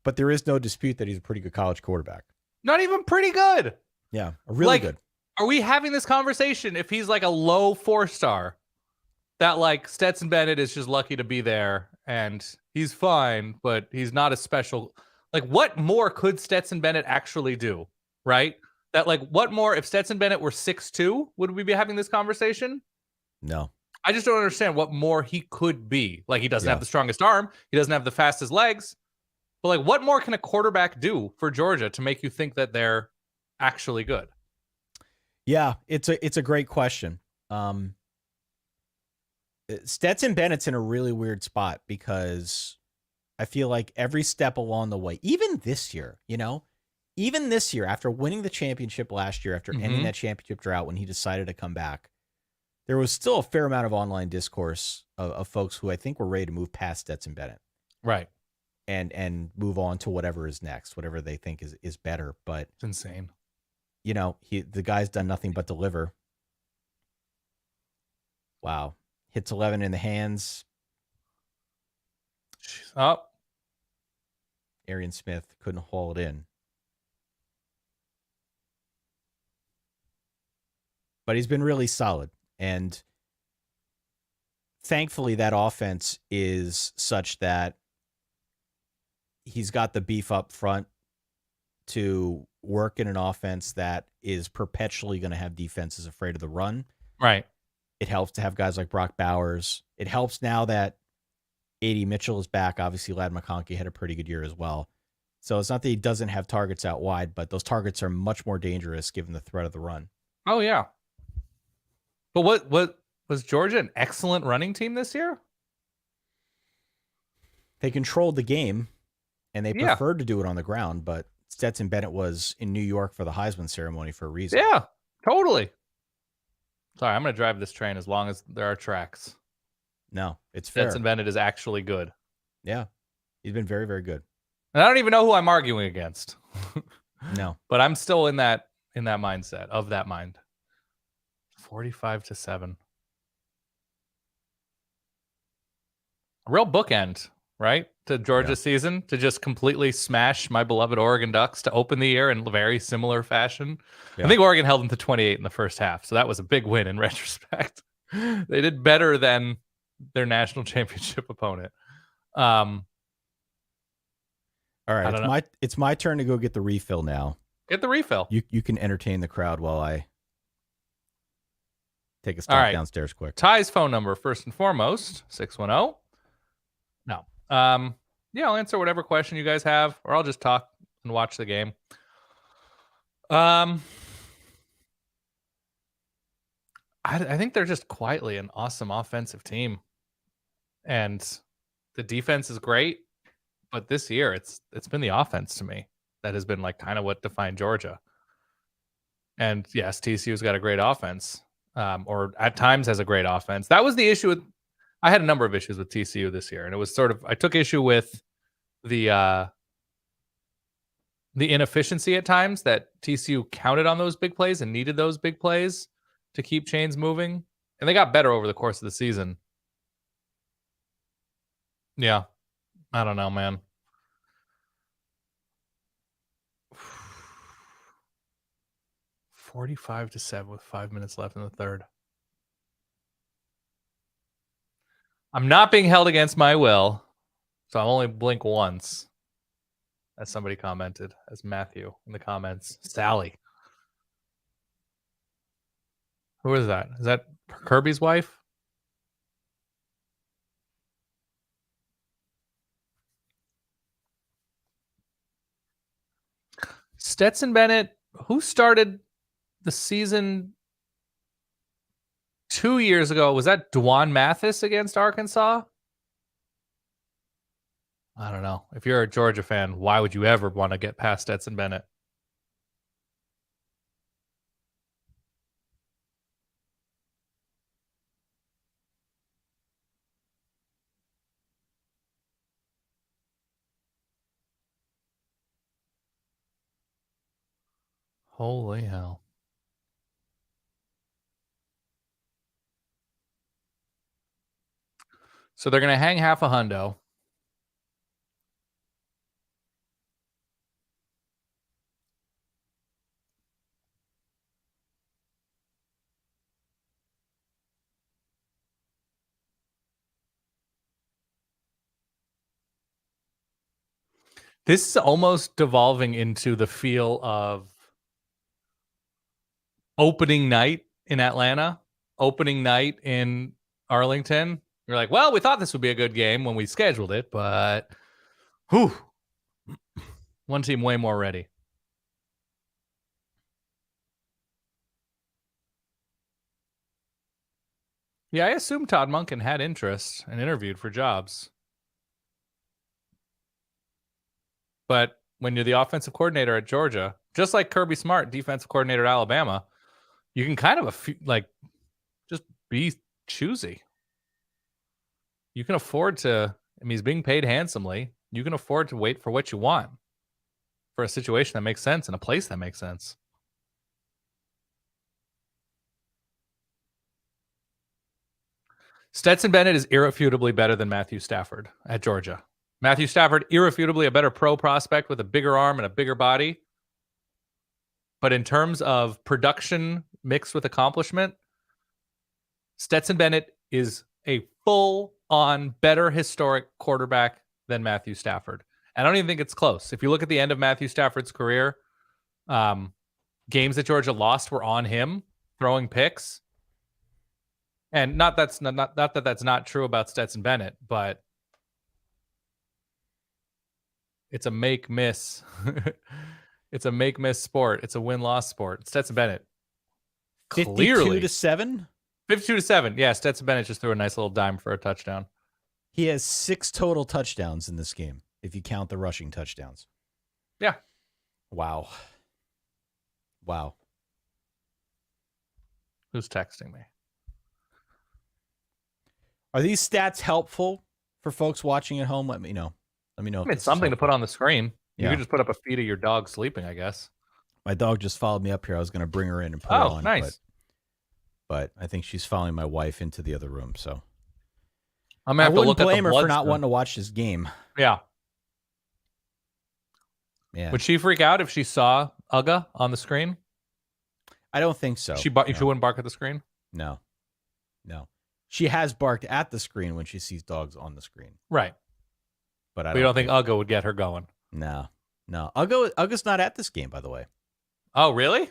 [SPEAKER 1] but there is no dispute that he's a pretty good college quarterback.
[SPEAKER 2] Not even pretty good.
[SPEAKER 1] Yeah, really good.
[SPEAKER 2] Are we having this conversation if he's like a low 4-star that like Stetson Bennett is just lucky to be there and he's fine, but he's not a special, like what more could Stetson Bennett actually do? Right. That like, what more if Stetson Bennett were 6'2", would we be having this conversation?
[SPEAKER 1] No.
[SPEAKER 2] I just don't understand what more he could be. Like he doesn't have the strongest arm. He doesn't have the fastest legs, but like what more can a quarterback do for Georgia to make you think that they're actually good?
[SPEAKER 1] Yeah, it's a great question. Stetson Bennett's in a really weird spot because I feel like every step along the way, even this year, after winning the championship last year, after ending that championship drought when he decided to come back, there was still a fair amount of online discourse of folks who I think were ready to move past Stetson Bennett.
[SPEAKER 2] Right.
[SPEAKER 1] And move on to whatever is next, whatever they think is better. But
[SPEAKER 2] it's insane.
[SPEAKER 1] The guy's done nothing but deliver. Wow. Hits 11 in the hands.
[SPEAKER 2] Up.
[SPEAKER 1] Arian Smith couldn't haul it in. But he's been really solid. And thankfully, that offense is such that he's got the beef up front to work in an offense that is perpetually going to have defenses afraid of the run.
[SPEAKER 2] Right.
[SPEAKER 1] It helps to have guys like Brock Bowers. It helps now that A.D. Mitchell is back. Obviously, Ladd McConkey had a pretty good year as well. So it's not that he doesn't have targets out wide, but those targets are much more dangerous given the threat of the run.
[SPEAKER 2] Oh, yeah. But what was Georgia an excellent running team this year?
[SPEAKER 1] They controlled the game, and they preferred to do it on the ground, but Stetson Bennett was in New York for the Heisman ceremony for a reason.
[SPEAKER 2] Yeah, totally. Sorry, I'm going to drive this train as long as there are tracks.
[SPEAKER 1] No, it's fair.
[SPEAKER 2] Stetson Bennett is actually good.
[SPEAKER 1] Yeah, he's been very, very good.
[SPEAKER 2] And I don't even know who I'm arguing against.
[SPEAKER 1] No.
[SPEAKER 2] But I'm still in that mindset, of that mind. 45-7. A real bookend, right? To Georgia's season, to just completely smash my beloved Oregon Ducks to open the year in very similar fashion. Yeah. I think Oregon held them to 28 in the first half, so that was a big win in retrospect. They did better than their national championship opponent.
[SPEAKER 1] All right, it's my turn to go get the refill now.
[SPEAKER 2] Get the refill.
[SPEAKER 1] You can entertain the crowd while I take a stop downstairs quick.
[SPEAKER 2] Ty's phone number, first and foremost, 610. No. Yeah, I'll answer whatever question you guys have, or I'll just talk and watch the game. I think they're just quietly an awesome offensive team. And the defense is great, but this year it's been the offense to me that has been like kind of what defined Georgia. And yes, TCU's got a great offense, or at times has a great offense. That was the issue with. I had a number of issues with TCU this year, and it was sort of, I took issue with the inefficiency at times that TCU counted on those big plays and needed those big plays to keep chains moving. And they got better over the course of the season. Yeah. I don't know, man. $45-7 with 5 minutes left in the third. I'm not being held against my will, so I'll only blink once. As somebody commented, as Matthew in the comments. Sally. Who is that? Is that Kirby's wife? Stetson Bennett, who started the season 2 years ago? Was that Dwan Mathis against Arkansas? I don't know. If you're a Georgia fan, why would you ever want to get past Stetson Bennett? Holy hell. So they're going to hang half a hundo. This is almost devolving into the feel of opening night in Atlanta, opening night in Arlington. You're like, well, we thought this would be a good game when we scheduled it, but whew, one team way more ready. Yeah, I assume Todd Monken had interest and interviewed for jobs. But when you're the offensive coordinator at Georgia, just like Kirby Smart, defensive coordinator at Alabama, you can kind of just be choosy. You can afford to, I mean, he's being paid handsomely. You can afford to wait for what you want for a situation that makes sense and a place that makes sense. Stetson Bennett is irrefutably better than Matthew Stafford at Georgia. Matthew Stafford, irrefutably a better pro prospect with a bigger arm and a bigger body. But in terms of production mixed with accomplishment, Stetson Bennett is a full-on better historic quarterback than Matthew Stafford. I don't even think it's close. If you look at the end of Matthew Stafford's career, games that Georgia lost were on him throwing picks. And not that that's not true about Stetson Bennett, but it's a make-miss. It's a make-miss sport. It's a win-loss sport. Stetson Bennett, clearly
[SPEAKER 1] 52-7.
[SPEAKER 2] 52-7. Yeah, Stetson Bennett just threw a nice little dime for a touchdown.
[SPEAKER 1] He has 6 total touchdowns in this game, if you count the rushing touchdowns.
[SPEAKER 2] Yeah.
[SPEAKER 1] Wow.
[SPEAKER 2] Who's texting me?
[SPEAKER 1] Are these stats helpful for folks watching at home? Let me know. Let me know.
[SPEAKER 2] It's something to put on the screen. You
[SPEAKER 1] Yeah.
[SPEAKER 2] could just put up a feed of your dog sleeping, I guess.
[SPEAKER 1] My dog just followed me up here. I was going to bring her in and put her on.
[SPEAKER 2] Nice.
[SPEAKER 1] But I think she's following my wife into the other room. So
[SPEAKER 2] I'm gonna
[SPEAKER 1] I
[SPEAKER 2] have to
[SPEAKER 1] wouldn't
[SPEAKER 2] look at the
[SPEAKER 1] blame her for not
[SPEAKER 2] bloodstream.
[SPEAKER 1] wanting to watch this game.
[SPEAKER 2] Yeah.
[SPEAKER 1] Yeah.
[SPEAKER 2] Would she freak out if she saw Ugga on the screen?
[SPEAKER 1] I don't think so.
[SPEAKER 2] She wouldn't bark at the screen?
[SPEAKER 1] No. She has barked at the screen when she sees dogs on the screen.
[SPEAKER 2] Right.
[SPEAKER 1] But
[SPEAKER 2] you don't think Ugga would get her going?
[SPEAKER 1] No. Ugga's not at this game, by the way.
[SPEAKER 2] Oh, really?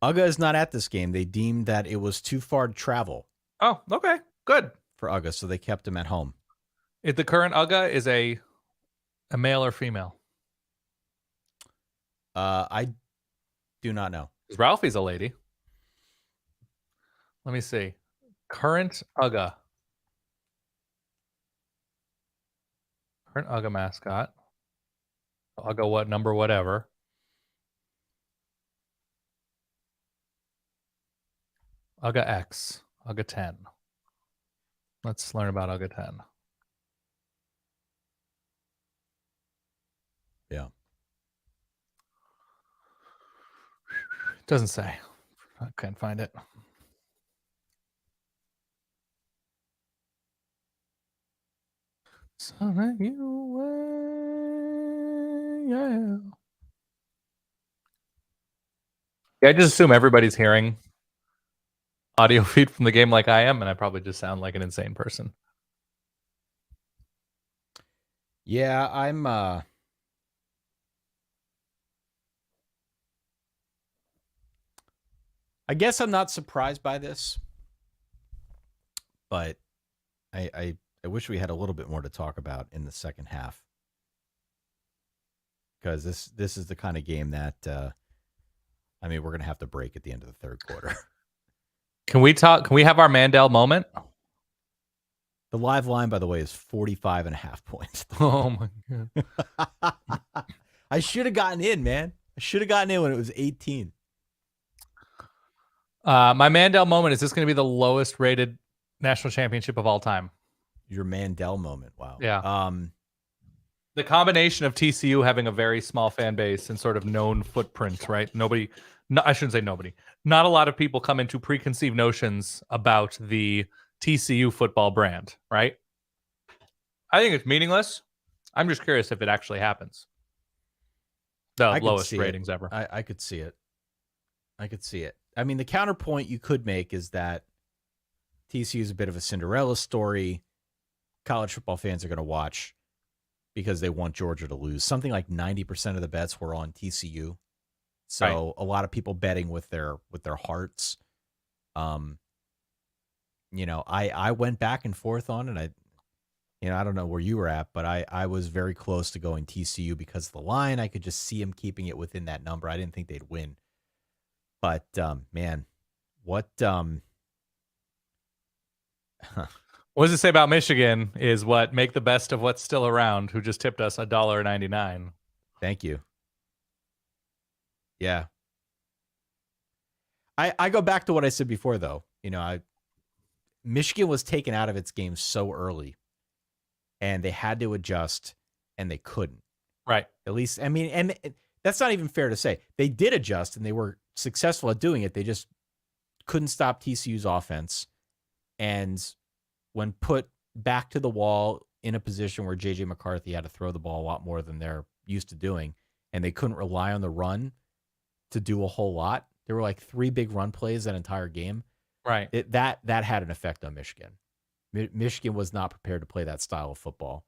[SPEAKER 1] Ugga is not at this game. They deemed that it was too far to travel
[SPEAKER 2] Oh, okay. Good.
[SPEAKER 1] for Ugga, so they kept him at home.
[SPEAKER 2] If the current Ugga is a male or female?
[SPEAKER 1] I do not know.
[SPEAKER 2] Because Ralphie's a lady. Let me see. Current Ugga. Current Ugga mascot. Ugga what number, whatever. Ugga X. Ugga 10. Let's learn about Ugga 10.
[SPEAKER 1] Yeah.
[SPEAKER 2] Doesn't say. I can't find it. So that you away, yeah. Yeah, I just assume everybody's hearing audio feed from the game like I am, and I probably just sound like an insane person.
[SPEAKER 1] Yeah, I'm I guess I'm not surprised by this, but I wish we had a little bit more to talk about in the second half. Because this is the kind of game that I mean, we're going to have to break at the end of the third quarter.
[SPEAKER 2] Can we have our Mandel moment?
[SPEAKER 1] The live line, by the way, is 45.5 points.
[SPEAKER 2] Oh my God.
[SPEAKER 1] I should have gotten in, man. I should have gotten in when it was 18.
[SPEAKER 2] My Mandel moment, is this going to be the lowest rated national championship of all time?
[SPEAKER 1] Your Mandel moment. Wow.
[SPEAKER 2] Yeah. The combination of TCU having a very small fan base and sort of known footprint, right? I shouldn't say nobody. Not a lot of people come into preconceived notions about the TCU football brand, right? I think it's meaningless. I'm just curious if it actually happens. The lowest ratings ever.
[SPEAKER 1] I could see it. I mean, the counterpoint you could make is that TCU is a bit of a Cinderella story. College football fans are going to watch because they want Georgia to lose. Something like 90% of the bets were on TCU. So right. A lot of people betting with their hearts. You know, I went back and forth on it. I don't know where you were at, but I was very close to going TCU because of the line. I could just see him keeping it within that number. I didn't think they'd win. But man, what
[SPEAKER 2] what does it say about Michigan is what make the best of what's still around, who just tipped us $1.99.
[SPEAKER 1] Thank you. Yeah. I go back to what I said before, though. You know, Michigan was taken out of its game so early, and they had to adjust, and they couldn't.
[SPEAKER 2] Right.
[SPEAKER 1] At least, I mean, and that's not even fair to say. They did adjust, and they were successful at doing it. They just couldn't stop TCU's offense. And when put back to the wall in a position where J.J. McCarthy had to throw the ball a lot more than they're used to doing, and they couldn't rely on the run to do a whole lot. There were like 3 big run plays that entire game.
[SPEAKER 2] Right.
[SPEAKER 1] That had an effect on Michigan. Michigan was not prepared to play that style of football,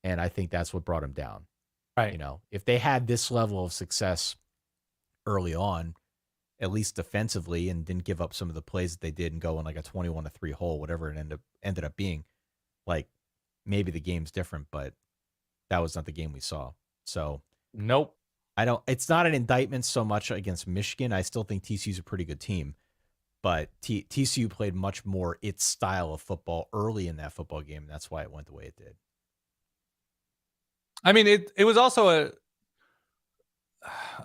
[SPEAKER 1] and I think that's what brought them down.
[SPEAKER 2] Right.
[SPEAKER 1] You know, if they had this level of success early on, at least defensively, and didn't give up some of the plays that they did and go in like a 21-3 hole, whatever it ended up being, like maybe the game's different, but that was not the game we saw. So
[SPEAKER 2] nope.
[SPEAKER 1] It's not an indictment so much against Michigan. I still think TCU's a pretty good team, but TCU played much more its style of football early in that football game. And that's why it went the way it did.
[SPEAKER 2] I mean, it was also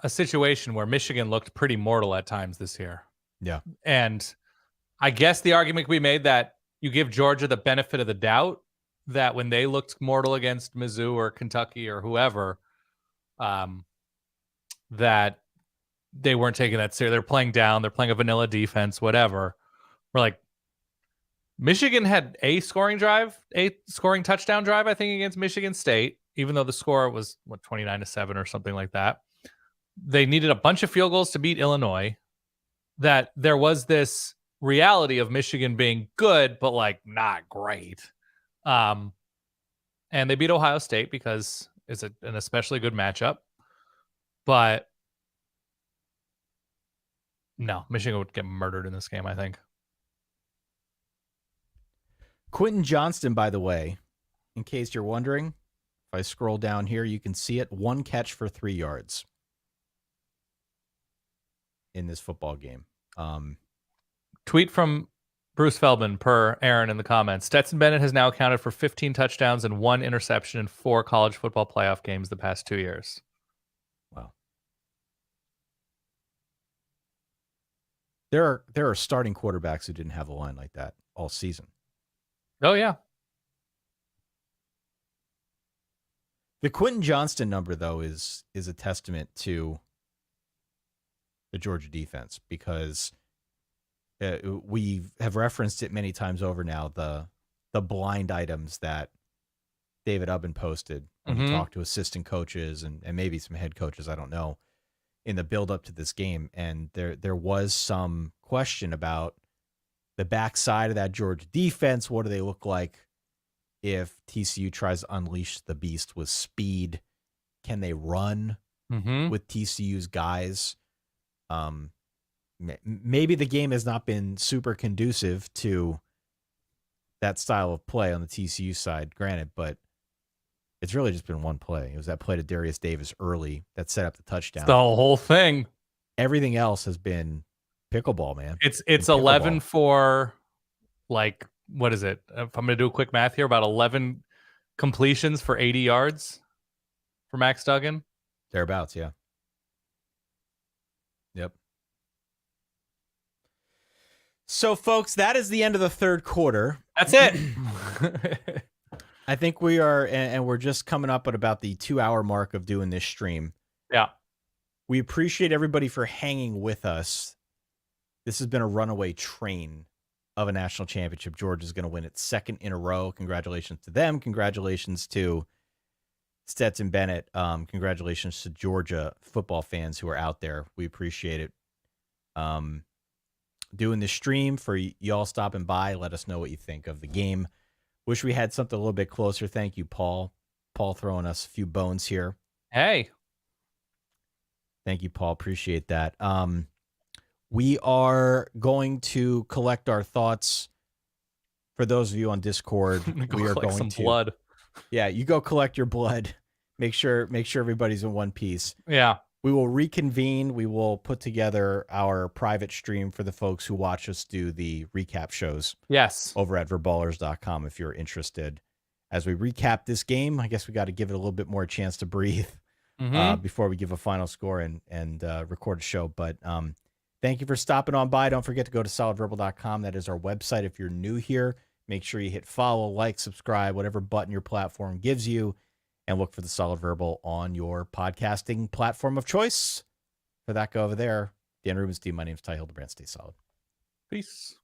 [SPEAKER 2] a situation where Michigan looked pretty mortal at times this year.
[SPEAKER 1] Yeah.
[SPEAKER 2] And I guess the argument could be made that you give Georgia the benefit of the doubt that when they looked mortal against Mizzou or Kentucky or whoever, that they weren't taking that serious. They're playing down. They're playing a vanilla defense, whatever. We're like, Michigan had a scoring touchdown drive, I think, against Michigan State, even though the score was 29-7 or something like that. They needed a bunch of field goals to beat Illinois. That there was this reality of Michigan being good, but like not great. And they beat Ohio State because it's an especially good matchup. But no, Michigan would get murdered in this game, I think.
[SPEAKER 1] Quentin Johnston, by the way, in case you're wondering, if I scroll down here, you can see it. 1 catch for 3 yards in this football game.
[SPEAKER 2] Tweet from Bruce Feldman per Aaron in the comments. Stetson Bennett has now accounted for 15 touchdowns and 1 interception in 4 college football playoff games the past 2 years.
[SPEAKER 1] Wow. There are starting quarterbacks who didn't have a line like that all season.
[SPEAKER 2] Oh, yeah.
[SPEAKER 1] The Quentin Johnston number, though, is a testament to the Georgia defense because we have referenced it many times over now, the blind items that David Ubben posted when he talked to assistant coaches and maybe some head coaches, I don't know, in the build up to this game. And there was some question about the backside of that Georgia defense. What do they look like if TCU tries to unleash the beast with speed. Can they run with TCU's guys? Maybe the game has not been super conducive to that style of play on the TCU side, granted, but it's really just been one play. It was that play to Darius Davis early that set up the touchdown.
[SPEAKER 2] It's the whole thing.
[SPEAKER 1] Everything else has been pickleball, man.
[SPEAKER 2] It's 11 for, like, what is it? If I'm going to do a quick math here, about 11 completions for 80 yards for Max Duggan.
[SPEAKER 1] Thereabouts, yeah. Yep. So, folks, that is the end of the third quarter.
[SPEAKER 2] That's it.
[SPEAKER 1] I think we are, and we're just coming up at about the 2-hour mark of doing this stream.
[SPEAKER 2] Yeah.
[SPEAKER 1] We appreciate everybody for hanging with us. This has been a runaway train of a national championship. Georgia's going to win its second in a row. Congratulations to them. Congratulations to Stetson Bennett. Congratulations to Georgia football fans who are out there. We appreciate it. Doing this stream for y'all stopping by. Let us know what you think of the game. Wish we had something a little bit closer. Thank you, Paul. Paul throwing us a few bones here.
[SPEAKER 2] Hey.
[SPEAKER 1] Thank you, Paul. Appreciate that. We are going to collect our thoughts. For those of you on Discord, we are going
[SPEAKER 2] some
[SPEAKER 1] to
[SPEAKER 2] blood.
[SPEAKER 1] Yeah, you go collect your blood. Make sure everybody's in one piece.
[SPEAKER 2] Yeah.
[SPEAKER 1] We will reconvene. We will put together our private stream for the folks who watch us do the recap shows.
[SPEAKER 2] Yes.
[SPEAKER 1] Over at verballers.com if you're interested. As we recap this game, I guess we got to give it a little bit more chance to breathe before we give a final score and record a show. But thank you for stopping on by. Don't forget to go to solidverbal.com. That is our website. If you're new here, make sure you hit follow, like, subscribe, whatever button your platform gives you. And look for the Solid Verbal on your podcasting platform of choice. For that, go over there. Dan Rubenstein, my name is Ty Hildenbrandt. Stay solid.
[SPEAKER 2] Peace.